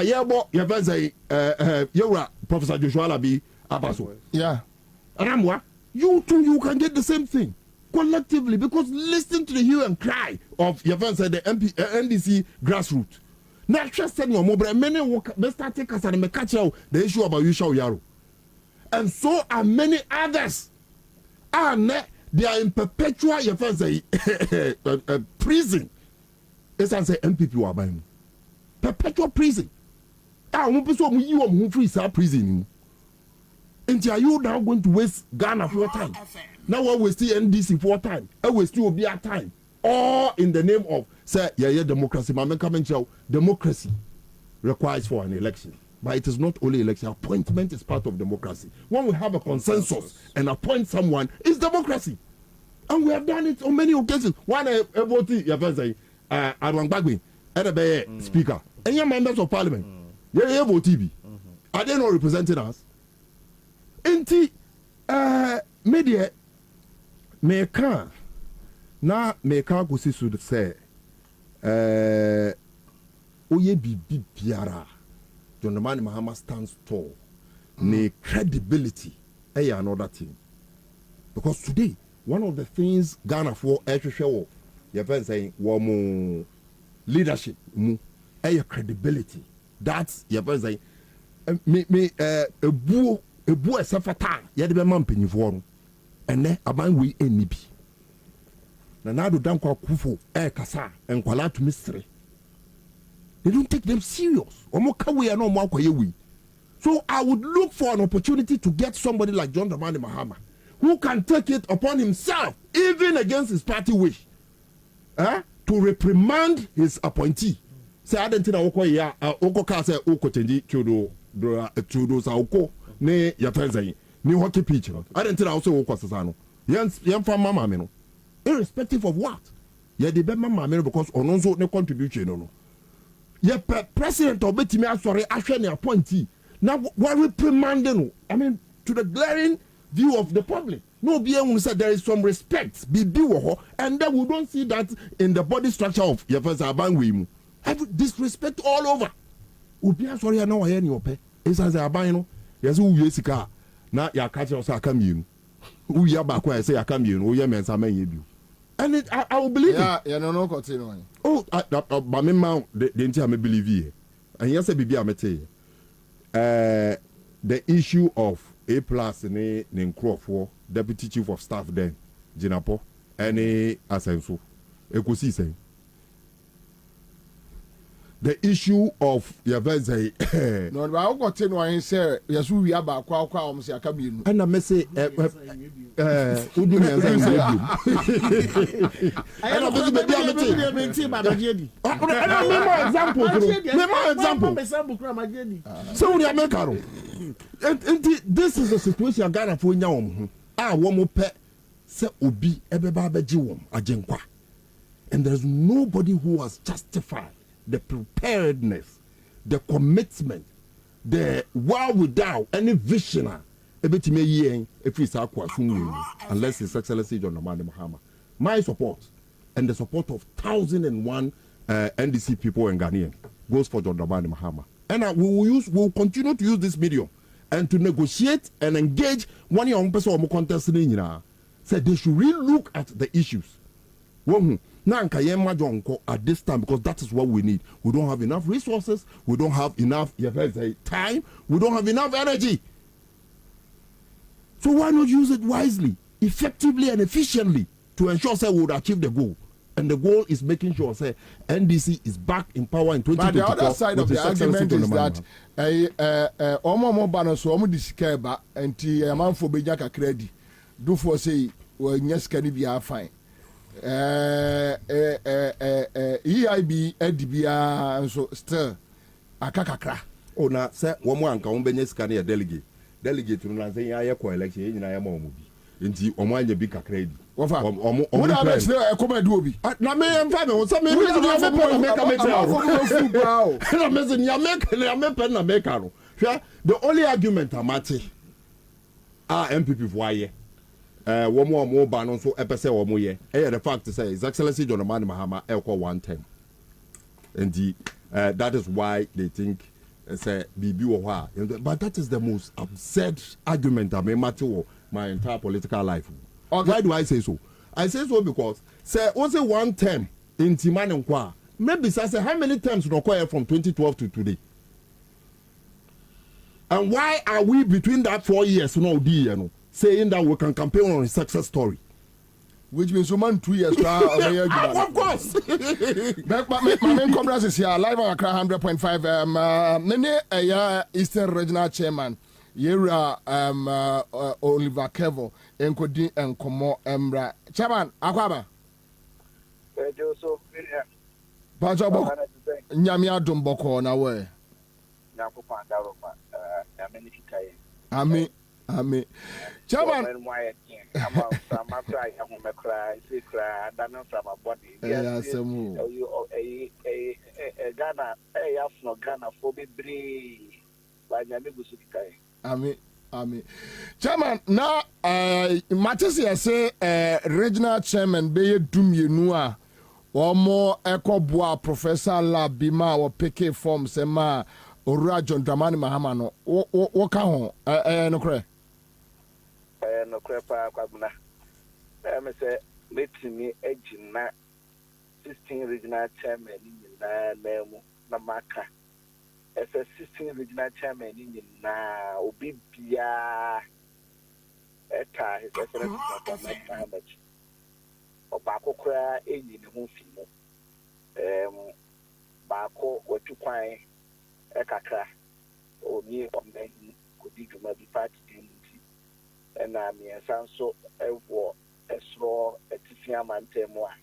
Professor Joshua Labi Abaso. Yeah. And you too, you can get the same thing collectively because listen to the hue and cry of the NDC grassroots. Now, just saying, many Mr. Takers and Mekacho, the issue about Yusha Yaro. And so are many others. And they are in perpetual prison. It's an MPP who are buying. Perpetual prison. Prison. And are you now going to waste Ghana for time? Now we're wasting NDC for time. I will still be at time. All in the name of say democracy. Democracy requires for an election. But it is not only election. Appointment is part of democracy. When we have a consensus and appoint someone, it's democracy. And we have done it on many occasions. One speaker. And your members of parliament. Are they not representing us? Inti media meka na meka gosi so say oye bibi biara John Dramani Mahama stands tall. Ne credibility another thing. Because today one of the things Ghana for your friend saying womo leadership mu credibility. That's your friend saying a boy safata yet be man penifo and then aban we enibi na nado danko akufo kasa enkwala to mystery. They don't take them serious. So I would look for an opportunity to get somebody like John Dramani Mahama who can take it upon himself, even against his party wish, to reprimand his appointee. Say, I don't think Oko ka say Oko change Chudo Sauko, ne Yatanzai, ni hockey pitch. I don't think also Oko Sasano. Yan from Mama Meno. Irrespective of what? Yeah, the Bema Mama because Ononzo no contribution. No. Yeah, President of Betimia, sorry, actually appointee. Now, what reprimanding? I mean, to the glaring view of the public. No, BM said there is some respect, and then we don't see that in the body structure of Yefesa Abangwimu. Disrespect all over. Ubia sorry, I know I any ope. It's as a bino. Yes, who yes, car. Now, your catcher also come in. Who ya back where I say I come in, who ya men some you. And it, I will believe it. Yeah, no, continue. Oh, but my mount, the entire believe here. And yes, a baby, I may tell you. The issue of A+ in Crawford, Deputy Chief of Staff then, Jinapo, any Asenso. Ekusi saying. The issue of Yaveze.
No, but I got to know and say, yes, we are about Qualcomm, say, I come in.
And I may say, who do me as I so we are making this is the situation I got for now. Ah, one more pet, say, Obi, Ebeba Bejiwom, Ajenkwa. And there's nobody who has justified the preparedness, the commitment, the without any visionary. Unless His Excellency John Dramani Mahama. My support and the support of 1,001 NDC people in Ghanaian goes for John Dramani Mahama. And we will continue to use this medium and to negotiate and engage one young person or more contest. Said they should really look at the issues. At this time, because that is what we need. We don't have enough resources, we don't have enough time, we don't have enough energy. So why not use it wisely, effectively and efficiently to ensure that we would achieve the goal? And the goal is making sure that NDC is back in power in 2024. But the other side of the argument is that Omo Banoso Omo Diskeba and Tiaman for Bejaka credit do for say well yes can be fine. EIB EDBA so still akakakra. Oh na say one more anka umbenye skani delegate to na say ya ko election yin na ya ma omo bi. Nti omo anya bi kakra bi. Wofa omo na be say e come do obi. Na me emfa me so me na make na me say ya make na make no. The only argument amati MPP for aye. One more ban on so epese one more year. The fact to say His Excellency John Dramani Mahama equal 1 term. Indeed, that is why they think say BB or but that is the most absurd argument I may matter my entire political life. Okay. Why do I say so? I say so because say only 1 term in Timan and Kwa. Maybe say how many terms require from 2012 to today? And why are we between that 4 years saying that we can campaign on a success story? Which means man 2 years. Of course. My main conference is here live on Accra 100.5. Many Eastern Regional Chairman Yera Oliver Kevo Enkodi and Komo Emra Chairman Akwaba. Pacho Nyamia Dumboko na we. Ami. Chairman. Chairman, now Matisse say regional chairman be Dumyenua or more echo bois Professor Labima or PK form sema or John Dramani Mahama no what can no cray. No crepa Kwabena. I say, let me edge na 16 regional chairman in Namaka. As a 16 regional chairman in na Obibia Eta, His Excellency Mahama. Obako Kra in the home. Bako, what you find Ekaka or me on the could be party.
and miɛnsa nso ɛwɔ ɛsoro ɛtisia mantɛmu a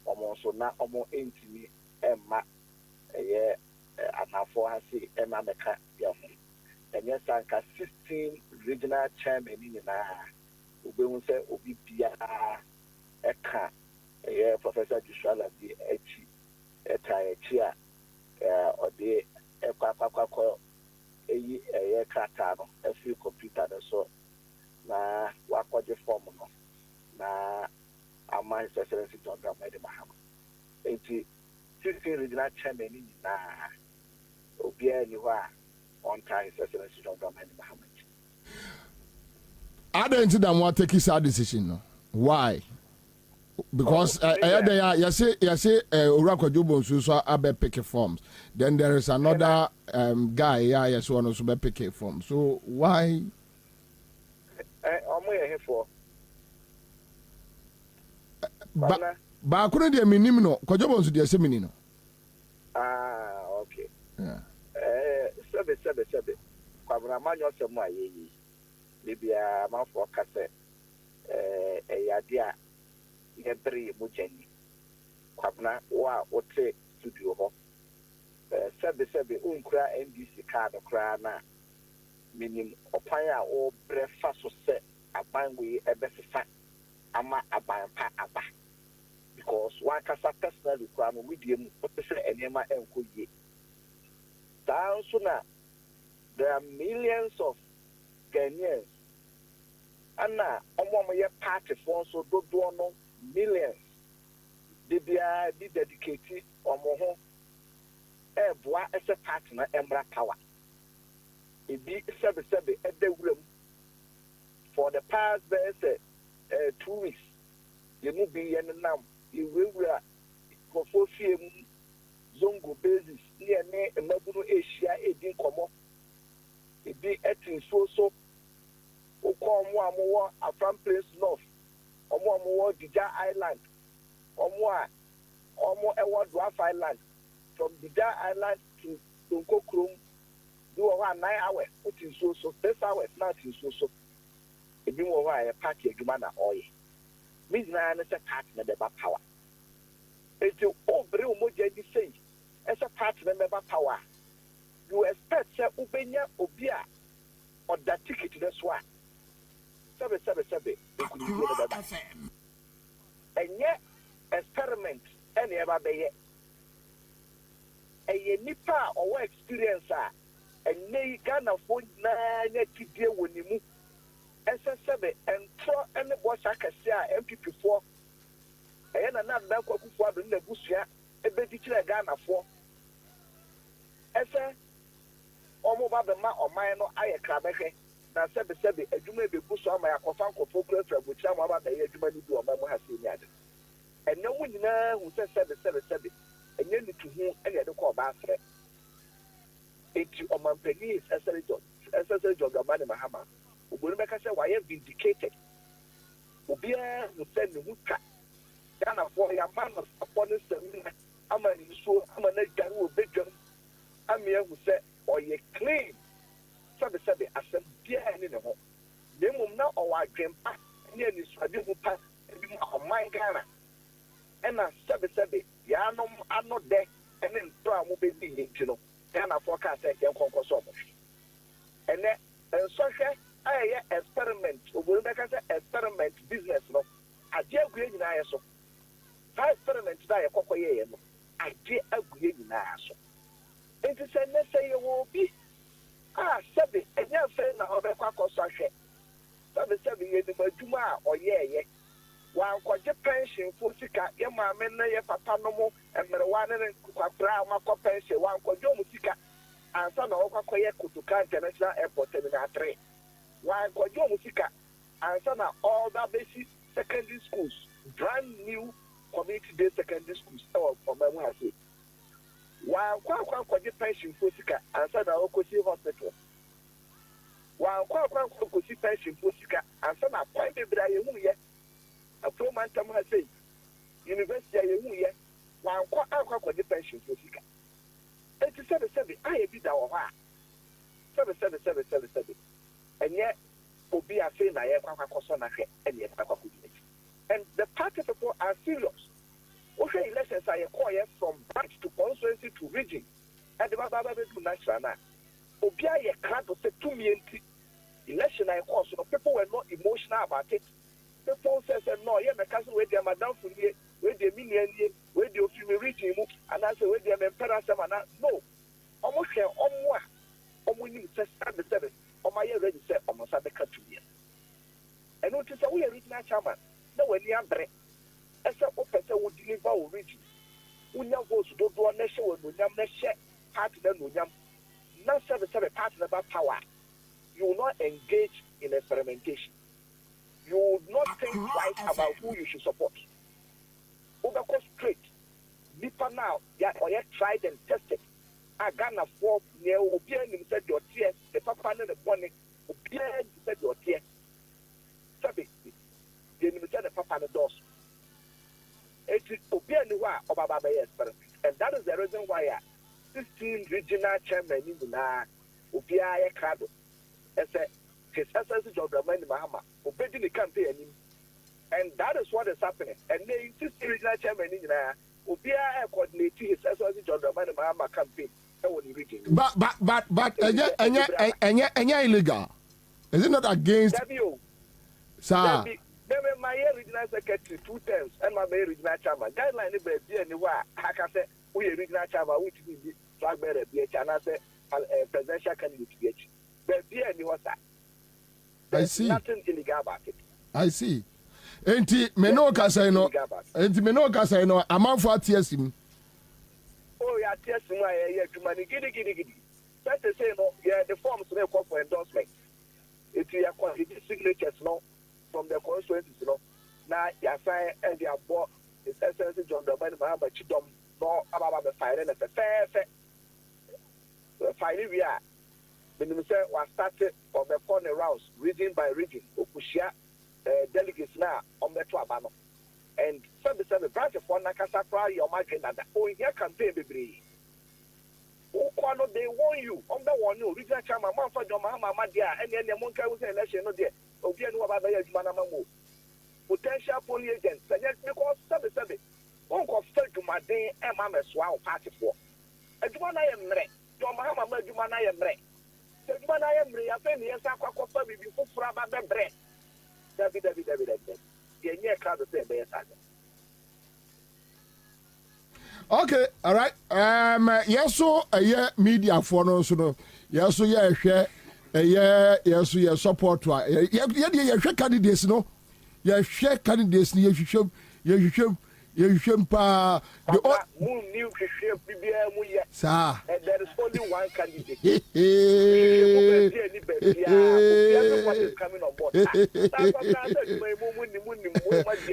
ɔmo nso na ɔmo ntumi ɛmma ɛyɛ anafo ha se ɛma mɛka yɛ ho ɛnyɛ sanka 16 regional chairman nyinaa obehu sɛ obi biara ɛka ɛyɛ Professor Joshua bi akyi ɛta akyi a ɔde ɛkɔ eyi ɛyɛ krataa no ɛfiri computer no so na wakɔgye form no na ama His Excellency John Dramani Mahama eti 16 regional chairman nyinaa obiara ni hɔ a ɔnka His Excellency John Dramani Mahama.
I don't think that I'm take his decision. No. Why? Because you say Orakwa Jobo so abe pick forms. Then there is another guy yes one also be pick forms. So why?
I'm here for.
Ba couldn't dey minim no. Kojobo so dey say minim no.
Okay.
Yeah.
Sebe. Kwabena manyo semu ayeyi. Bibia manfo kase eyade a yebere mujani Kwabena wa wote studio ho sebe unkura NDC card kra na minim opan a o brefa so se abanwe ebesefa ama abanpa aba because one kasa personally kra no medium wote se enema enko ye down so na there are millions of Kenyans and omo party for so do no millions they be dedicated omo ho boa as a partner embra power it be sebe at the room for the past 2 weeks you move be yen nam you will for 4 zongo basis near ne emabunu Asia edin komo it be etin so Omo Afram Place North, Omo Dija Island, Omo Ewa Dwarf Island, from Dija Island to Donko Krum, do 9 hours, put in so 6 hours, not in so. If you want a party, you man oil. Miss Nana is a partner member power. It's you over Moja say, as a partner member power. You expect Ubenya Obia or that ticket to the swat. Sebe. And yet, experiment any ever be yet. A nipa or experience and nay Ghana for 9 deal when you move. SSB and throw any boss I can say MP4 and another bank of the Busia, a bit Ghana for. Essa Omo Babema or Mino Aya Krabeke. Na sebe edume be buso ama yakofan ko program from which am about the eduma ni do ama ha se nyade and no nyina hu se sebe enye ni to hu ene de ko ba afre eti omampani is essential job Dramani Mahama obonu beka se why vindicated obia hu se ni hu ka Ghana for ya man of upon semina ama ni so ama na gari obedwam ama hu se oye clean sebe asem bia ni ne ho demum na owa dwempa ne ani swade hu pa bi ma oman Ghana ena sebe ya no ano de ene ntro a mo be di hinti no Ghana forecast e konkoso mo ene ensohwe aye experiment oburu beka say experiment business no ade aguye nyina ye so ha experiment da ye kokoye ye no ade aguye nyina so enti se ne se ye wo bi sebe enya fe na obekwa kosahwe sebe ye ni maduma oyeye wan koje pension fo sika ye maame na ye papa no mo emrewa ne kwakra makọ pension wan koje mu sika ansa na okwakoye Kutuka International Airport Terminal 3 wan koje mu sika ansa na all the basic secondary schools brand new community day secondary schools from my hase wa kwa pension for sika ansa na okosi hospital wa kwa okosi pension for sika ansa na point bebra ye hu ye afro mantam ha sei university ye hu ye wa kwa pension for sika eti sebe aye bi da wo ha sebe enye
obi a say na ye kwa koso na hwe and ye kwa community. And the party people are serious. Okay, elections are from branch to constituency to region. And the Baba to national. Obia ye can't say 2 million election I call so people were not emotional about it. People say no, yeah, my cousin with their madam for ye, with the million ye, with the female region, and I say with their emperor semana. No. Almost share winning says the seven. My already said almost at the country. And notice that we are regional chairman. No, when you are break. As a officer would deliver our region. We now go to do a nation when we have share partner, we have not 7 partner about power. You will not engage in experimentation. You will not think twice about who you should support. Overcome straight. Deeper now, yeah, or yet tried and tested. I got a fork near Obian said your tears, the papa and the bonnet, Obian said your tears. Sabi, the said the papa and the doors. It is Obian or Baba experiment. And that is the reason why 16 regional chairmen in the Obia Crado. As his essence of the man Mahama, obeying the campaign. And that is what is happening. And the 16 regional chairmen in the Obia coordinating his essence of the man Mahama campaign.
But illegal. Is it not against? Sir.
My regional secretary 2 terms and my regional chairman. Guideline is be anywhere. I can say we regional chairman which is flag bearer BH and I say presidential candidate BH. But be anywhere. There's nothing illegal about it.
I see. Enti menoka say no. Enti menoka say no. Amount for TSM.
Oh, yeah, TSM. Yeah, money. Giddy. That's the same. No, yeah, the forms may call for endorsement. If you are quantity signatures, no. From the constituencies, you know. Now, you sign and you have bought his excellency John Dramani Mahama Chidom, no about the firing at the fair. Finally, we are. The minister was started from the corner rounds, region by region, Okushia, delegates now on the Twabano. And the branch of one Nakasakra, your margin, and oh, here campaign, baby. Oh, they warn you. On the one, you regional chairman, Manfred Mahama Madia, and then the Monka was an election, no dear. Potential polling agents, and yet because 7 won't confess to my day and Mamma Swell party for. As one I am ready, your Mahama, Juman I am ready. The one I am ready, I think yes, I can confirm before Fraba the bread. David. The near crowd of the
Okay, all right. Yes, so a year media for no, so yes, so yeah, share. Yes, we support. You share candidates, no? You share candidates. You should pa. Sir.
And there is only one candidate.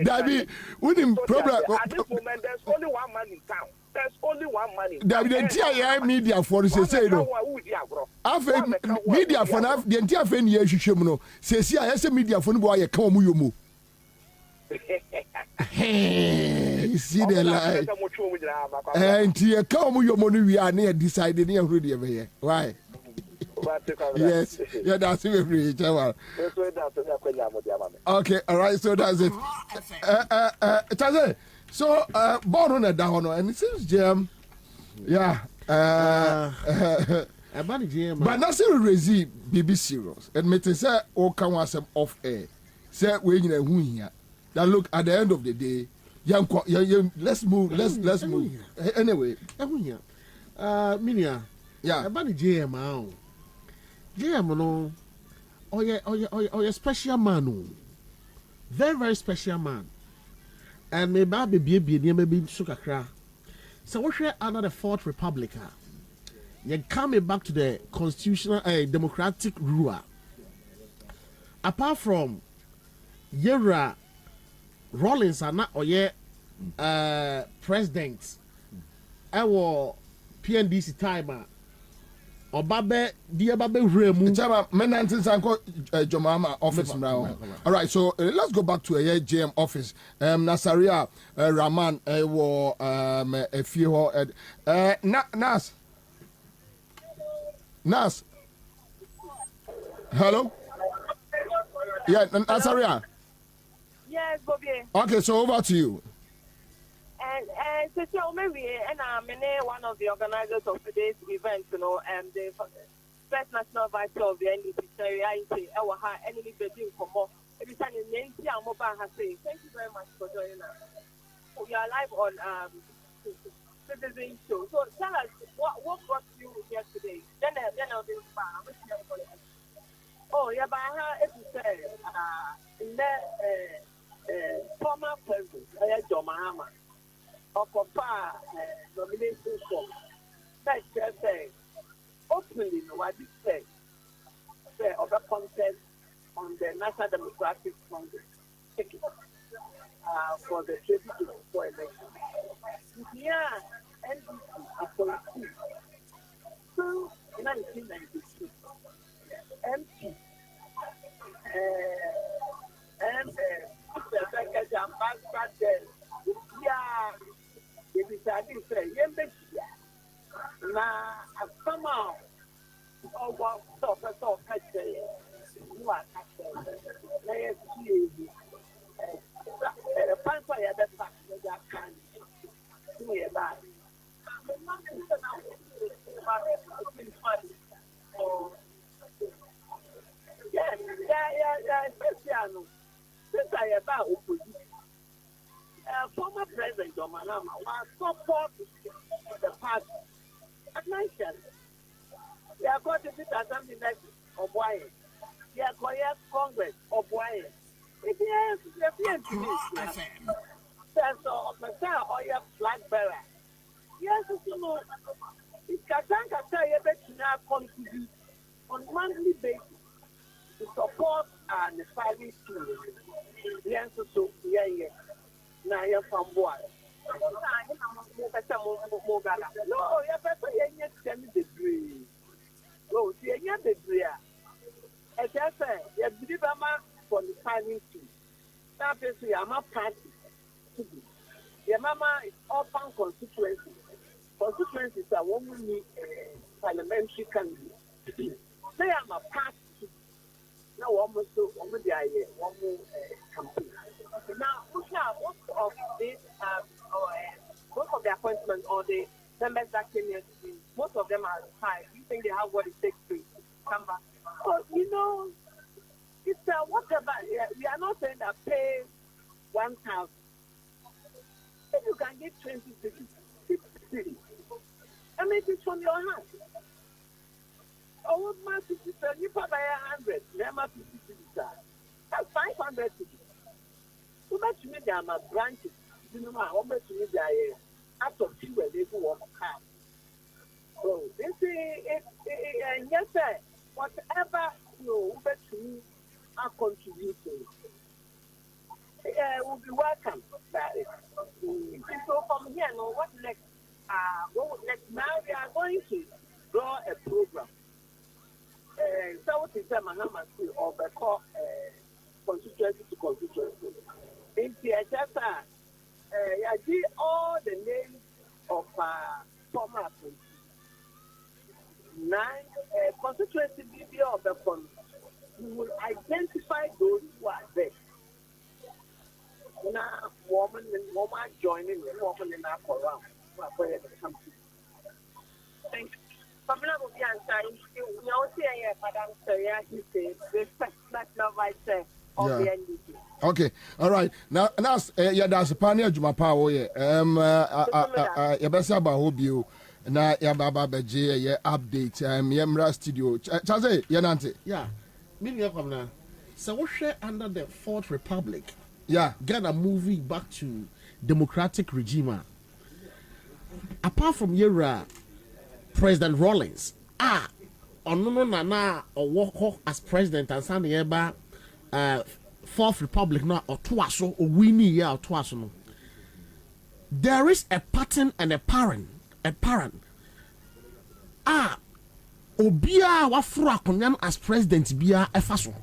David, winning problem.
There's only one man in town. There's only one man in town.
David, the entire media for say no. Media for now, the entire fan year you should know. Say, I have media for no I come you move. You see the lie. And you come with your money, we are near deciding already over here. Why? Yes, yeah, that's it. Okay, all right, so that's it. So, born on a down, and it seems Jam, yeah, but nothing resi BB serious. Admit it, say, all come was off air. Say, we in a win. That look at the end of the day, let's move. Anyway,
Minia, yeah, about the JM, no, oh yeah, special man, very special man, and maybe maybe Sukakra. So we share another Fourth Republic. You're coming back to the constitutional, democratic rule. Apart from Yera Rollins are not president. Our PNDC timer. Obabe Diababe Remu.
Menantis Uncle Jomama office now. All right, so let's go back to a JM office. Nasaria Raman a few Nas. Hello. Yeah, Asaria.
Yes, Bobie.
Okay, so over to you.
And so maybe and I'm one of the organizers of today's event, you know, and the first national vice of the NDP, our enemy bedroom for more. Every time in Nancy and Mobile has said, thank you very much for joining us. We are live on Citizen Show. So tell us what brought you here today. Then I'll be fine. Oh, yeah, but I have to say, former president, John Mahama, occupy nomination for that say openly, no, I did say of a contest on the National Democratic Congress ticket for the 2024 election. Yeah, NDC appointee. So, 1992, MP, and the second ambassador, yeah, if it's a different, now, somehow, what sort of country you are catching? Let's see. The fancy at the back of that kind. Do it back. Yeah, especially since I about opposition. Former President Mahama was support the party. At night, they are going to sit at something like Obwaye. They are going to Congress, Obwaye. If you have to me, there's a flag bearer. Yes, you know, it can now contribute on monthly basis to support the fighting team. Yes, so, yeah. Now you're from what? No, you're better than the degree. Oh, see, you're the degree. As I say, you're the for the fighting team. That is, I'm a party. Your mama is open constituency. Constituencies are one we need parliamentary candidate. They are my party. Now, almost one with the idea, one more campaign. Now, most of this, most of the appointments or the members that came here today, most of them are retired. You think they have what it takes to come back? So, you know, it's whatever. We are not saying that pay 1,000. If you can get 20 cities, 50 cities, I mean, it's from your hand. Oh, my 50 cities, you pay 100, never 50 cities. That's 500 cities. So much me there are branches. You know, how much me there out of few and they go on half. So this is and yes, sir. Whatever you bet me are contributing, will be welcome. So from here, no, what next? Now we are going to draw a program. So what is the Mahama or the call constituency to constituency? In THS, I did all the names of former appointees. 9 constituency BB of the fund. We will identify those who are there. Now, woman joining, woman in our program. Thank you. Kwabena will be answering. We also hear Madam Seria, he says, respect that love I say of the NDP.
Okay, all right. Now, yeah, that's a pioneer Jumapa. Yabasa Bahobio. Na Yababa Beje, yeah, update. Yemra Studio. Chaze, Yanante.
Yeah, meaning Kwabena. So we share under the Fourth Republic.
Yeah,
Ghana moving back to democratic regime. Apart from Yera, President Rawlings, Onono Nana or walk as president and San Yeba, Fourth Republic now or Tuaso or Winnie ya or Tuaso. There is a pattern and a parent. Obia wafura konyan as president bia efaso.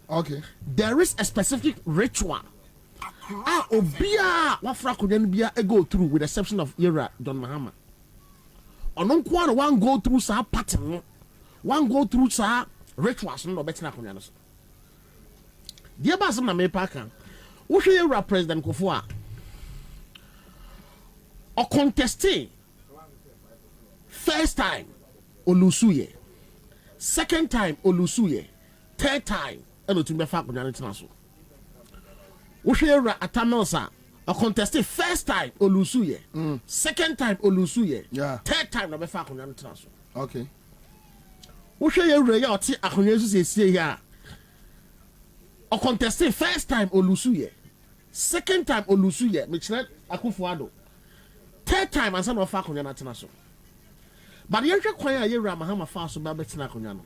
Okay.
There is a specific ritual. Obia wafura konyan bia go through with the exception of Era John Mahama. Ononkwa one go through sa pattern. One go through sa rituals no betina konyan. Dear Basam na me paka. Wo hwe yewra president Kofo a. O contesting first time Olusuye. Second time Olusuye. Third time eno tumbe fa akonya ntina so. Wo hwe yewra Atamelsa a contesting first time Olusuye. Second time Olusuye.
Yeah.
Third time no be fa akonya ntina so.
Okay.
Wo hwe yewra ya oti akonya so sesie ya. O contesting first time Olusuye. Second time Olusuye, Michelle Akufuado. Third time Ansah no fa akonya ntina so. But the other choir year Mahama fast about betina konyano.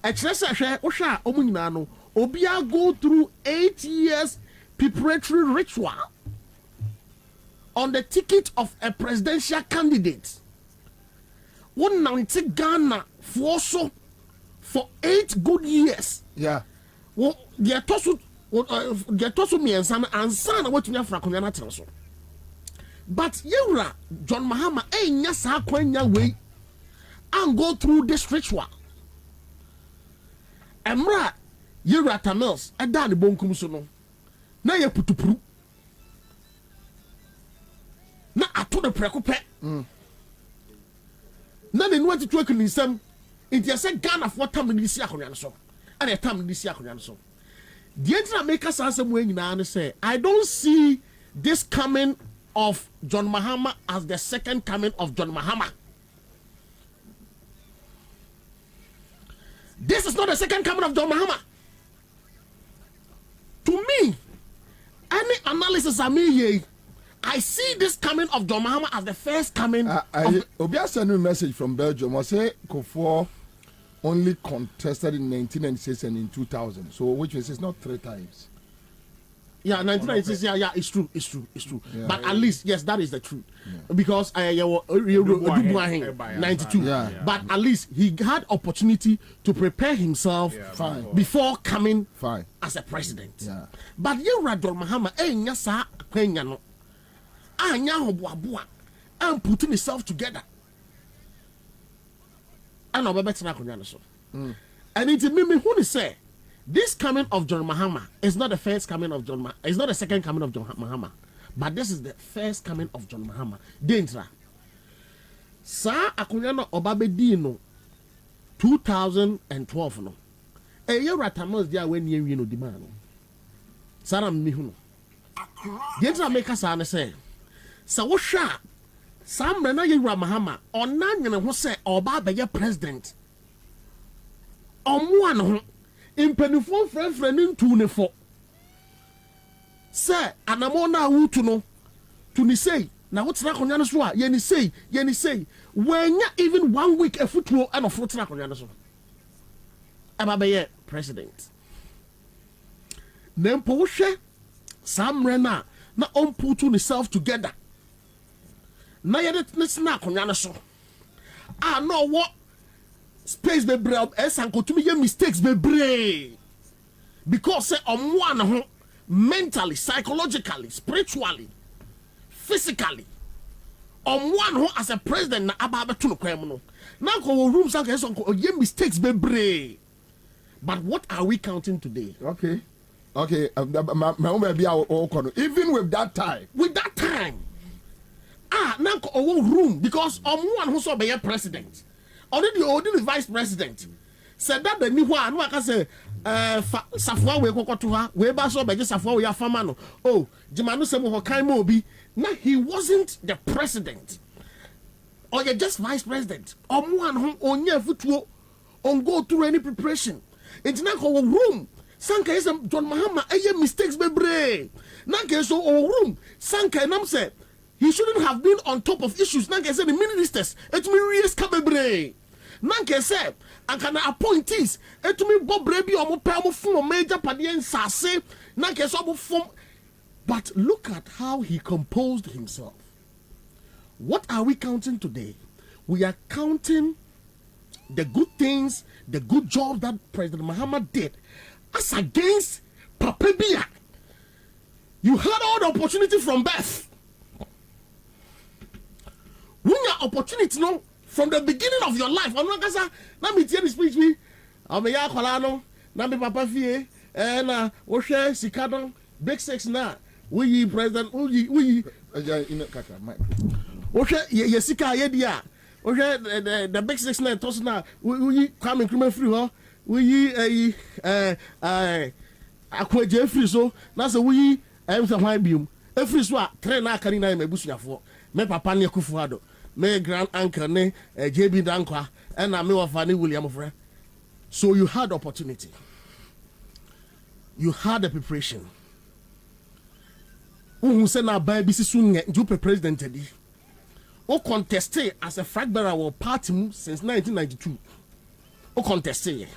A chesa share Osha Omunano, Obia go through 8 years preparatory ritual on the ticket of a presidential candidate. 190 Ghana for 8 good years.
Yeah.
Well, the tosu me and Ansah what you have for konyana traso. But Yura John Mahama nyasa kwenya way and go through this ritual. Emra Yura Tamils a dan bonkum sono. Na ye putupru. Na ato de prekope. Na ne nwati twerk ni sam. Inti ase Ghana for tam ni si akonya so. And a tam ni si akonya so. The entina make us answer when you say I don't see this coming of John Mahama as the second coming of John Mahama. This is not the second coming of John Mahama. To me, any analysis I see this coming of John Mahama as the first coming.
Obia sent me a message from Belgium. I say Kofo only contested in 1996 and in 2000. So which is not 3 times.
Yeah, 1996. Yeah, it's true. Yeah, but at least, yes, that is the truth. Yeah. Because 92.
Yeah.
But at least he had opportunity to prepare himself before coming as a president.
Yeah.
But you John Mahama, nyasa kwenya no. Anya hoboaboa and putting himself together. And obebetina konya no so. And it made me who say this coming of John Mahama is not the first coming of John Mahama. It's not the second coming of John Mahama. But this is the first coming of John Mahama. Dentra. Sa akunyano obabedi no 2012 no. Eye ratamos dia when ye no di man no. Sara mi hu no. Dentra make us say. Sa wo hwa Sam na ye Mahama onanyene ho say oba be president. Omo an ho impenifo frefre ni ntu ne fo say anamo na wutu no to ni say na wotena konya no so a ye ni say wenya even 1 week afutuo and of wotena konya no so aba be president nempo wo hwe samre na onputu ni self together na ye ne sna konya no so no what space be brave and continue your mistakes be brave because say one ho mentally, psychologically, spiritually, physically one ho as a president na ababa to no kwem no na ko rooms and so your mistakes be brave. But what are we counting today?
Okay even with that time
now ko room because one who so be president already vice president said that the new one I can say Safwa we kokoto we ba so be Safwa we afama no Jimanu se mo kan mo bi na he wasn't the president or you just vice president one who onya futuo on go through any preparation it's na ko room sanka is John Mahama mistakes be brave na ke so room sanka nam say he shouldn't have been on top of issues na ke say the ministers it me ries ka be brave Nanke say, and can appointees, et to me Bob Brebi or Mopamo from major Padian Sase, Nanke Sobo from. But look at how he composed himself. What are we counting today? We are counting the good things, the good job that President Mahama did as against Papebia. You had all the opportunity from birth. When your opportunity no. From the beginning of your life, I'm not gonna let me tell you speech me. I'm a yakolano, Nambi Papa Fie, na wo hwe sika don big six na we president we
kaka
wo hwe ye sika ye dia wo hwe the big six na toss na we come increment free ho we akwaje free so na say we am say hwan biom free so a train na akari na mebusuafo me papa ne Kufuado me grand uncle ne JB Dankwa and me wafani William Ofre. So you had opportunity, you had the preparation. Who said na buy bisi soon you president edi o contested as a flag bearer of party since 1992 o contested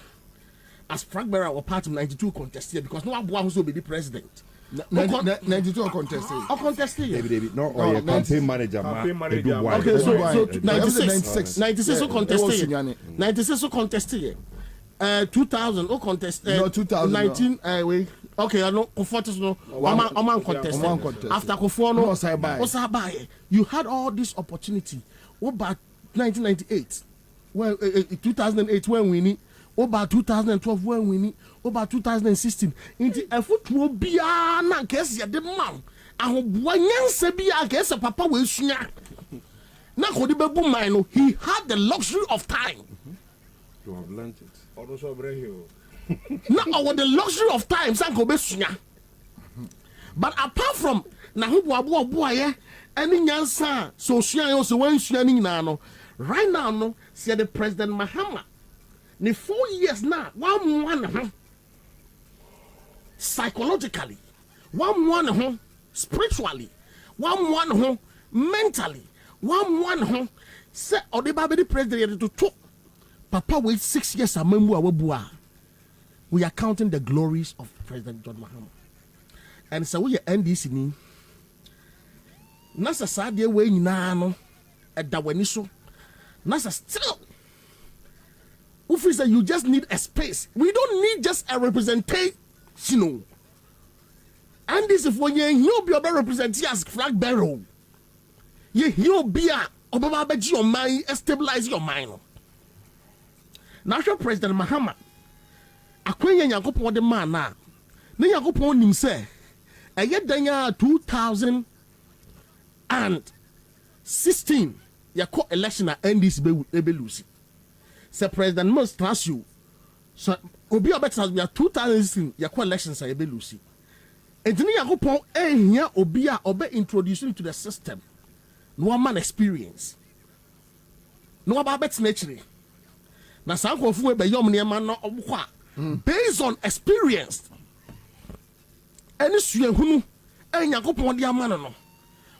as flag bearer of party 92 contested because no one who be the president
92 or contested.
Or contested.
David, no, or your campaign manager.
Okay, so 96 or contested. 96 or contested. 2000 or contested.
No, 2019.
Wait. Okay, I know. Comforters no. Oman contested. After Kofono, you had all this opportunity. What about 1998? Well, 2008 when we need. About 2012 when we need. About 2016 into a football bia na kesi ya de man ahobwanyanse bia kesi papa we sua na kodi bebu man no he had the luxury of time.
You have learned it also brehio
na our the luxury of time sanko be sua but apart from na ho boa ye any nyansa so sua yo so wan sua ni nyina no right now no see the President Mahama ni 4 years now one psychologically, one spiritually, one mentally, one say or the baby president to talk. Papa wait 6 years a member we are counting the glories of President John Mahama. And so we end this in Nasa Sadia way no at Dawaniso. Nasa still. Officer, you just need a space. We don't need just a representation. And this is when you be represented as flag bearer. You be your mind, stabilize your mind. National President Mahama, Akwenye Yakopon the man na Yakopon him say, a yet danya 2016 Yako election at NDC be Lucy. Say President must trust you. So obi obet has been 2016 yakwa elections are ebe lucy entini yakopon ehia obi a obe introducing to the system no man experience no aba bet nature na sankofu ebe yom ne ma no obukwa based on experience any suehunu yakopon dia man no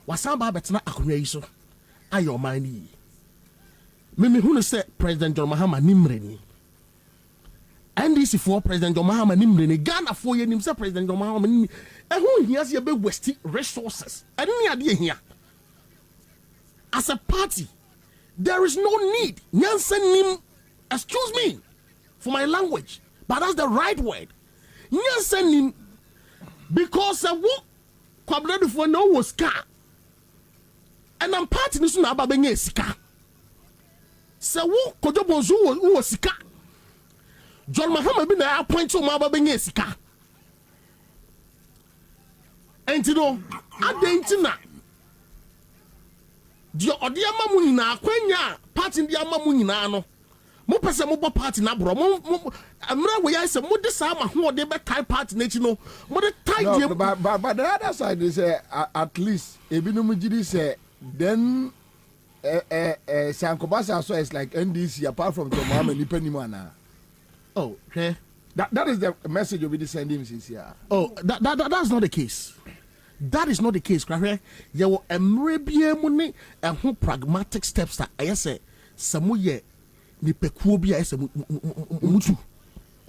wasan ba bet na akonwa yi so ayo man yi me hunu say President John Mahama nimreni NDC for President John Mahama nimreni Ghana for ye nim say President John Mahama ni ehun hias ye be waste resources any ade here as a party there is no need nyansa nim excuse me for my language but that's the right word nyansa nim because Kwabena for no was car and I'm party ni so na aba benye sika se wo kodobonzu wo sika John Mahama bi na appoint to ma ba benye sika entino adentina dio ode amamu nyina akwanya party ndi amamu nyina no mo pese mo bo party na bro mo amra we ya se mo de sa ma ho de be tie party na chi no mo de tie
no, but the other side is at least ebinum gidi say then Sankobasa so it's like NDC apart from John Mahama nipenimana.
Oh, okay.
That is the message you'll be sending since here.
Oh, that's not the case. That is not the case. You will emrebie money and who pragmatic steps that I say samuye ni pekuobi I say mutu.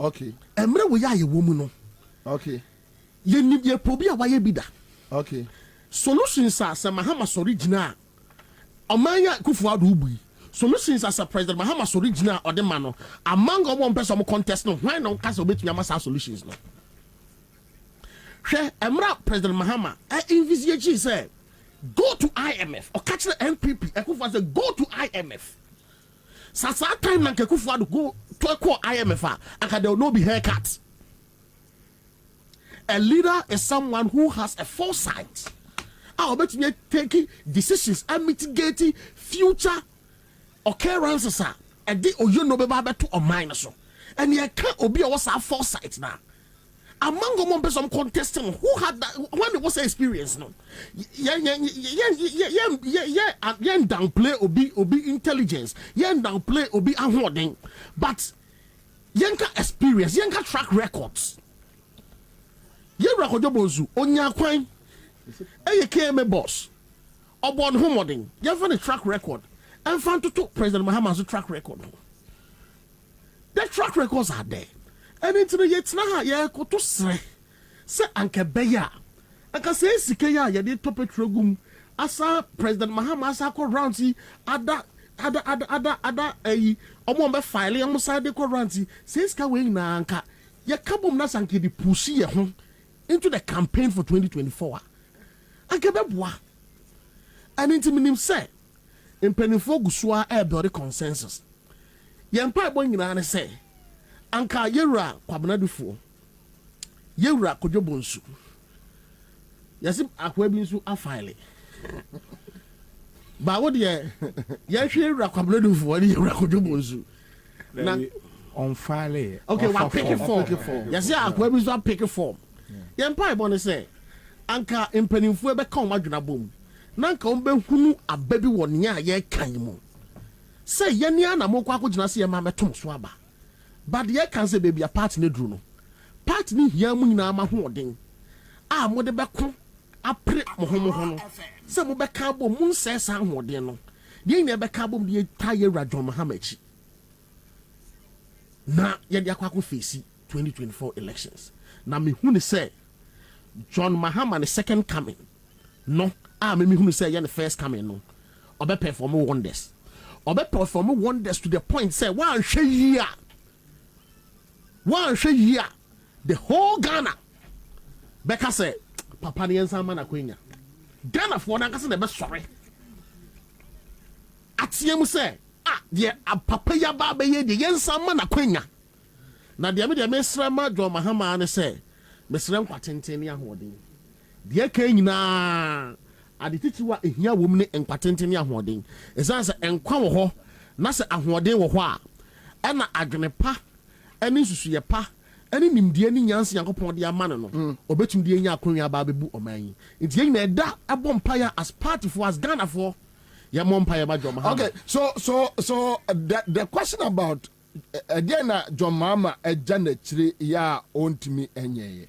Okay.
Emre we ya ye woman.
Okay.
Ye ni ye probia wa ye bida.
Okay.
Solutions are some Mahama's original. Amanya Kufuado ubi. Solutions as a President Mahama's original or the man among one person contest no why no cast obey to solutions no. She Emra President Mahama envisage say go to IMF or catch the MPP Kufuado say go to IMF. Sasa time na Kufuado go to IMF and there will no be haircut. a leader is someone who has a foresight. I'll bet you taking decisions and mitigating future occurrences. And they you know to a minor so. And you can't be also a foresight now. Among them, some contestant who had that when it was experience no. Downplay obi intelligence. Downplay obi unhoarding. But yanka experience, yanka track records. Rakojobozu, onya kwan. KMA boss. Obon homoding. You have a track record. And found to President Mahama's track record. The track records are there. And into the yet now, go to say Anke Beya. I can say Sikeya, ya did top petrogum. Asa President Mahama asa ko roundy, other omombe file, almost side de ko roundy. Says Kawing na anka. Ya kabum na sanke di pussy into the campaign for 2024. Anke Beboa. And into minim say, in Penifo Gusua air body consensus. Yampa boy na say. Anka yera Kwabena dufo yera kojobonsu yasi akwabi nsu afile ba wo de ye yera Kwabena dufo ni yera kojobonsu na
on file
okay wa pick it form yasi akwabi nsu pick it form yempa ibon say anka impanimfo be kan madwuna bom na anka on be hunu ababi won nya ye kan mu say ye ni anamoko akogina se ye ma metom so aba. But the can say baby a part in the part ni yamu na ma hoden. Ah, mo de beko apre mo homo. Se mo beka bo mun se san hoden no. Ye na beka bo de taye Rajon Mahamachi. Na ye de akwa face 2024 elections. Na me hu ni say John Mahama the second coming. No, me hu ni say ye the first coming no. Obe perform wonders. Obe perform wonders to the point say one shey one year, the whole Ghana. Becca said, Papa Ansah man akwenya. Ghana for na kase the best sorry. Atiem say, the Papa ya ba be ye the Ansah man akwenya. Na de me mesra ma John Mahama ne say, mesra kwatenten ya hoden. De ka nyina adetiti wa ehia wom ne enkwatenten ya hoden. Esan se enkwa wo ho, na se ahoden wo ho a, na adwenepa any susu pa any nimdie ni nyanse yakopon de amane no obetum de nya akonwa ba bebu oman nti yen na da abompaya as party for as Ghana for ya mompaya ba John Mahama.
Okay, so the question about again John Mahama ejana chire ya ontimi enyeye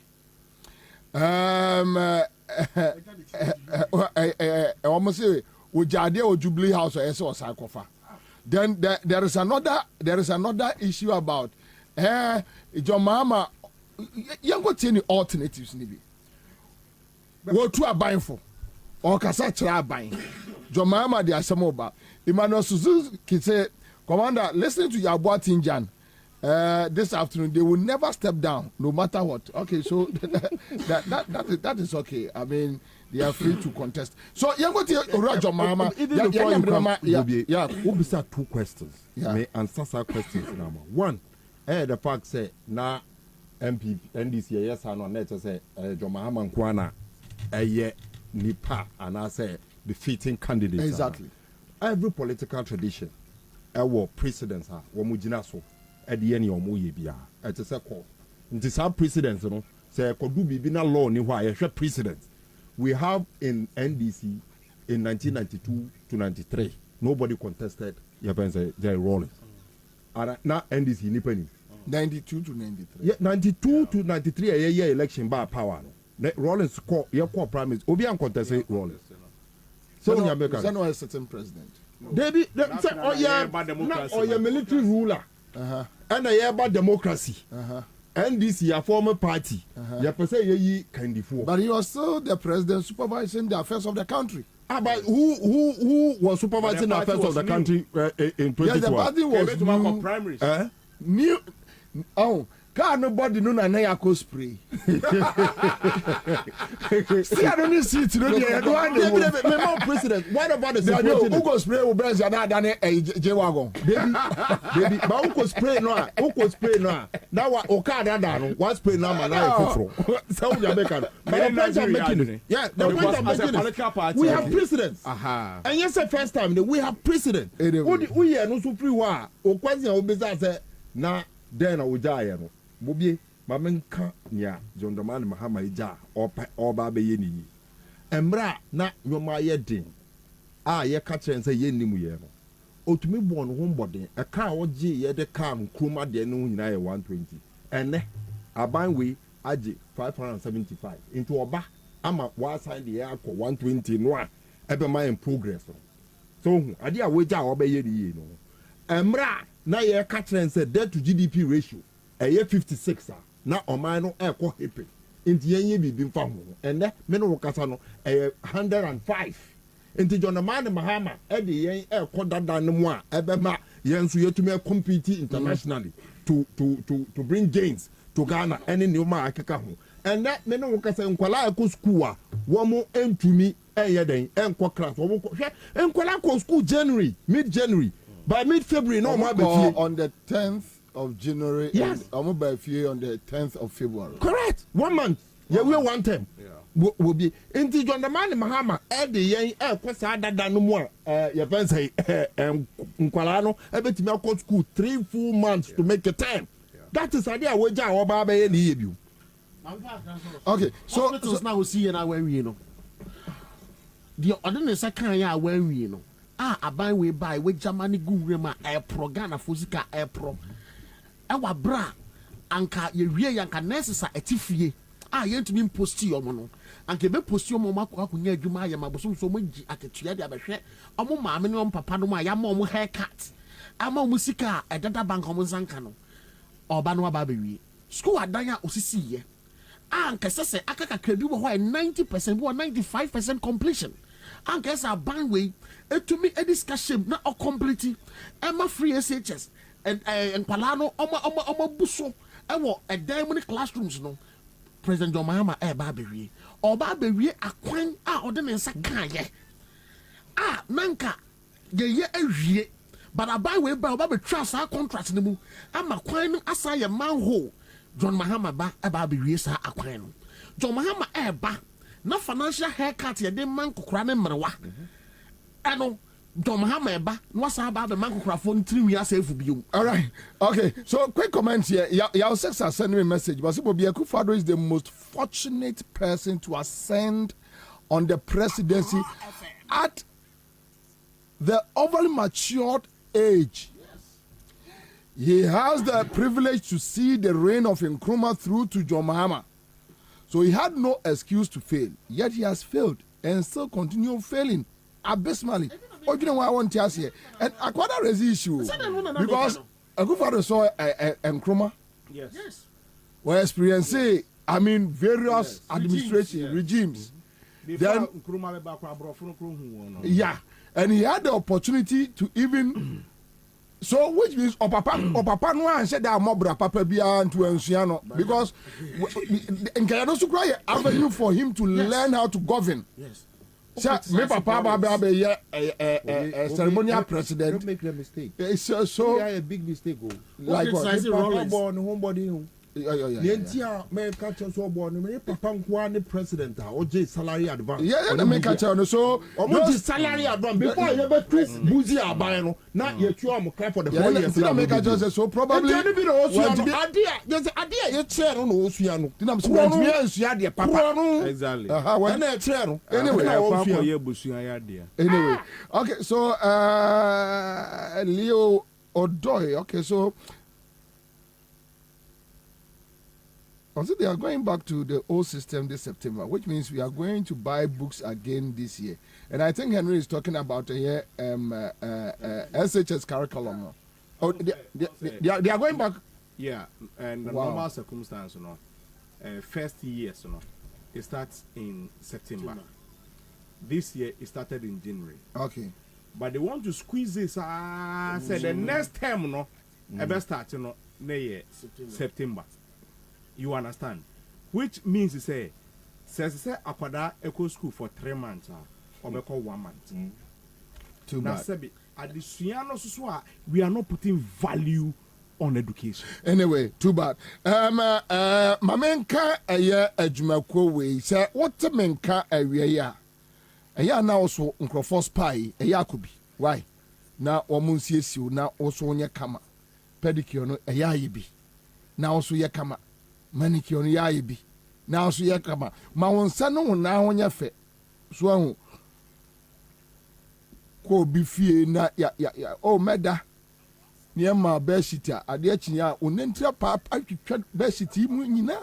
almost say ojade o Jubilee House or eso sakofa. Then there is another issue about John Mahama, you got any alternatives, Nibi? What you are buying for? Or Kasach are buying? John Mahama, they are some about. Emmanuel Suzuki say, Commander, listening to your Tinjan this afternoon, they will never step down, no matter what. Okay, so that is okay. I mean, they are free to contest. So you got John Mahama.
Yeah, we'll be two questions. May answer some questions. Number one. The fact say na MP NDC yes and on net say John Mahama Nkwana nipa and I say defeating candidates.
Exactly.
Every political tradition precedents are wamujina so at the end of bia at a second. It is our precedents, you know. Say could do be na law ni why precedents. We have in NDC in 1992 to 93. Nobody contested Jerry Rawlings. And now NDC independent.
92 to 93.
Yeah, 92 to 93 a year election by power. Rawlings call your core primaries. Obi and contested Rawlings. So
no a certain president.
Debbie, oh yeah, or your military ruler. And a year about democracy. NDC a former party. You per se ye kind of.
But he was still the president supervising the affairs of the country.
But who was supervising the affairs of the country in 2012?
Yes, the party was
primaries.
New. Oh, car nobody no na yako spray. See I don't see it no dey do one dey.
Me more president. What about the
security? Who go spray we benz na dan J wagon.
Baby, but who go spray no? Who go spray no? That wa o car that no. One spray now man na fufuro. So we make am. But the point I'm making. Yeah, the point I'm making. We have presidents.
Aha.
And yes, the first time we have president. We here no so free wa. O kwasi o beza say na den o ja no. Bobie mamenka nya John Dramani Mahama ija oba be ye ni. Embra na nyoma ye din. Ye ka kire say ye nimu ye no. Otumi bo no hombodin. E ka wo je ye de ka nkruma de no nyina ye 120. Ene aban we age 575 into oba ama wa sign the year 120 no a ebe ma in progress so ade a we ja oba ye di no emra na ye ka kire say debt to GDP ratio eye 56 na oman no e ko hepe nti yenye bibi mfa ho ene me no kasa no 105 nti John Dramani Mahama e de yen e ko dada no mu a ebe ma yen so yetumi compete internationally to bring gains to Ghana any new ma akeka ho and that me no kasa nkwala ko school a wo mo entumi enye den enko class wo mo hwe nkwala ko school mid January by mid February no ma be fie
on the 10th of January.
Yes.
I'm by fear on the 10th of February.
Correct. 1 month. Yeah, we one term. Yeah. Will be into John Dramani Mahama the yen kwasa dada no mo ye pen say nkwala no e betimi akọ school 3 full months to make a term. That is idea we ja oba be ye ni yebiu.
Okay, so
now we see na when we know. The other second ya when we know. Aban we buy we Germany go rema e pro Ghana fosika e pro. Ewa bra anka ye wie yanka necessary etifie. Yentumi posti omo no. Anka be posti omo makonya adwuma ya mabosom so mo gi aketua de abehwe. Omo maame ne omo papa no ma ya ma omo haircut. Ama omo sika edada bank omo zanka no. Oba no aba bewie. School adan a osisi ye. Anka sese akaka kredi wo ho 90% wo 95% completion. Anka sa banwe etumi ediscussion na o complete ema free SHS and palano omo buso ewo diamond classrooms no. President John Mahama ba bewie. Oba bewie akwan a ode ne nsa kan ye. Nanka ye awie. But aban we ba oba be trust our contract ne mu ama kwan no asa ye manhole. John Mahama ba bewie sa akwan no. John Mahama ba na financial haircut ye de man kokora ne mrewa. Ano John Mahama ba no asa ba be man kokora phone 3 wi asa efu biom.
All right. Okay. So quick comment here. Your sex are sending me a message. But Bobie Akufo-Addo is the most fortunate person to ascend on the presidency at the overly matured age. He has the privilege to see the reign of Nkrumah through to John Mahama. So he had no excuse to fail. Yet he has failed and still continue failing abysmally. You know what I want to ask here? And I quite raise the issue because Akufo-Addo saw Nkrumah.
Yes.
We're experiencing, various administration regimes. Then, yeah, and he had the opportunity to even. So, which means Papa no one said that Mobra Papa Bia to Enciano because in Kayano cry avenue for him to learn how to govern.
Yes.
Me Papa Babe a ceremonial president.
Don't make a mistake.
So
yeah, a big mistake.
Like what?
Born homebody. Yeah. Me catch us all born. Me Papa Nkwane president. OJ salary advance.
Yeah, me catch on. So
OJ salary advance before you ever twist Buzi Abayano. Now you try to cry for the 4 years.
Me catch us. So probably.
Idea you chair on Osuano. Dinam so me Osuya de Papa.
Exactly.
When I chair.
Anyway, okay. So Leo Odoy. Okay, so. Also, they are going back to the old system this September, which means we are going to buy books again this year. And I think Henry is talking about SHS curriculum. Oh, they are going back.
Yeah, and the normal circumstance, first year, it starts in September. This year, it started in January.
Okay.
But they want to squeeze this. Say the next term, ever start, September. You understand? Which means to say akwada echo school for 3 months or 1 month.
Too bad.
We are not putting value on education.
Anyway, too bad. Mamenka aya adwumako we say what menka awiya. Aya na also nkrofo spy aya akobi. Why? Na omunsiesie na also onye kama. Pedicure no aya yibi. Na also ye kama. Manicure no ya yibi. Na also ye kama. Ma wonsa no na wonya fe. So ahu ko bi fie na ya oh meda niema beshita ade achinya onentia papa atwitwa beshiti mu nyina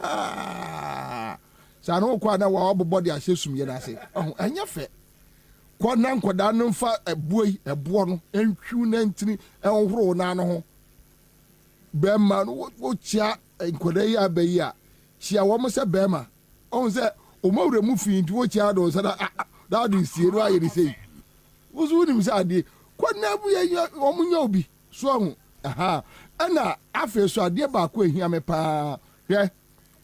sa no kwa na wa obobode ahesum ye na se anya fe kwa na nkoda no mfa ebuoi ebo no entwu na ntini enhoro na no ho bema no wo chia nkoda yi abayi a chia wo mo se bema on se o mawre mu fi nti wo chia do se da do sie no aye ni sei uzu ni msadi kwa na bu ye omunya obi so hu aha ana afi so ade ba ko ehia me pa hwe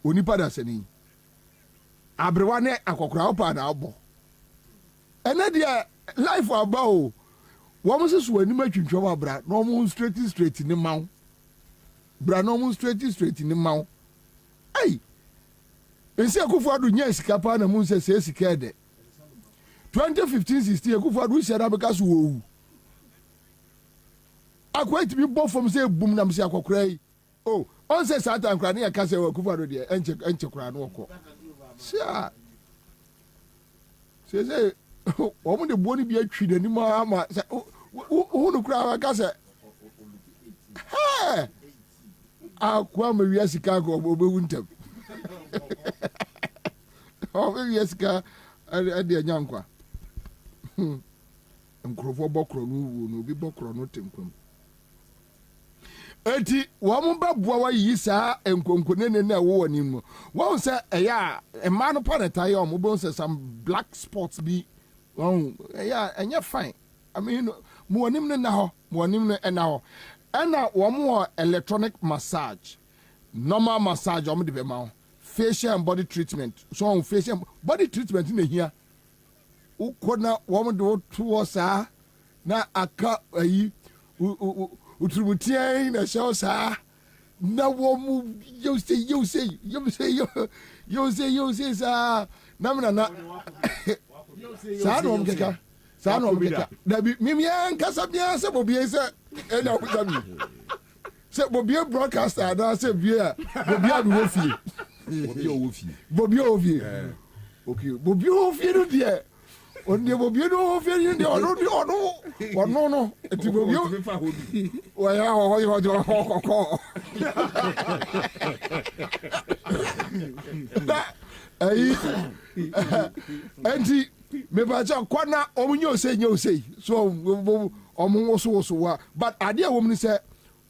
onipa da sani abrewa ne akokora opa na obo ene dia life about wo mo so ani ma twintwom abra no mo straight ni maw bra no mo straight ni maw ai ensi akufo adu nya sika pa na mo nse sika ede 2015-16 Akufo-Addo share because wo akwa ti bi bo from say boom na mse akokora yi oh on say satan kra na ka say Akufo-Addo de enche kra na okọ sha say o mo de bo ni bi atwi na ni ma o no kra ka say ha akwa ma wi sika ko obewu ntam o wi sika ade anyankwa nkrofo bokro no wu no bi bokro no temkwam eti wo mo babua wa yi saa enkonkonene na wo woni mu wo se eya ema no paneta ya mo bo se some black spots bi wo eya enya fine I mean mo wonim ne na ho mo wonim ne na ho ana wo mo electronic massage normal massage o mo de be ma facial and body treatment so facial body treatment na hia ukona woman do to sa na aka ayi utrumutia na show sa na womu you say sa na na sa no mkeka da bi mimi ankasa bia se Bobie se e na kutabi se Bobie broadcaster na se bia Bobie bi wo fie Bobie wo fie okay Bobie wo fie no dia onde Bobie no fie ni de ono no eti Bobie wa ya ho da ai enti me ba ja kwana omunyo sei so omunwo so wa but ade a womni se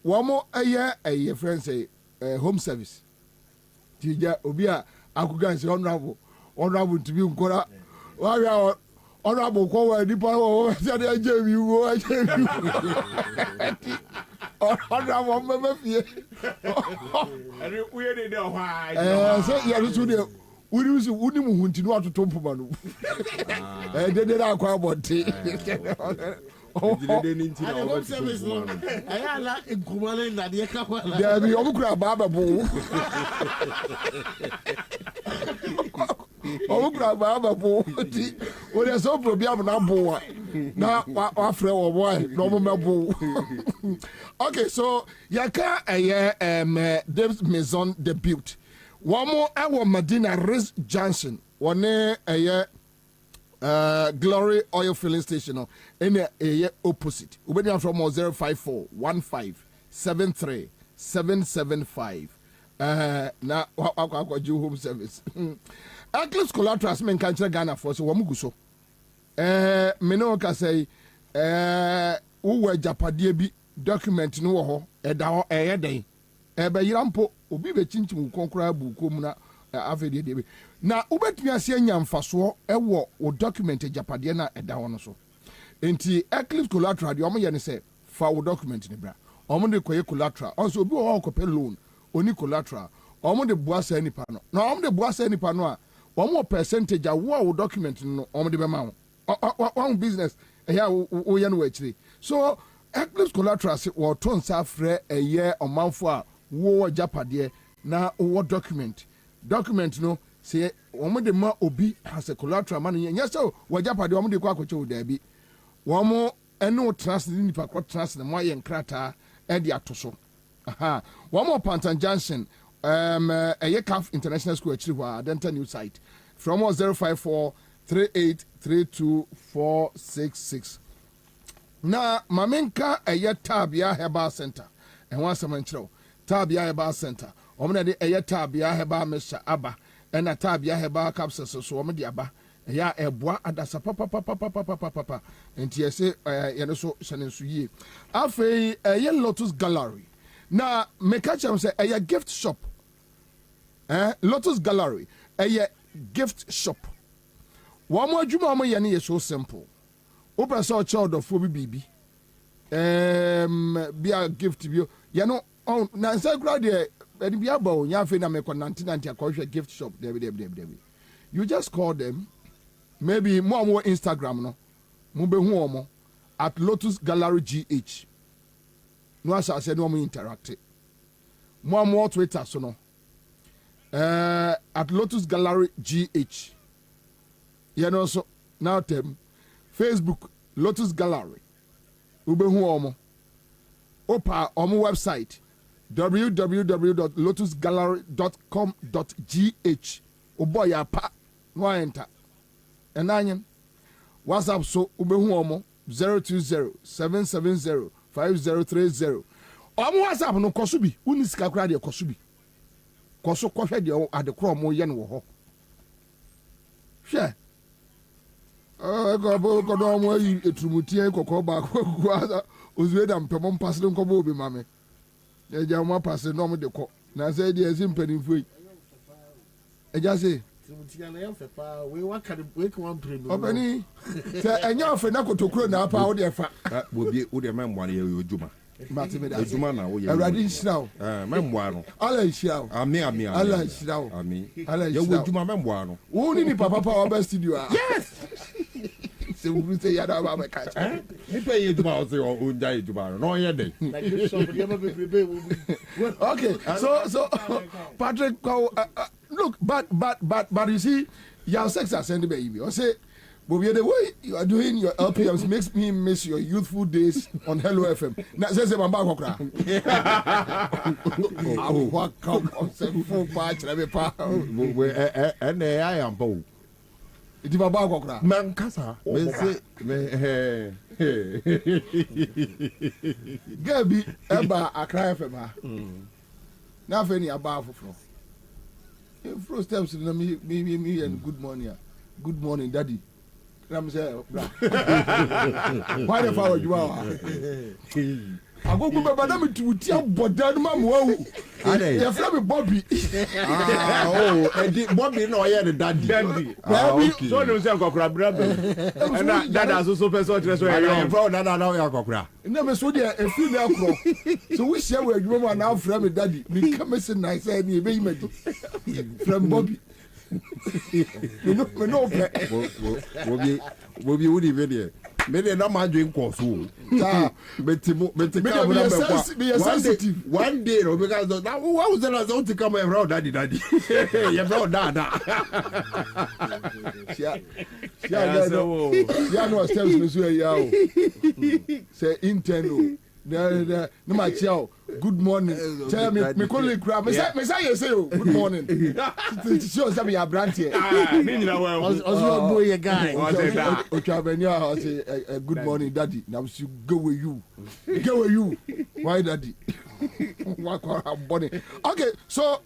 womo eye friends say home service tija obi a akugan se honorable to be nkora wa honorable ko wa nipa wo se de ajewi wo honorable mama fie
ari uye de hwa
so ya so de uni mu hunti no atoto mpoma no de na akwa bonte
de ninti na o service no ayala enkumale na de ka kwala
de bi omukura baba bo omukura baba bo ti o de so problem na bo na wa frɛ wo boy no mo mebo okay so yaka Dave's Maison debut Wamo ewo Medina Riz Johnson one Glory Oil Filling Station in a opposite. Ubedi from 054-15-73-775. Na wakwa ju home service. Eclipse collaterals men kanchira Ghana for so wamu guso. Meno ka say uwe japadie bi document no wo ho eda ho den. Ebe yirampo obi be chinchim konkora bu kom na afede de na ubetumi ase anya mfaso ewo o document japade na eda wono so enti eclipse collateral de omo ye ne se fa wo document ne bra omo de koye collateral also obi wo kope loan oni collateral
omo de boa sa nipa no na omo de boa sa nipa no a omo percentage a wo document no omo de be ma one business eya wo ye no wachire so eclipse collateral se wo ton sa frɛ eye omanfo a wo japade na wo document no say omo de ma obi has a collateral man yen so wo japade omo de kwa akɔche wo da bi wo eno trust nipa ko trust na mo ye nkrata e de atoso aha wo mo Pantan Junction CAF International School actually wa Denta new site from 05438324466 na mamenka Tabia Herbal Center and one semanchro Tabia Herbal Center omna de Tabia Herbal Mesha Aba and a Tabia Herbal capsules so omdi aba ya eboa adasa papa enti ese ye no so hye nso yie afei Lotus Gallery na meka chem say gift shop Lotus Gallery gift shop wo mo adwuma mo ye ne so simple o person o child of bibi bia gift bio ye no on na say grade e bia ba o nya fe na me ko 99 akɔhwɛ gift shop debi you just call them. Maybe more Instagram no mo be hu omo at Lotus Gallery GH no as I said no mo interact more Twitter so no at Lotus Gallery GH you know so now them Facebook Lotus Gallery ube hu omo opa omo website www.lotusgallery.com.gh oboy ya pa no enter and then WhatsApp so ubehu omo 020-770-5030. Omo WhatsApp no kosubi uni sika kra de kosubi. Koso kohwe de adekro mo ye no wo ho. Hwe. Go do mo yi etrumutie kokko ba ko ozwe da mpemo mpasle nko bo obi mame. Eja mo pasle no mo de ko. Na say de ezim penimfo yi. Eja say Obeni, enya ofe na kotokuro na apa wo de fa.
Bobie wo de memwa na ye ojuma. Ojuma na wo ye.
Awradi nshirawo.
Memwa no.
Ala nshirawo.
Ami.
Ala nshirawo.
Ami.
Ala
nshirawo. Ye ojuma memwa no.
Wo ni papa wa ba studio a.
Yes.
Se wo say ya da ba me catch.
Ni pe ye ojuma o say o nja ojuma no. No ye dey.
Okay. So Patrick look, but you see, your sex are sending baby. I say, Bobie, the way you are doing your LPMs makes me miss your youthful days on Hello FM. Now, say, I'm back. What come on, full patch, let me pass.
And I am bold.
It's my back.
Man, Casa,
Gaby, Eba, I cry for her. Nothing about for. First steps me and good morning, daddy. I'm saying, why the power you are? I go to Madame to tell Bodan Mamu. You're from Bobie.
Bobie, no, I had a daddy.
So, no, say, brother. And that has also been so dressed. I'm proud that I know you're Cocra.
Never saw there a female crow. So we share where you are now from a daddy. We come as a nice idea from Bobie. We know,
Bobie would even here. Maybe not my drink course. Be
sensitive.
One day, because now what was the result to come around, daddy? You brought dada.
Yeah, no, say intendo. No, my child. Good morning. Tell me colleague crab. Me say good morning. Show some your brand here.
Also boy a guy.
Kwabena say good morning daddy. Now she go with you. Why daddy? Okay, so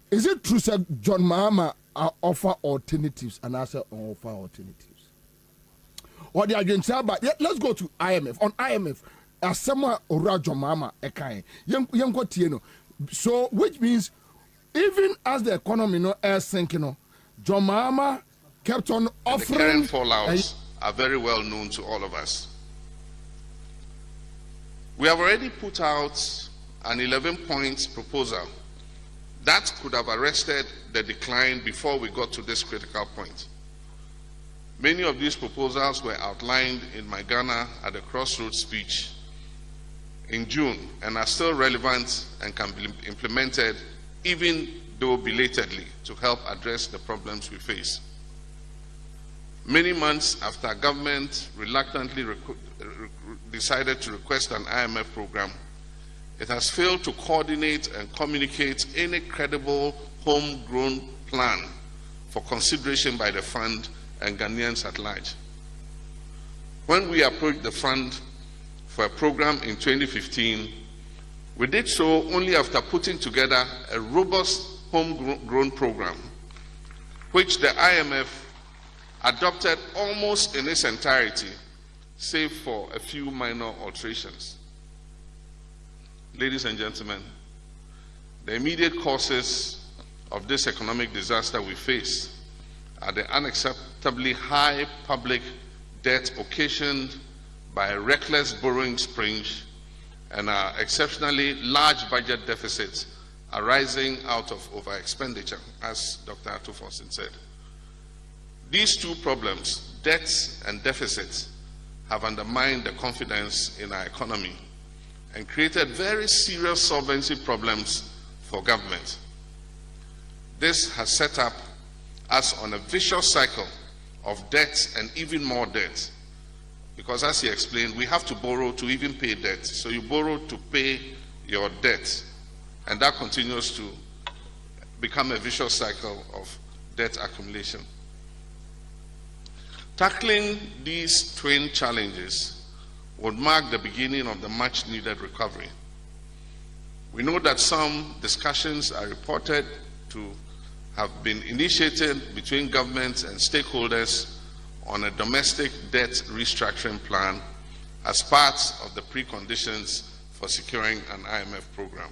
is it true that John Mahama offer alternatives and answer offer alternatives? Or the agenda, but let's go to IMF. On IMF, Asama Ora John Mahama ekai. Yenko tieno. So which means even as the economy is sinking, John Mahama kept on offering.
The current fallouts are very well known to all of us. We have already put out an 11-point proposal That could have arrested the decline before we got to this critical point. Many of these proposals were outlined in my Ghana at the Crossroads speech in June and are still relevant and can be implemented, even though belatedly, to help address the problems we face. Many months after government reluctantly decided to request an IMF program, it has failed to coordinate and communicate any credible homegrown plan for consideration by the fund and Ghanaians at large. When we approached the fund for a program in 2015, we did so only after putting together a robust homegrown program, which the IMF adopted almost in its entirety, save for a few minor alterations. Ladies and gentlemen, the immediate causes of this economic disaster we face are the unacceptably high public debt occasioned by a reckless borrowing spree and our exceptionally large budget deficits arising out of over-expenditure, as Dr. Atuforsin said. These two problems, debts and deficits, have undermined the confidence in our economy and created very serious solvency problems for government. This has set up us on a vicious cycle of debt and even more debt. Because as he explained, we have to borrow to even pay debt. So you borrow to pay your debt, and that continues to become a vicious cycle of debt accumulation. Tackling these twin challenges would mark the beginning of the much-needed recovery. We know that some discussions are reported to have been initiated between governments and stakeholders on a domestic debt restructuring plan as part of the preconditions for securing an IMF program.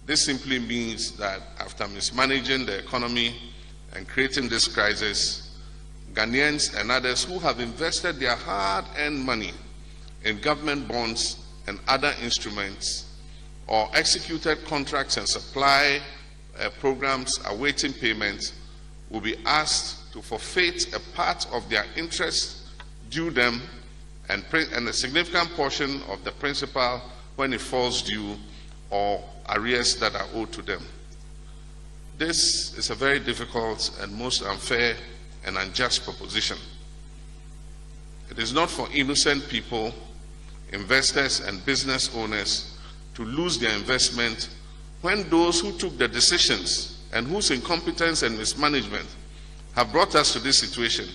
This simply means that after mismanaging the economy and creating this crisis, Ghanaians and others who have invested their hard-earned money in government bonds and other instruments, or executed contracts and supply programs awaiting payment, will be asked to forfeit a part of their interest due them and a significant portion of the principal when it falls due, or arrears that are owed to them. This is a very difficult and most unfair and unjust proposition. It is not for innocent people, investors and business owners to lose their investment when those who took the decisions and whose incompetence and mismanagement have brought us to this situation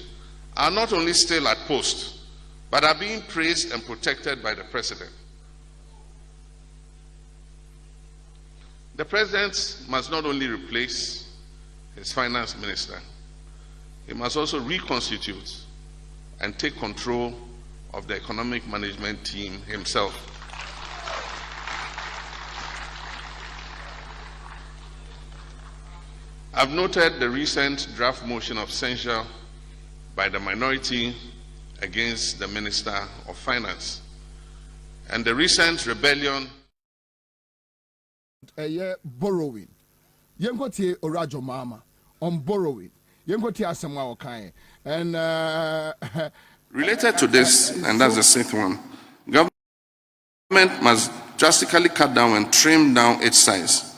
are not only still at post, but are being praised and protected by the President. The President must not only replace his finance minister, he must also reconstitute and take control of the economic management team himself. I've noted the recent draft motion of censure by the minority against the Minister of Finance and the recent rebellion.
Borrowing. Yengotie Orajo Mahama on borrowing. Yengotie Asemwa Okaye. And
related to this, and that's the sixth one, government must drastically cut down and trim down its size,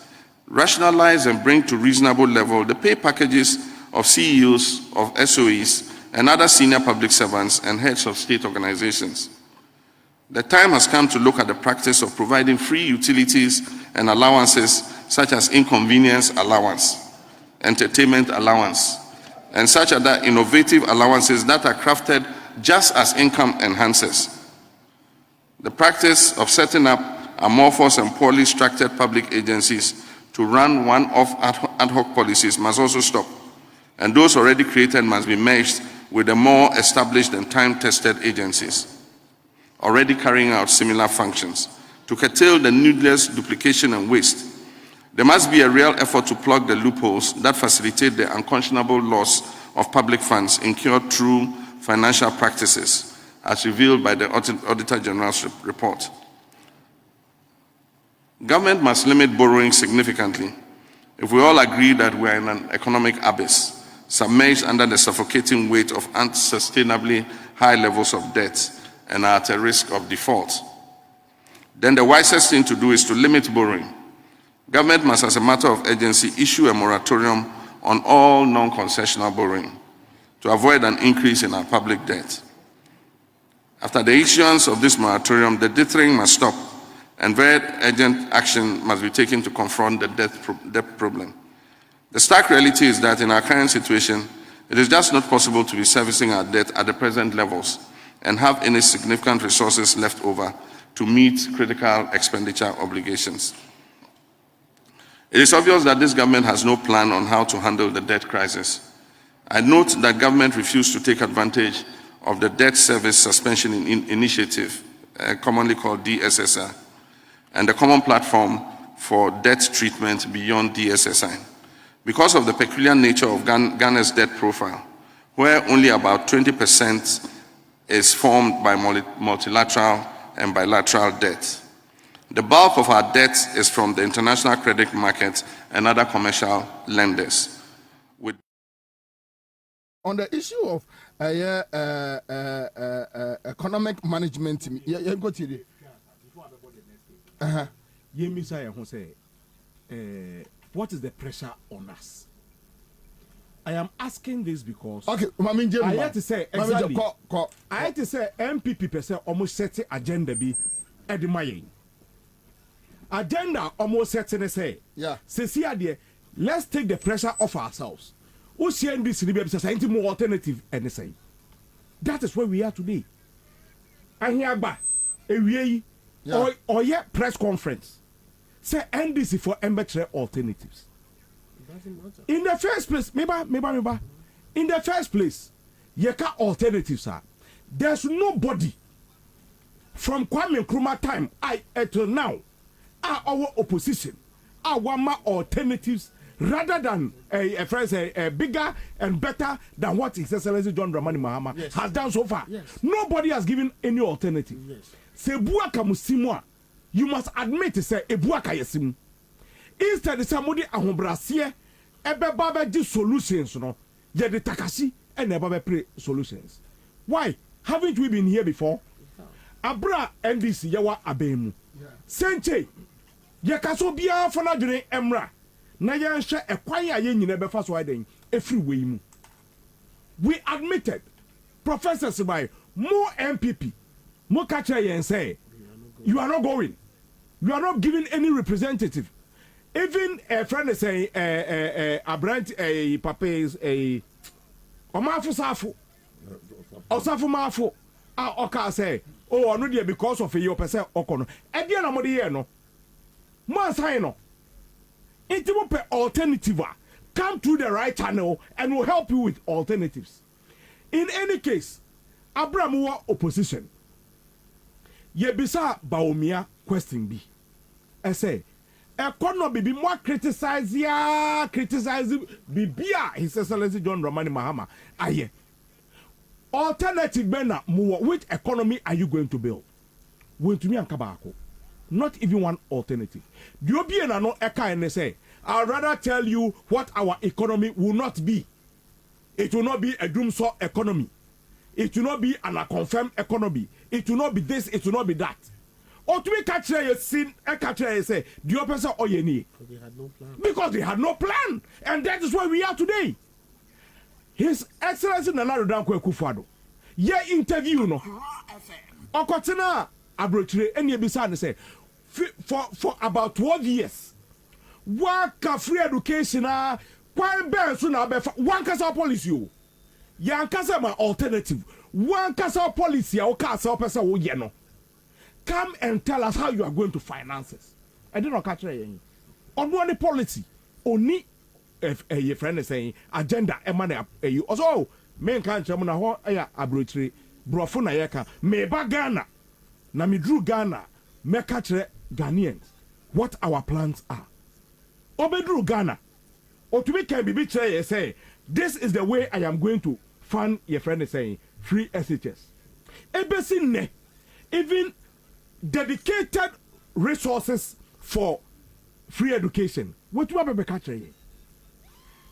rationalize and bring to reasonable level the pay packages of CEOs of SOEs and other senior public servants and heads of state organizations. The time has come to look at the practice of providing free utilities and allowances such as inconvenience allowance, entertainment allowance, and such other innovative allowances that are crafted just as income enhancers. The practice of setting up amorphous and poorly structured public agencies to run one-off ad hoc policies must also stop, and those already created must be merged with the more established and time-tested agencies already carrying out similar functions to curtail the needless duplication and waste. There must be a real effort to plug the loopholes that facilitate the unconscionable loss of public funds incurred through financial practices, as revealed by the Auditor General's report. Government must limit borrowing significantly If we all agree that we are in an economic abyss, submerged under the suffocating weight of unsustainably high levels of debt and are at a risk of default, then the wisest thing to do is to limit borrowing. Government must, as a matter of urgency, issue a moratorium on all non-concessional borrowing to avoid an increase in our public debt. After the issuance of this moratorium, the dithering must stop and very urgent action must be taken to confront the debt problem. The stark reality is that in our current situation, it is just not possible to be servicing our debt at the present levels and have any significant resources left over to meet critical expenditure obligations. It is obvious that this government has no plan on how to handle the debt crisis. I note that government refused to take advantage of the Debt Service Suspension Initiative, commonly called DSSI, and the Common Platform for Debt Treatment beyond DSSI. Because of the peculiar nature of Ghana's debt profile, where only about 20% is formed by multilateral and bilateral debt. The bulk of our debt is from the international credit market and other commercial lenders.
On the issue of economic management, go to the.
What is the pressure on us? I am asking this because
okay,
I had to say exactly. I had to say MPP person almost set the agenda be at the Mayen. Agenda almost set to say,
yeah.
Say, let's take the pressure off ourselves. Who see this in more alternative anything? That is where we are today. And here ba a or yet press conference. Say NDC for better alternatives. In the first place, maybe. In the first place, yeka alternatives are. There's nobody from Kwame Nkrumah time until now our opposition our alternatives rather than a bigger and better than what His Excellency John Dramani Mahama has done so far.
Yes.
Nobody has given any alternative. Say buaka musimwa, you must admit to say e buaka yesimu. Instead somebody ahobrasie ebe baba di solutions no. Ye de takasi and ebe pre solutions. Why? Haven't we been here before? Abra NDC yawa abemu. Senche ye kaso bia for na dwene emra. Na yan hwe ekwan ya ye nyina be fa so aden every way mu. We admitted professors by more MPP more catcher yen say you are not going. You are not giving any representative. Even a friend is saying a brand a papa is a omafu safu osafu mafu oka say oh no there because of your person okono e dia na mo de no mo assign no it will be alternative come through the right channel and will help you with alternatives. In any case Abraham opposition yebisa baomia question B I say economy be more criticize bibia His Excellency John Dramani Mahama aye alternative bena which economy are you going to build? Going to me and kabako. Not even one alternative. Do you be an no eka and say I'd rather tell you what our economy will not be. It will not be a doomsaw economy. It will not be an unconfirmed economy. It will not be this, it will not be that. Or to be catch a sin a catcher say, do you person or you need?
They had no plan.
Because they had no plan. And that is where we are today. His Excellency Nana Rodamko Akufo-Addo. Ye interview no. Okotena abrochire eni ebisa ne say for about 12 years. Waka free education kwan ben so na be one kasa policy o. Yan kasa ma alternative. One kasa policy o ka sa opesa wo ye no. Come and tell us how you are going to finance it. I did not catch it. On one policy, only if a friend is saying agenda emana you also men can't chamuna ho aya abrochire brofo na yeka me ba Ghana na me drew Ghana me catch Ghanaians what our plans are. Obedru Ghana otumi can be say this is the way I am going to fund your friend is saying free SHS. Ebesi ne even dedicated resources for free education
What you have catch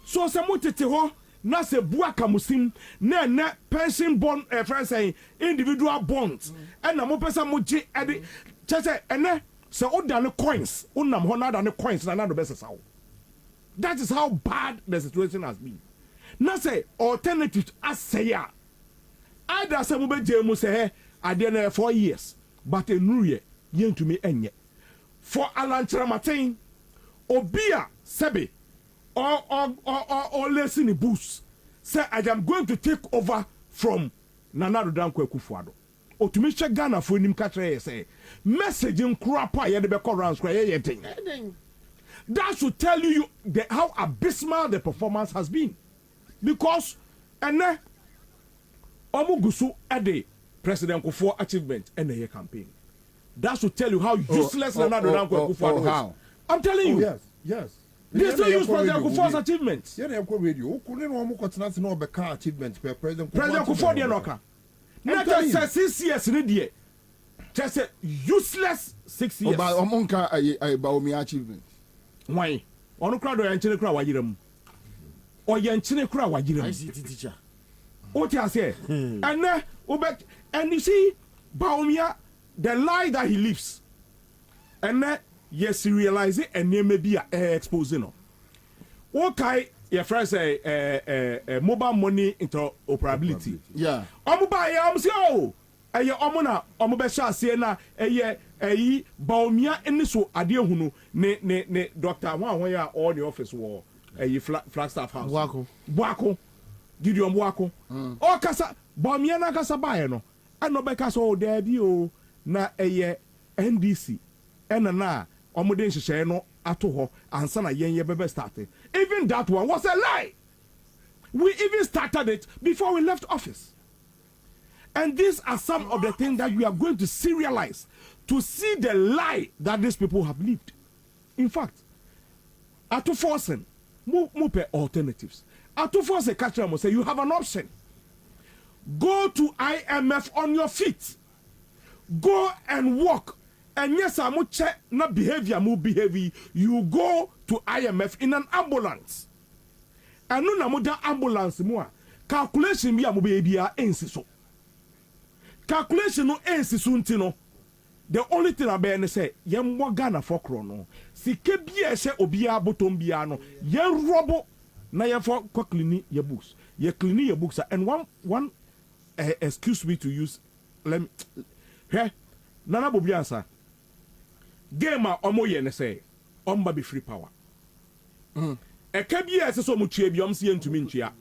so some tete ho na se bua kamusim na pension bond friend saying individual bonds and na mo pesa mo je ede chese ene se odane coins unam ho na dane coins na do besa sawo. That is how bad the situation has been. Na say alternative as say ya either se mo be je mo say ade na 4 years but enu ye yentumi enye for alantramatin obia sebe or listen in boost. Say I am going to take over from Nana Danko Kufuado. Or to Mr. Ghana for him catch say message in crapa ye de beko round square ye thing. That should tell you how abysmal the performance has been. Because and Omugusu ade President Kufuor achievement and the campaign. That should tell you how useless Nana Danko Kufuado is. I'm telling you.
Yes.
They still use President Kufuor's achievements.
Yeah, they have radio. Couldn't almost continue to know about car achievements per President
Kufuor. They knock. Not just 6 years in a day. Just a useless 6 years.
About Omonka, about me achievement.
Why? On crowd or Yanchine crowd, Wajiram. Or Yanchine crowd, Wajiram. I see teacher. What I say? And you see, Baumia, the lie that he lives. And yes, he realize it, and there may be exposing. Okay, your friend say mobile money interoperability.
Yeah.
Say, oh, omuna say na Baumia and so adia hunu ne Dr. One ya all the office war Flagstaff House. Wako. Gideon Wako. O kasa Baumia na kasa bae no. Ano be kasa o there bi o na NDC. Na Omuden Shishé no ato ho Ansah na yen bebe started. Even that one was a lie. We even started it before we left office. And these are some of the things that we are going to serialize to see the lie that these people have lived. In fact, ato forcing mupe alternatives. Ato force a catcher say you have an option. Go to IMF on your feet. Go and walk. And yes, I'm check not behavior, you go to IMF in an ambulance. And no namuda ambulance more. Calculation be a baby so. Calculation no ensisuntino. The only thing I bear say, yem Ghana for chrono. Si kebia se obia botombiano, yen robo na ye for cleaning your books. Ye cleaning your books and one excuse me to use let me here Nana Bobiansa. Game omo ye ne say omba be free power. E ka bi ese so mo tue bi om se ntumi ntua.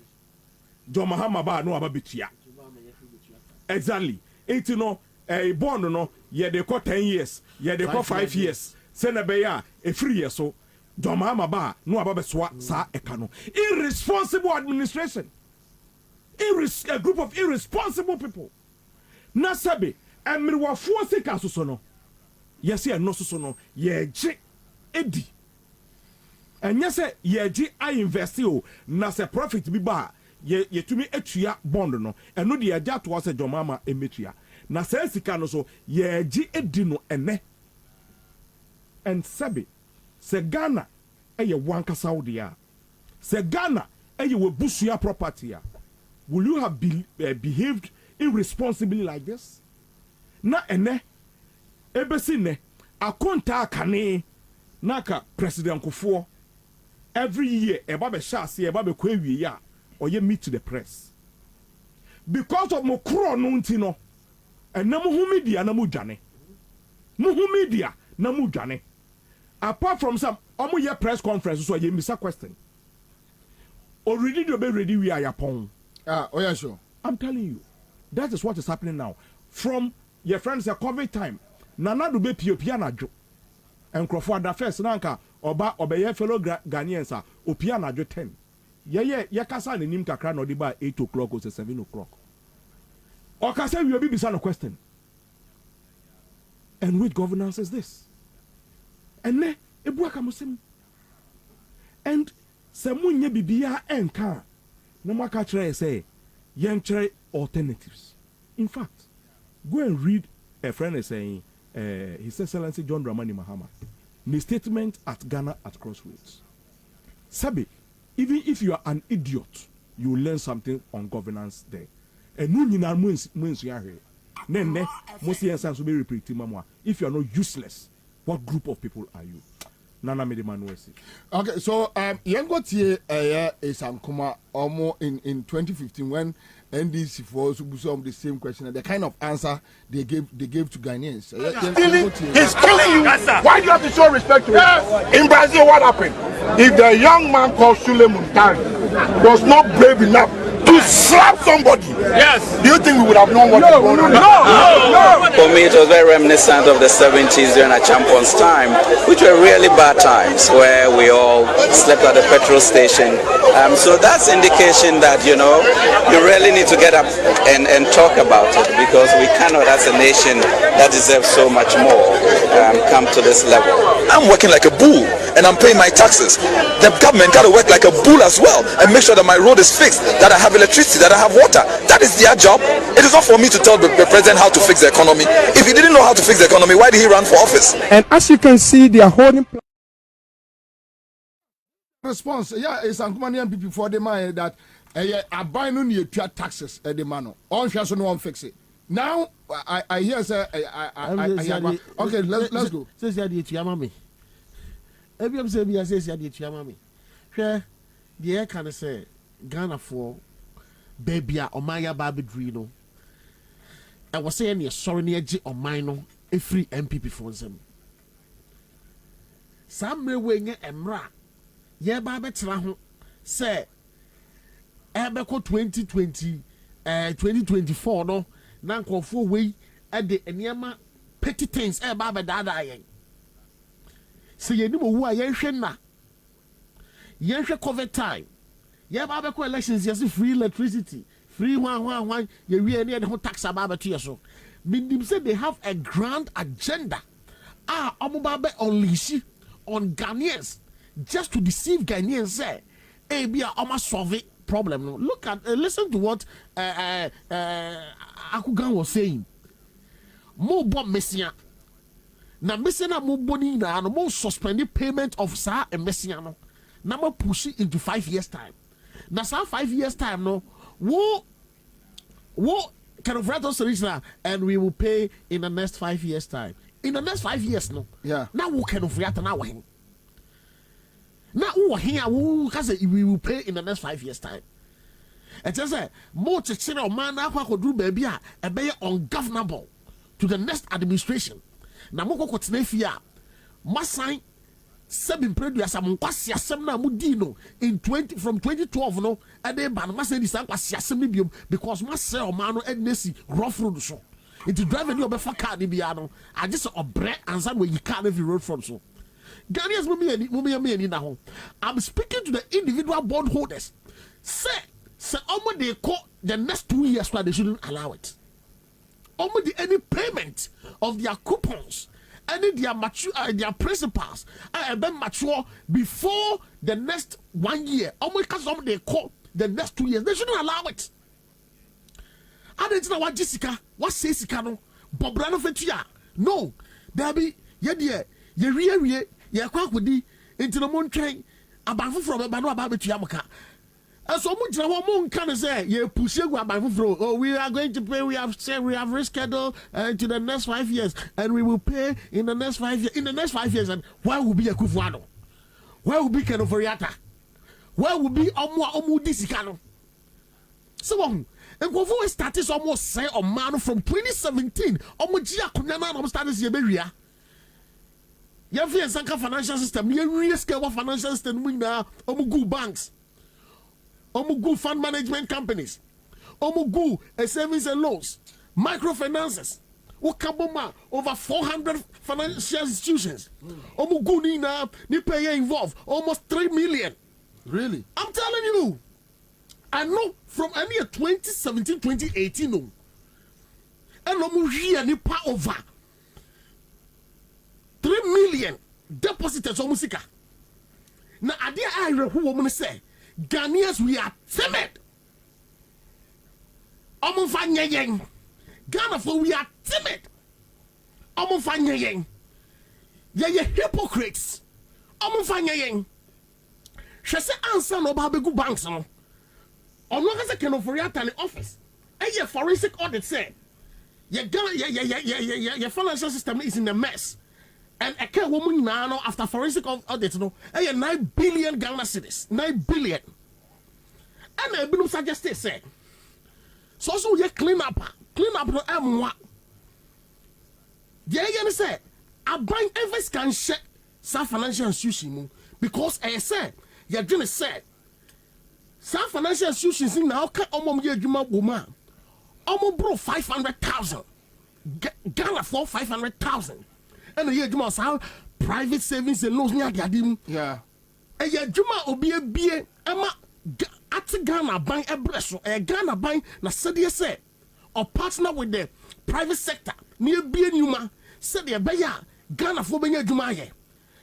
Jo Mahama ba no aba betua. Exactly. It no bond no ye de ko 10 years, ye de ko 5 years. Se na be ya e free year so Jo Mahama ba no aba be soa sa e ka no. Irresponsible administration. A group of irresponsible people. Na sabe emriwa fo sika so no. Yes, yeah, no so no. Ye ji edi. And yes, ye ji I invest you. Na se profit bi ba. Ye tumi etua bond no. And no de aja to ase Jomama emetua. Na se sika no so ye ji edi no ene. And sabi se Ghana eye wanka Saudi ya. Se Ghana eye we busua property ya. Will you have behaved irresponsibly like this? Na ene ebesi ne akonta kane naka President Kufuor every year eba be shase eba be kwawie ya oye meet to the press because of mokro no ntino enam hu media na mu dwane apart from some omo ye press conference so ye misa question already do be ready we are yapon
oh yeah sure
I'm telling you that is what is happening now from your friends a COVID time Nana do be pia na dwo enkrofo ada first nanka oba obeye fellow Ghanaians a opia na dwo 10 ye kasa na nim kakra no di ba 8 o'clock or 7 o'clock o kasa we be bisa no question and which governance is this and ne ebu aka musem and se munye bibia enka no maka try say yen try alternatives. In fact, go and read a friend is saying His Excellency John Dramani Mahama, his statement at Ghana at Crossroads. Sabi, even if you are an idiot, you will learn something on governance there. And no nyina mwens ya he. Nene, most yensa so be repeat mamwa. If you are not useless, what group of people are you? Nana made manuesi.
Okay, so yengo tie Esankuma almost in 2015 when NDC for some the same question, the kind of answer they gave to Ghanaians.
He's killing you. Why do you have to show respect to him? In Brazil, what happened? If the young man called Sule Muntari was not brave enough to slap somebody, yes, do you think we would have known what was going on? No.
For me, it was very reminiscent of the 70s during a champion's time, which were really bad times where we all slept at the petrol station. So that's indication that, you really need to get up and talk about it, because we cannot, as a nation that deserves so much more, come to this level.
I'm working like a bull and I'm paying my taxes. The government got to work like a bull as well and make sure that my road is fixed, that I have electricity, that I have water. That is their job. It is not for me to tell the president how to fix the economy. If he didn't know how to fix the economy, why did he run for office?
And as you can see, they are holding
response. Yeah, it's Ankumanian people before the man that I buy no new taxes at the man. All she has no one fix it. Now I hear say okay, let's go.
Says you did to Yamami. Every say me says you did to Yamami. Share the air can say Ghana for baby or Maya Baby Drino. I was saying you're sorry near G or mine a free MPP for them. Some may wing Emra. Yeah, Baba Traho say Ebeco 2024 no. Nanko for way at the Enyama petty things Baba Dada. So you know who I am na. Yensha cover time. Yeah, Baba elections, yes, free electricity, free one, you really any tax about to so. Mindim said they have a grand agenda. Omubabe unleash on Ghanaians just to deceive Ghanaians. Say, hey, be almost solve it problem. Look at, listen to what Akugan was saying. More bomb Messiah. Now, Messiah more boni na no more suspended payment of Sa and Messiah. Now more push it into 5 years time. Now, some 5 years time, no, what kind of right solution, and we will pay in the next 5 years time. In the next 5 years, no,
yeah.
Now what kind of right now? Now who here we will pay in the next 5 years time. And just say more to man now could do baby a be ungovernable to the next administration. Now more ko tnefia masan seven produce am kwasi asem na mudino in 20 from 2012 no and then ban masan di san kwasi asem ni biom because masan o man no ednesi rough road so it drive any obefa car ni bia no I just obre ansa no yi car every road front so Ghanaians mummy na ho. I'm speaking to the individual bondholders. Say almost they call the next 2 years why they shouldn't allow it. Almost any payment of their coupons, any their mature their principals been mature before the next 1 year. Almost because they call the next 2 years, they shouldn't allow it. I don't know what Jessica, what says Sicano, Bob Brano Fetia. No, there be ye quack with into the moon train about from a bano about Yamaka. And so much our moon can say, ye push you about fro. Oh, we are going to pay, we have said we have rescheduled to the next 5 years, and we will pay in the next 5 years. In the next 5 years, and where will be a Kufuano? Where will be Kenovariata? Where will be Omu Disicano? So on. And Kofu started almost say a man from 2017. Omujia Kunana started Yeberia. You have a financial system. You risk our financial system. We now Omugu banks, Omugu fund management companies, Omugu savings and loans, microfinances. Ukaboma over 400 financial institutions. Omugu Nina ni pay involved almost 3 million.
Really?
I'm telling you. I know from any 2017, 2018, no. And no here ni pa over 3 million depositors on Musika. Now, idea I who woman say Ghanaians we are timid. Omufanya yeng. Ghana for we are timid. Omufanya yeng. Ye hypocrites. Omufanya yeng. she say Ansah no ba begu banks no ono ka say kenoforiata ne office eye forensic audit say your financial system is in a mess and a care woman now after forensic audit no 9 billion Ghana cedis 9 billion and I been suggested say so you clean up no amwa you say I bring every can check some financial institution because I said you're doing said some financial institutions now can almost get you woman almost bro 500,000 Ghana for 500,000 and the year you must have private savings and loans near the
yeah
and your juma obi a ama at Ghana buying a breast a Ghana buying na said say or partner with the private sector near be numa said the beya Ghana for being juma here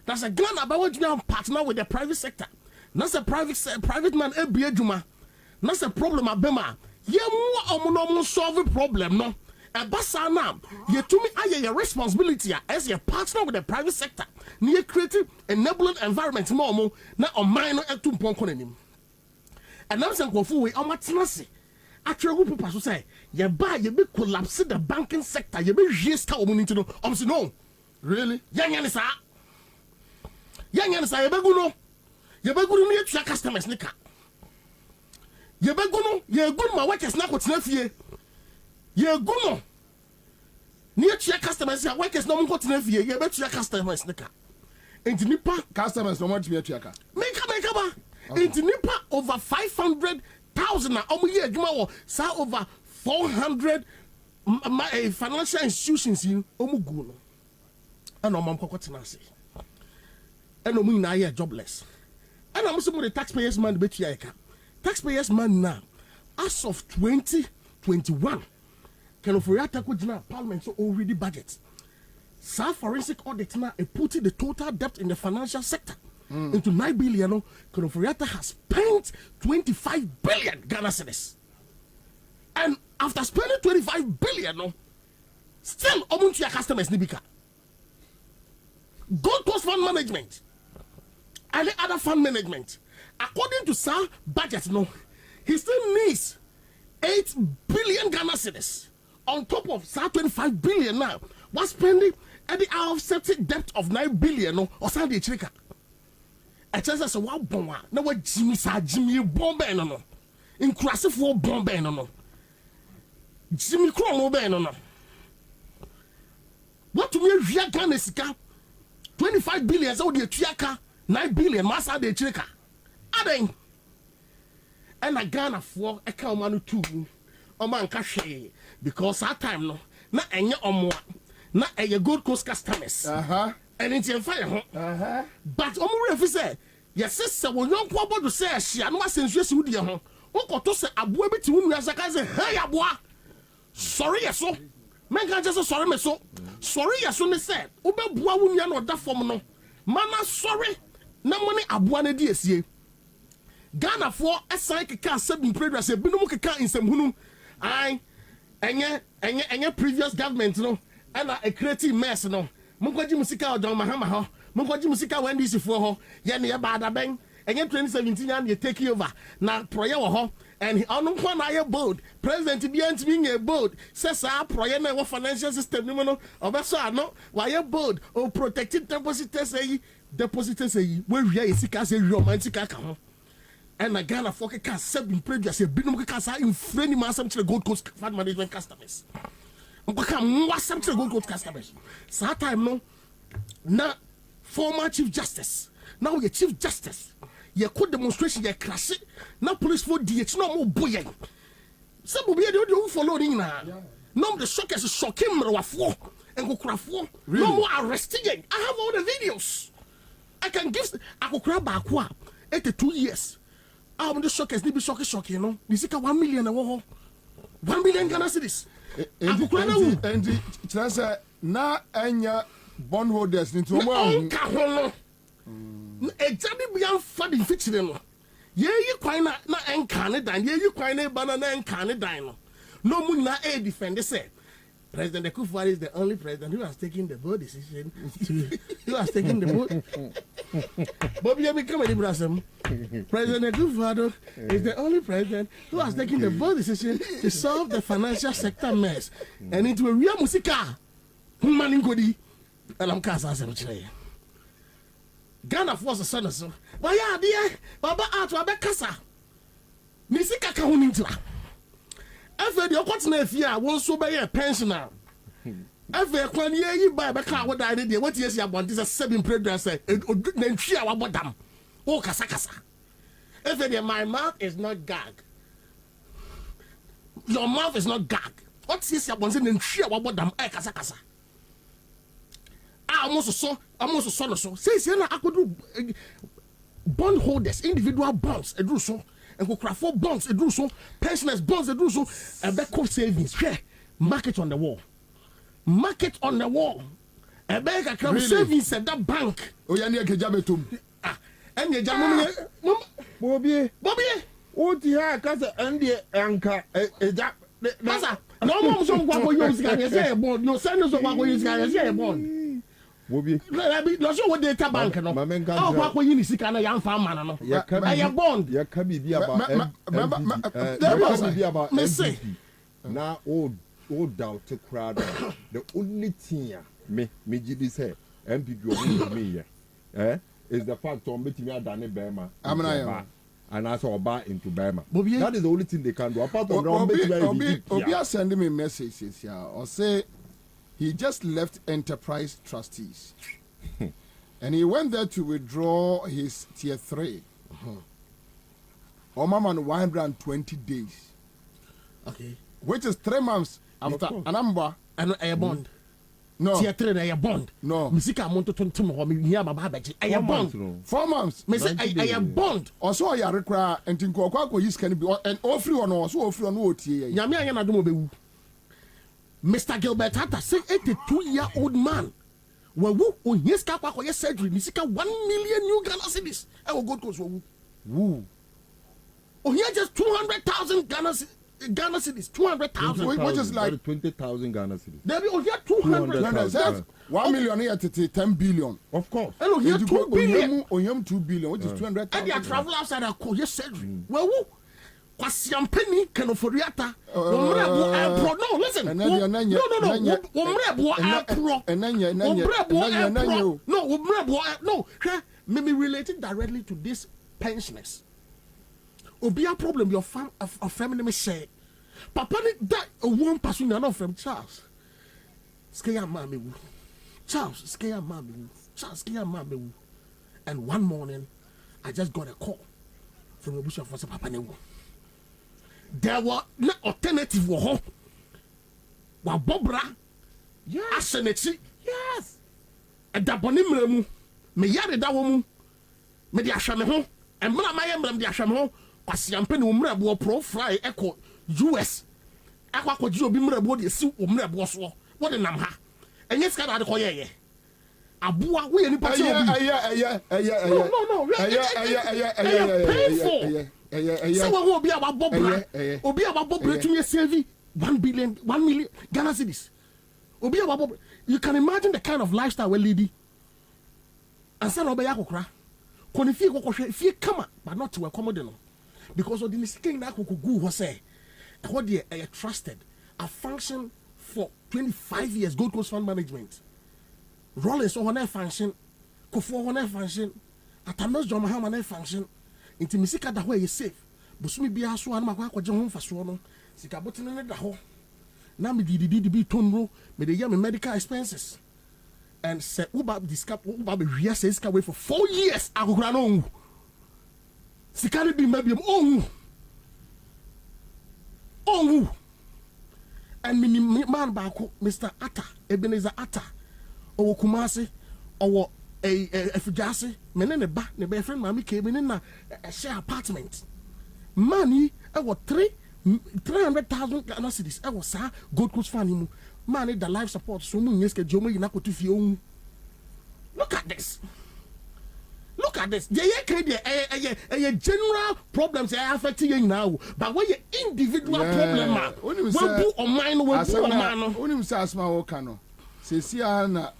that's a Ghana by what you partner with the private sector that's a private man a be juma that's a problem abema ye more solve problem no and basa now you to me aye your responsibility as your partner with the private sector near creative enabling environment more na on minor etu ponkonim and now some kofu we on matinase actually people so say you buy you be collapse the banking sector you be risk ka omo into no say no
really
yan sa you be go no you tua customers nika you be go no you go my workers na kotina fie ye go no near tua customers ya workers no mo kotina fie ye be tua customers nika enti nipa
customers no want to be tua ka
make ba enti nipa over 500,000 na omo ye adwuma wo sa over 400 financial institutions in omo go no and omo kokotina se and omo na ye jobless and omo some the taxpayers man be tua ka taxpayers man now as of 2021 kenoforiata ko jina parliament so already budget sa forensic audit now put the total debt in the financial sector into 9 billion kenoforiata has spent 25 billion Ghana cedis and after spending 25 billion still omuntu ya customers nibika Gold Coast Fund Management and the other fund management according to Sir budget he still needs 8 billion Ghana cedis on top of 25 billion now. What's spending at the offsetting debt of 9 billion or Sunday Chika? I tell us a wild bomber. Now what Jimmy bomber no. Inclusive for bomber no. Jimmy Crow no. What to me via Ghana Sika? 25 billion so the Chiaka 9 billion Massa de Chika. Aden. And I Ghana for a cow manu too. Man cache because that time no na enye omo na eye Gold Coast customers and it's in fire but omo refi say yes sister wo yon kwa bodo say ahia no asensu esi wudi ho okoto say aboa bi ti wunu asaka say hey aboa sorry yeso men kan just sorry me so sorry yeso ne say obebua wunu na oda fom no mana sorry na money aboa na di esie Ghana for asai keka sabin progress ebinum keka insem hunu I enye previous government no and a creative mess no munkoji musika odon Mahama ho munkoji musika NDC for ho ye ne ba da ben enye 2017 and you take over na proye wo ho and onu kwa na ye bold president bi ant bi bold say sa proye na wo financial system no no obeso ano wa ye bold o protected depositors yi we wi ye sika say romantic ka ho and a Ghana for can seven previous a binum casa in friendly massam to the Gold Coast Fund Management customers. Some to the Gold Coast customers. So time no na former Chief Justice. Now your Chief Justice. Your court demonstration your crash it. Now police for DH no more boy. Some will be able to follow in now. No the shock is shocking for and go craft for no more arresting. I have all the videos. I can give I go grab back 82 years. I'm the shockers, they be shocky, you know. This is 1 million a 1 million Ghana cedis.
And the na anya bondholders into one.
Exactly beyond funding fixing. Yeah, you quite not incarnate, and yeah, you quite a banana and carnate dino. No moon na a defender said. President Akufo is the only president who has taken the board decision. Who has taken the board? Bobie, become a liberasm. President Akufo-Addo is the only president who has taken the bold decision to solve the financial sector mess. And into a real musica. Human Godi. And I'm Casa Cemetery. Ghana force a son so. But yeah, dear, Baba Art Wabekasa. Nisika Kahunintla. After the opportunity, won't so be a pensioner. After 1 year, you buy a car. What I did, what years you want is a 7 predators, then 3 hour bottom. Oh, Kasakasa. If my mouth is not gag, your mouth is not gag. What is your one in 3 hour bottom? Kasakasa. I almost saw so. Says here, I could do bondholders, individual bonds, a do so, and go craft 4 bonds, a do so, pensioners bonds, a do so, and back savings. Share market on the wall. Market on the wall. A bank account savings at that bank. Oh, yeah, near Kajabetum. And your German Bobie, what you have, Casa, and the anchor, Massa. No more so what we use, can say, bond, no senders of what we use, can say, bond. Bobie, no, so what data bank, no, oh, what we use, can a young farmer, no, a bond, you can be about, now, old doubt to crowd. The only thing me did say, MPP me, is the fact on meeting at Danny Bema. And I saw a bar into Bema. That is the only thing they can do. Apart from Obia sending me messages here or say he just left Enterprise Trustees and he went there to withdraw his tier 3. Omaman 120 days. Okay. Which is 3 months after an number and a bond. No. Tier 3 a bond. No. Misika monto 20 mo me hia baba baji. A bond. 4 months. Me say a bond. Also ya require entinko kwa ko can be and all free on also all free on what tie. Nyame anya na do be wu. Mr. Gilbert Hatta say 82-year-old man. Wawu on his ka kwa ko surgery misika 1 million new Ghana cedis. E go gold coast wawu. Woo. Oh here just 200,000 Ghana cedis, 200,000, which is like 20,000 Ghana cedis. There we here 200,000. 1 million here to 10 billion. Of course. And here 2 billion. On him 2 billion, which is 200,000. And they travel outside a call yes surgery. Well, who? Kwasiam penny can offer yata. No, listen. No. No. Maybe related directly to this pensioners. Obi a problem your family me say papa ni that one person na from Charles scare mama wu Charles scare mama wu Charles scare mama wu and one morning I just got a call from a bishop for papa ne wu there were no alternative wo ho wa bobra yes asenechi yes e da boni mremu me yare da wo mu me di ahwe me ho e mra ma ye mram di ahwe me ho Kwasiampe ni umrebo pro fly echo US akwa kwaji obi mrebo de si umrebo so what the nam ha enye ska da ko ye aboa wo ye ni party obi so wo obi abobra tumi save 1 million Ghana cedis obi abobra you can imagine the kind of lifestyle we lead and say obi yakokra koni fie kokofie fie kama but not to accommodate no because of the skin that could go say what they are trusted a function for 25 years Gold Coast Fund Management Rollins on a function Kofo on a function Atanos John Mahama function into Misika da way you safe Busumi be aso an makwa kwaje ho mfaso no sika botene ne da ho na me di be tonro me dey me medical expenses and say uba discap uba be hwia say sika wait for 4 years akokura no Sikari be maybe and mini man bako Mr. Atta Ebenezer Atta or Kumasi or a Fujasi menene ba ne be friend mami came in a share apartment money I was 300,000 Ghana cedis I was sa Gold Coast Fund money the life support so mu nyeske jomo yina ko tufi owu. Look at this. Look at this. They are general problems that are affecting you now. But when you individual problem, when you do on mine, when you do on mine, when you say asma okano, say siana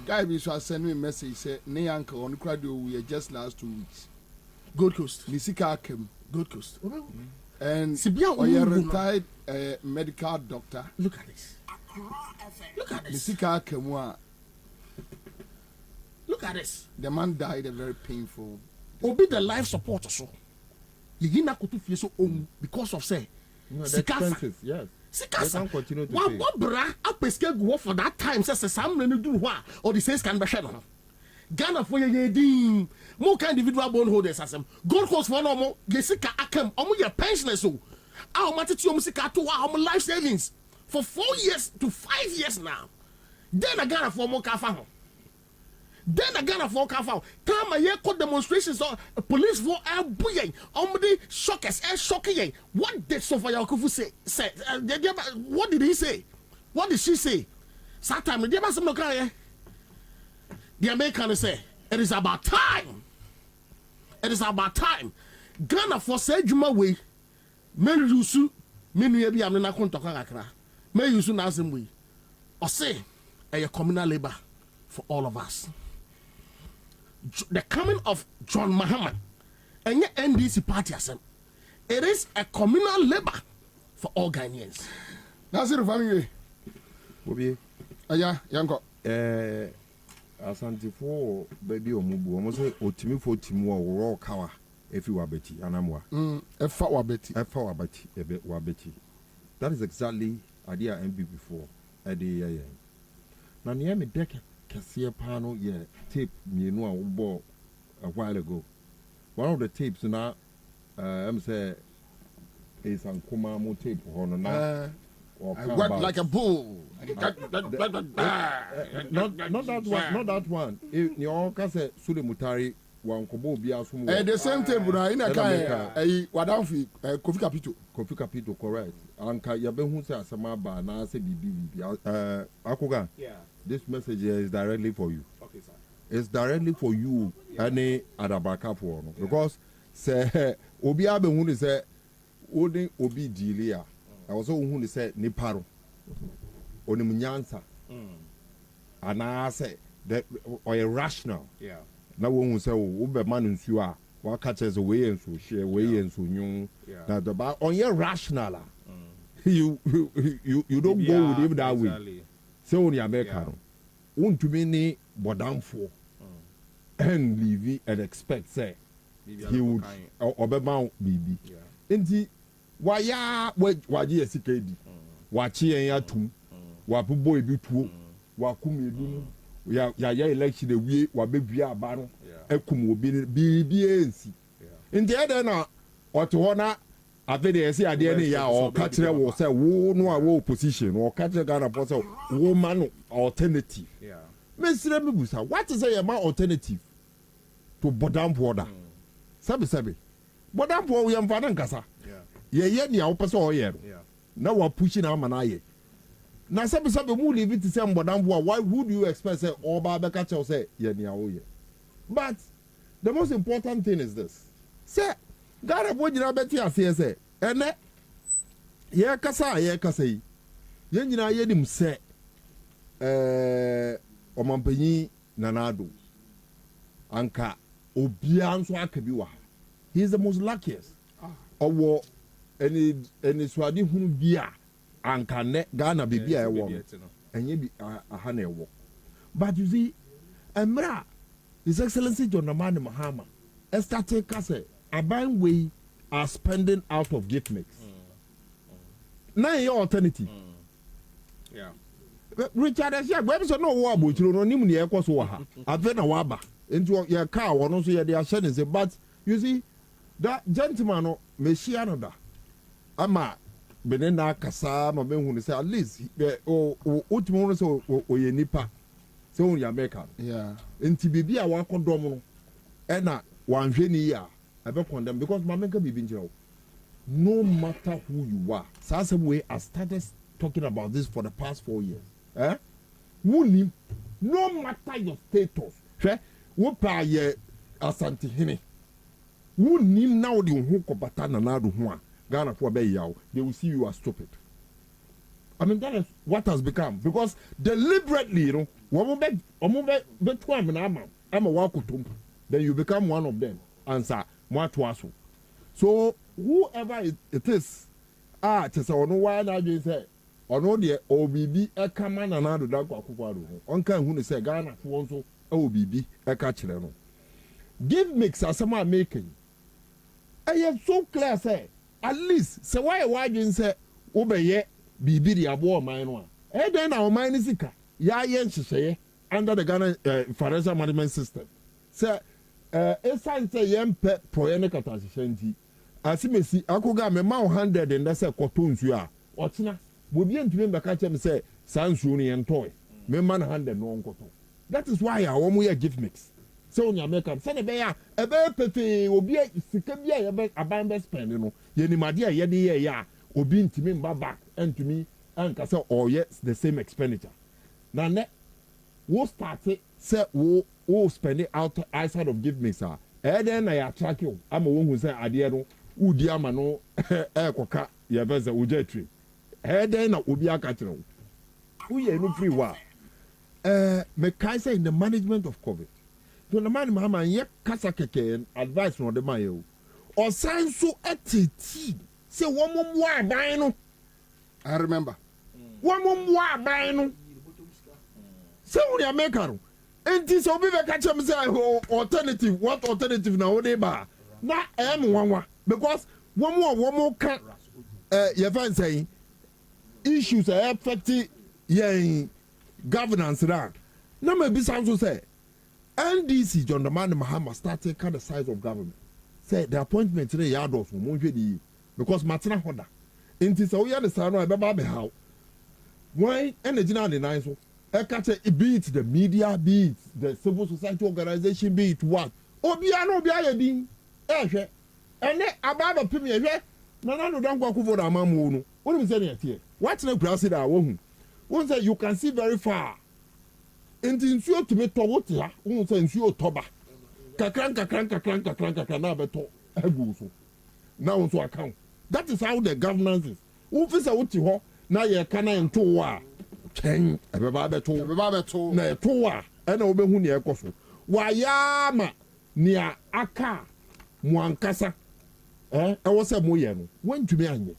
guy be so send me a message say ne uncle on crowd we just last 2 weeks.
Gold Coast.
Nisika came.
Gold Coast.
And
a
retired medical doctor.
Look at this. Look at this.
Nisika came.
Look at this.
The man died a very painful.
Obi the life support also. You na kutu fie so because of say.
Expenses, yes.
Sikasa. What bra apeske go for that time say some no do ho or the sales can be share no. Ghana for ye din more kind individual bondholders asem Gold Coast for no mo gesika akam omo ye pensioners so a o matete omo sika to wa omo life savings for 4 years to 5 years now. Then a Ghana for mo ka fa ho. Then a Ghana for ka fa. Time a year called demonstrations or police for buyen omo the shockers shocking. What did Sofia Yakufu say? What did he say? What did she say? Satam the dem no kan. The Americans say, it is about time. It is about time. Ghana for say Juma way. May you su, me no be am na konto kakra. May you su na asem way. Or say, a communal labor for all of us. The coming of John Mahama and your NDC party asem. It is a communal labor for all Ghanaians.
That's it, family.
Bobie.
Aya, yanko.
Asantefo baby omubu omo se otimi fo timu o ro kawa efi wabeti anamwa
efa wabeti
ebe wabeti. That is exactly idea MB before ade na ne me deck kase pa no ye tape mienu a wo a while ago. One of the tapes na am say is ankoma mo tape hono na
I work like a bull.
Not that one. You all can say Sule Mutari wan kobo bi asum.
The same table na ina kai wadanfi Kofi Capito.
Kofi Capito, correct. Anka ya be hu say asema ba na say bibi. Akoga. Yeah. This message here is directly for you. Okay, sir. It's directly for you any adabaka for no because say obi abe hu say odi obi dilia. I was who say Niparo on Ansah. And I say that or irrational. Yeah. Now one say Uber man in Sua, what catches away and so share way and so new. Now the bar on your rational. You don't go with him that way. So on your American. Won't to many bodam for and leave and expect say he would Obama baby. Indeed. Waya waji esikedi wachi en yatum wabubo ebituo wakum edunu ya election ewie wabebia aba no ekum obi bi ensi nti ede na oto ho na avede ese ade ne ya o ka kire wo se wo no a wo opposition o ka kire Ghana for say wo ma no alternative mesire mebusa what is your ma alternative to bodam border sabi bodam border we am fadan kasa ye ni a wopese o ye na wa push na ama na ye na sabe mu leave it say mbodambo why would you expect say oba be catch say ye ni a o ye. But the most important thing is this, say God abo nyina beti ase say ene ye kasa yi ye nyina ye nim say omampanyi nanado anka obia nso akabi wa. He is the most luckiest owo any swadi hunu bia anka ne Ghana bibia e wo enye bi aha na e wo. But you see emra His Excellency John Dramani Mahama started kase aban we are spending out of gift mix. Now your alternative. Yeah. Richard Asia we so no wo abochiro no nim ne ekoso wo ha. Ave na waba. Into your car wono so ye dey share say but you see that gentleman no meshia no da. Ama benena kasa no be hu say at least o ultimo so o ye nipa. Say on your American. Yeah. Enti bibi a wakodom no e na wanhwe ni ya I be condemn because my menka bibi njiro. No matter who you are. So some way I started talking about this for the past 4 years. Wuni no matter your status. Hwe wo pa ye asante hene. Wuni now the hu ko bata na do ho a Ghana for be yaw. They will see you as stupid.
I mean, that is what has become. Because deliberately, you know, then you become one of them. Answer, Matwasu. So, whoever it is, just on one I say, or no, the OBB, a command and another dog of Kukwado. On can who say Ghana for also OBB, a catcher. Give mix as someone making. I am so clear, say, at least, so why you say, obey BB the abo mine one. And then our mine is say under the Ghana financial management system. Sir, sign say yempe proyene katashanti. As you may see, Akuga me ma 100 and that's a cotton ya. Otina, we be to remember catch him say, Sansuni and toy. Me man 100 no cotton. That is why I want we give mix. So on your makeup, send a bear pepe will be a sikabia a band spend, you know. Yenny my dear, yedi ya, or being to me back and to me, and Cassa, or yes, the same expenditure. Now, we'll start it, say, we'll spend it outside of give mixer. And then I attract you. I'm a woman who say, Adiano, Udiamano, Koka, Yabeza, Ujetri. And then I will be a catcher. We are no free war. Mekaisa in the management of COVID. To the man, Mahama, yet Kasakeke and advice from the Mayo. Or sign so at tea. Say one more bino.
I remember.
One more bino. Say what you make her. And this will be the catch him say alternative. What alternative now? They bar. Not one because one more can you find saying issues are affecting governance around. Now maybe sounds to say NDC John the man Mahama started kind of size of government. Say the appointment today yardos from because Martina Honda. Inti so we understand no ebe how. Why energy na the nice one. Be it the media, be it the civil society organization, be it what. Obia no bia yedi. Ehwe. Ene ababa pim yehwe. Na no don kwaku voda amamu no. What do say here? What na kura say that wo hu. Say you can see very far. Inti nsuo to me to what ya. Won say nsuo toba. Kakran na beto egu so. Now on to account. That is how the governance is. Who feels out to now you can into war. Chen, a babato, na toa, and obey who near coffee. Wayama near Aka, Muankasa. I was a moyano. When to me,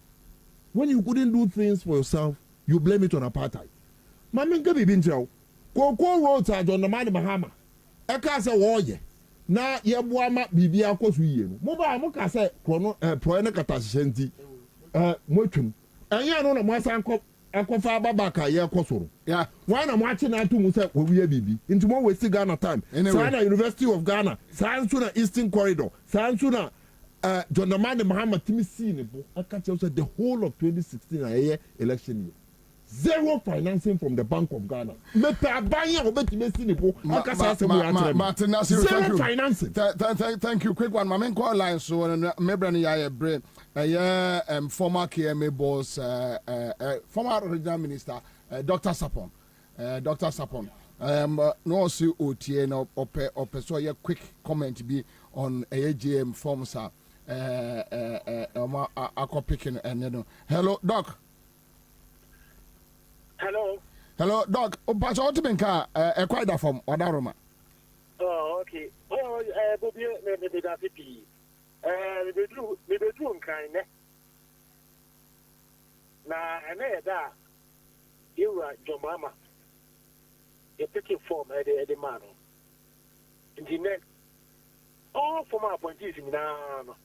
when you couldn't do things for yourself, you blame it on apartheid. Mamma can be been tell. Go roads on the man Mahama. A casa warrior. Na yebuama bibia akɔso yie no mobile mo ka sɛ krono pro ne katasenti motwem anya no na mo asan akɔfa ababa ka ye akɔso yeah why na mo achi na ato mu sɛ owie bibi nti mo waste Ghana time Sana University of Ghana science na Eastern Corridor science na John Dramani Mahama timisi ne bo aka tell say the whole of 2016 na election year. Zero financing from the Bank of Ghana. Zero financing.
Thank you. Quick one. My main call line. So, maybe I brain. Former KMA boss, former regional minister, Dr. Sapon. Dr. Sapon. No, see OTA no ope. So, a quick comment be on AGM forms. Ako picking and you know. Hello, Doc. Hello, Doc. But what do you mean? Quite a form, Wadaroma.
Oh, okay. Oh, Bobie, maybe that's it. Maybe do kind. Now, I know that you are your mama. You're picking form at the man. In the next, all for my appointees in now.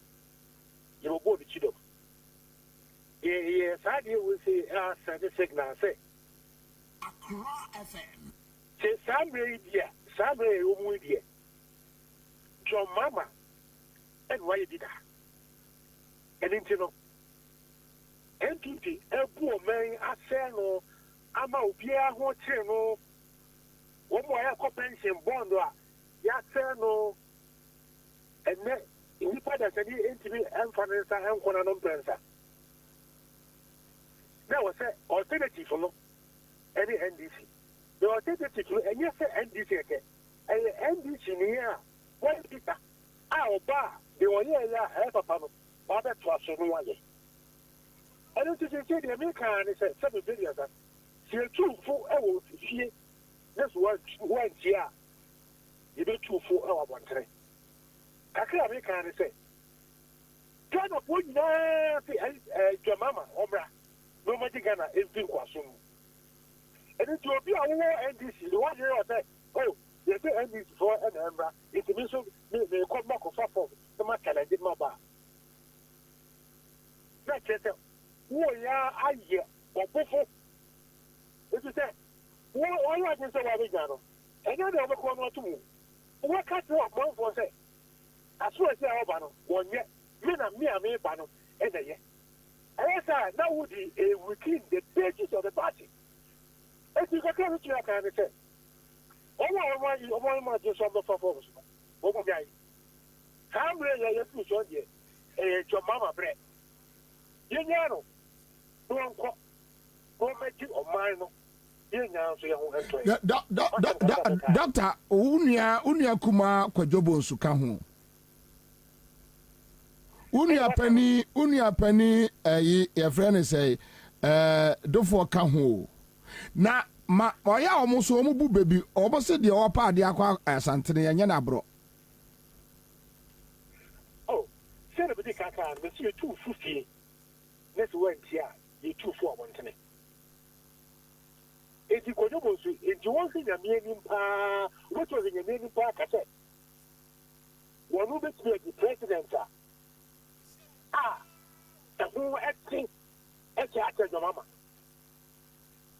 You will go to Chido. Yes, I will say, send a signal, say.
Accra FM.
Say Sabre dear, Sabre Umu dear. John Mama, and why you did that? And into no entity, a poor man, I say no, I'm out here, what you know. One more pension bond, no, and then we put us an intimate and financial and Conan Prensa. That was an alternative for no. Any NDC. The alternative to any NDC, and NDC near one Peter, our bar, the one year, I have a panel, other to us on one day. I don't think the American is a 7 billion. See, 2 4 hours here. That's one year. You do 2 4 hours 1 time. I can't American say. Kind of one your mama, Omra. No magic Ghana is being consumed. And it will be our NDC. The 1 year of that. Oh, you say NDC for an Emra. It's a mission. They come back of Fafo. The Macan I did my bar. That's it. Oh, yeah, I hear. But before, if you say, well, all I can say, I will and then they will come out to me. What can't you have one for say? As soon as they are banner, 1 year, me and me banner, and a year. And now would be within the pages of the party. If you can come to your kind of say, oh, I want my just on the performance. Oh, my guy. How many are you to here? Your mama bread. You know, don't make you a minor.
Doctor, unia kuma kwa jobo nsuka ho. Unia pani your friend say dofo ka ho. Na ma oya omuso omubu baby obo se de opa de akwa asantene yenye na bro.
Oh, say the big kaka, we see 250. Let's went here, you 2 4 1 time. If you could almost, if you want in a million what was in a million park, I said, one who makes me the president, the who acting as your mama.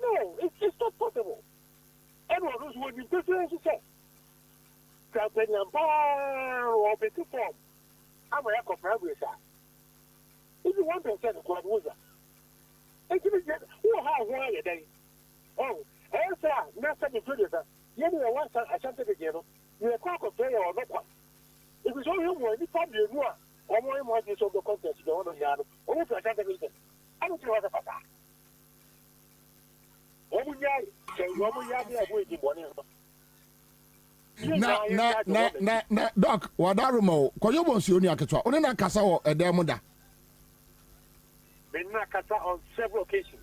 No, it's not possible. Anyone who's winning president, said, Kwabena or better form. I'm a record progress. If you 1% of what was that? And you get who has one a day. Oh, Ansah, not such a good as that. You know, once I chanted again, you're a crack of player or not one. It was only one, you probably knew or more than so the contest, the one on the other, only to a chanted again. I don't know what about that. Oh, yeah, waiting one.
Na doc wadarumo kwayobo nsi oni aketwa oni na kasa wo edem da
Been kasa on several occasions.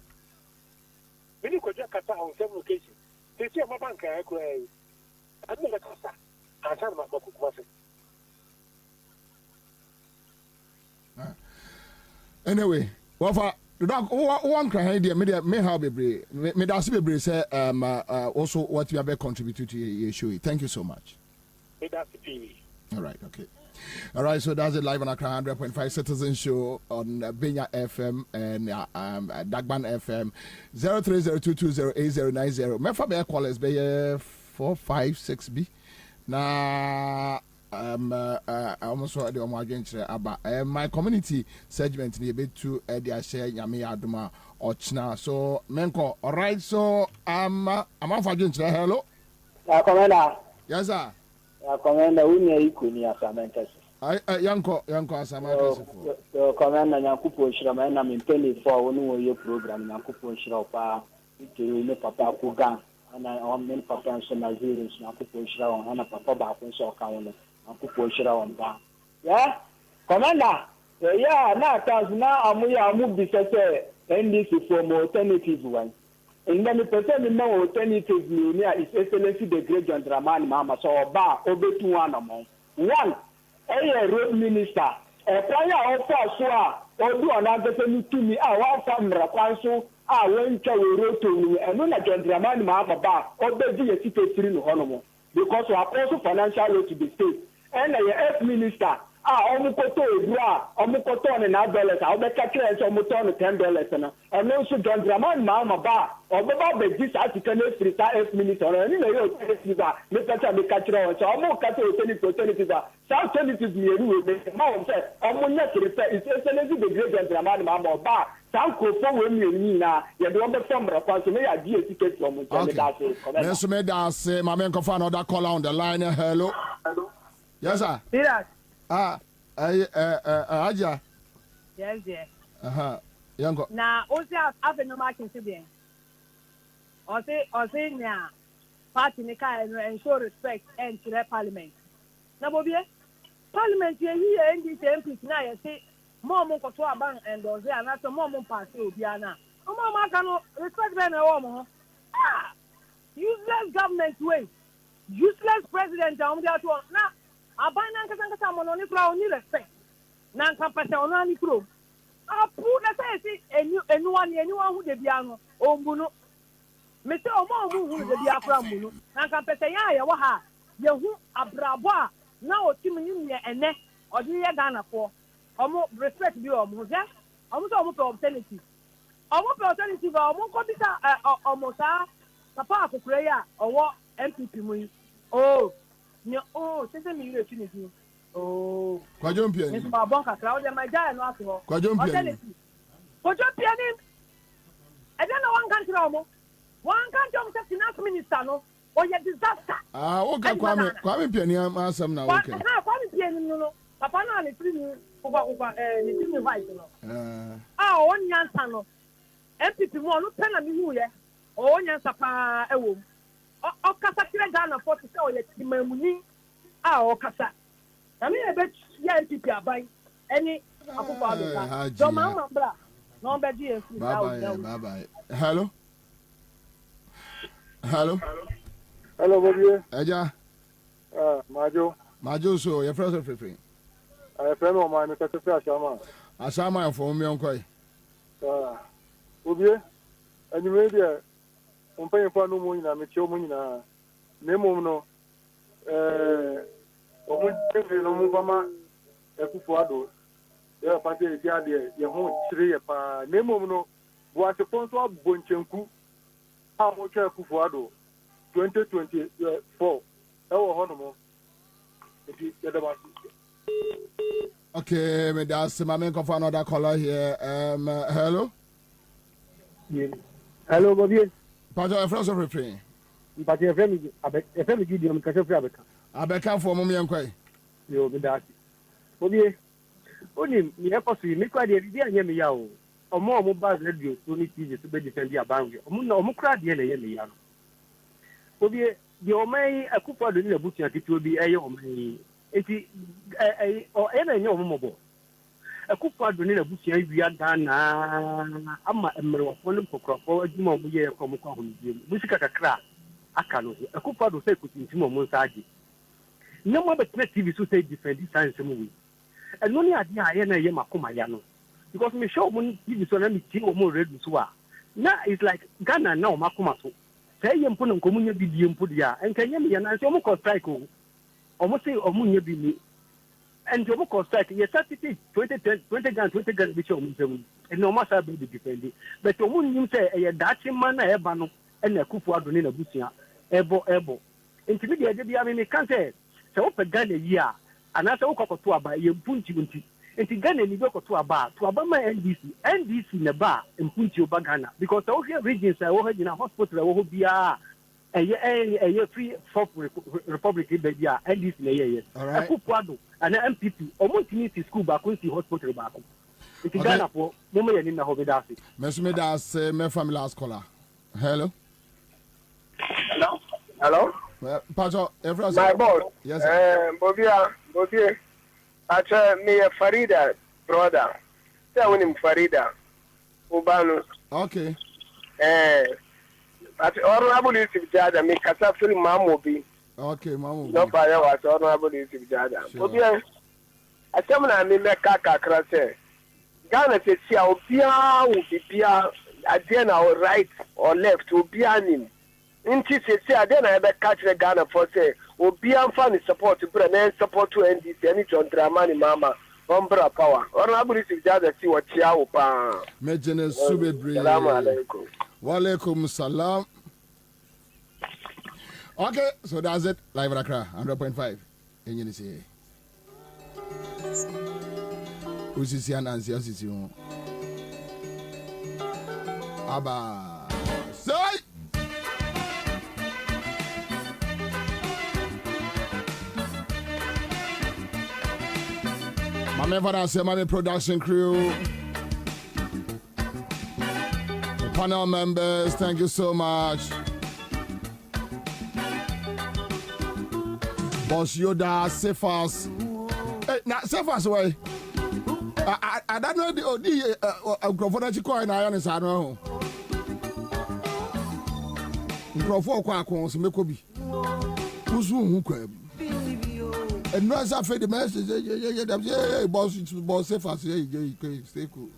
Many could just kasa on several occasions. They see my bank I don't kasa. I tell my book.
Anyway, wafa doc one cry idea me how be me da se be say also what you have contributed to your show. Thank you so much. All right, okay. All right, so that's it live on Accra 100.5 Citizen Show on Benya FM and Dagban FM 0302208090. My phone call is 456B. Na almost what the against about my community segment ni be to the share Yami Aduma Ochna. So Menko, all right, so I'm against hello. Yes, sir.
Commander, we need Kuni Asamantes.
Yanko Asamantes.
So, Commander Yankupo Shiraman, I'm intended for one year program, Yankupo Shirapa, to Papa Kugan, and I am men Papa and some Nigerians, Yankupo Shira, and a Papa Bakun so account, Yankupo Shira on that. Yeah? Commander, yeah, now I'm moved this NDC for more alternative one. And then the person no alternative is Excellency the Great John Dramani Mahama. So obe to one among one. A road minister. A prior offer so or do another thing to me. I want some Rapanso. I went to a road to me and when I John Dramani Mahama back or be a secretary in Honomo because we are also financial aid to the state. And a health minister. Omukoto Ebra, Omukoto and $9. I'll be catching Omukoto $10. And also John Draman Mahama Ba, or Baba this article is 3 minutes or any Mr. the catcher. So I'm more catching alternative. South alternative near Mount said, Omunet is Excellency the Great John Draman Mahama Ba. Some Kofo women, you don't have some response to me. I do a ticket from
Yes, Medas, my man can find another call on the line. Hello. Yes, sir. Aja.
Yes, yes.
Yango.
Na osi afe no marking se bien. O say na party ne ka ensure respect and to the parliament. Na Bobie, parliament ye NDC MPs na ye say more to a bank and those there, and that's a more pass to Diana. Oh, Mamma can respect them a woman. Ah, useless government way, useless president. I'm there to now. I buy Nanka on only flower, only respect. Nanka Pata on only crew. I put the say anyone who the piano, oh, Muno. Mr. Omo who the Biafra Muno, Nanka Pata Yaha, Yahu Abraba, now Timmy and neck, or the Ghana for. Almost respect you, almost, yeah? Almost alternative. Almost alternative, almost, Papa for prayer, or what MPP. Oh, since I'm here, oh,
Quadrumpian.
Miss Babonka, Cloud, and my giant alcohol.
Quadrumpian.
Quadrumpian. I don't know one country almost. One country of finance minister, no, or your disaster.
Ah, okay, Kwame Piania, my son now. Okay.
Kwame Piania, Papa, no, it's really. Vice, ah, 1 year son, MPP one, no pen and me, oh, yes, a womb. Oh, Casakira Ghana 40 so yet, Muni, ah, or Casa. I mean, I bet MPP are buying any of Mama, no, bye.
Hello.
Hello, Bobie.
Aja. Majo, so your first of free.
I friend of mine, Mr. Ashama.
Ashama for me, Uncle.
Bobie, and you made it. I'm paying for no money, I'm a show money. Nemo no. Omama, a Kufuado. There are party there, your home tree, Nemo no. Was a sponsor of Bonchenku. How much a Kufuado? 2024. Oh, Honomo.
Okay, me that's my main for another caller here. Hello.
Hello, Bobie.
But your friends are refrain.
But your family, a family give you a Abeka.
Abeka for mommy and quay.
You be that. Bobie. Only me help us make quite the idea and Yamiyao. Or more mobile radio to need to be defended about you. Mukra the Yamiano. Bobie, the Omei, a couple in the butcher, it will be a Omei. Or any mobile. A couple in the butcher, we are done. I'm a member of one for crop or a more year from Musica crack. I cannot. A couple to say to Monsaji. No more but TV to say defend this science movie. And only at the Ayana Yamakumayano. Because me show when TV so let me see more red to now it's like Ghana now, Makumaso. Say you put on community video put ya and can you and I almost strike almost say Omunya be me. And you almost strike yes, 20 guns, which and no matter be defended. But Omun say a Dutch man, a Bano, and a Kufu Adonina Busia, Ebo. Intermediate, I can't say, so up a gun a year, and as a cocoa by you punti. And to Ghana, you go to a bar, to Obama NDC in a bar in Punti Bagana, because all here regions are over in a hospital, will be a free fourth republic, baby, NDC in a year. All right. And an MPP, or Montinity school back with the hospital back. It's Ghana for Momo in the Hovedasi.
Mesmedas, my family last caller. Hello.
Hello.
Pacho, everyone.
My boss.
Yes.
Bobie. Actually, me a Farida brother. Tell him Farida. Ubano.
Okay.
But honorable Yusuf Jada, me Kasafil Mamobi.
Okay, Mamobi.
No fire was honorable Yusuf Jada. Bobie. I tell me, I mean, Kaka Krase. Ghana says, see, I'll be again, our right or left will be an him. Inti say then I ever catch the Ghana for say obi amfa support to bring and support to NDC any John Dramani Mama Ombra power. Honorable Yusuf Jada see what chia pa.
Mejene Subebre.
Salam alaikum.
Wa alaikum salam. Okay, so that's it. Live Accra 100.5. Enye say. Usisi anansi asisi on. Aba. Say my father said, my production crew, the panel members, thank you so much. Boss Yoda, Cephas. Hey, now Cephas, why? I don't know the Grofona coin I understand. Grofo Quacons, Mekobi. Who's who? And no, as I fed the message, boss, safe as stay cool.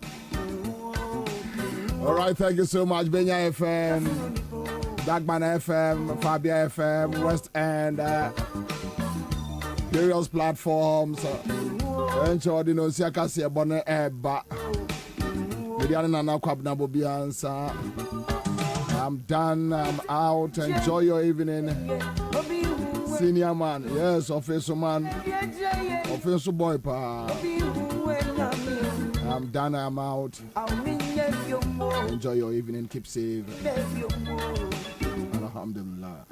All right, thank you so much, Benya FM, Dagman FM, Fabia FM, West End, various platforms. Enjoy the Nosiaka Bonnet Eba. Mediana Kwabena Bobie Ansah. I'm done, I'm out. Enjoy your evening. Senior man, yes, officer man, officer boy, pa. I'm done, I'm out. Enjoy your evening, keep safe. Alhamdulillah.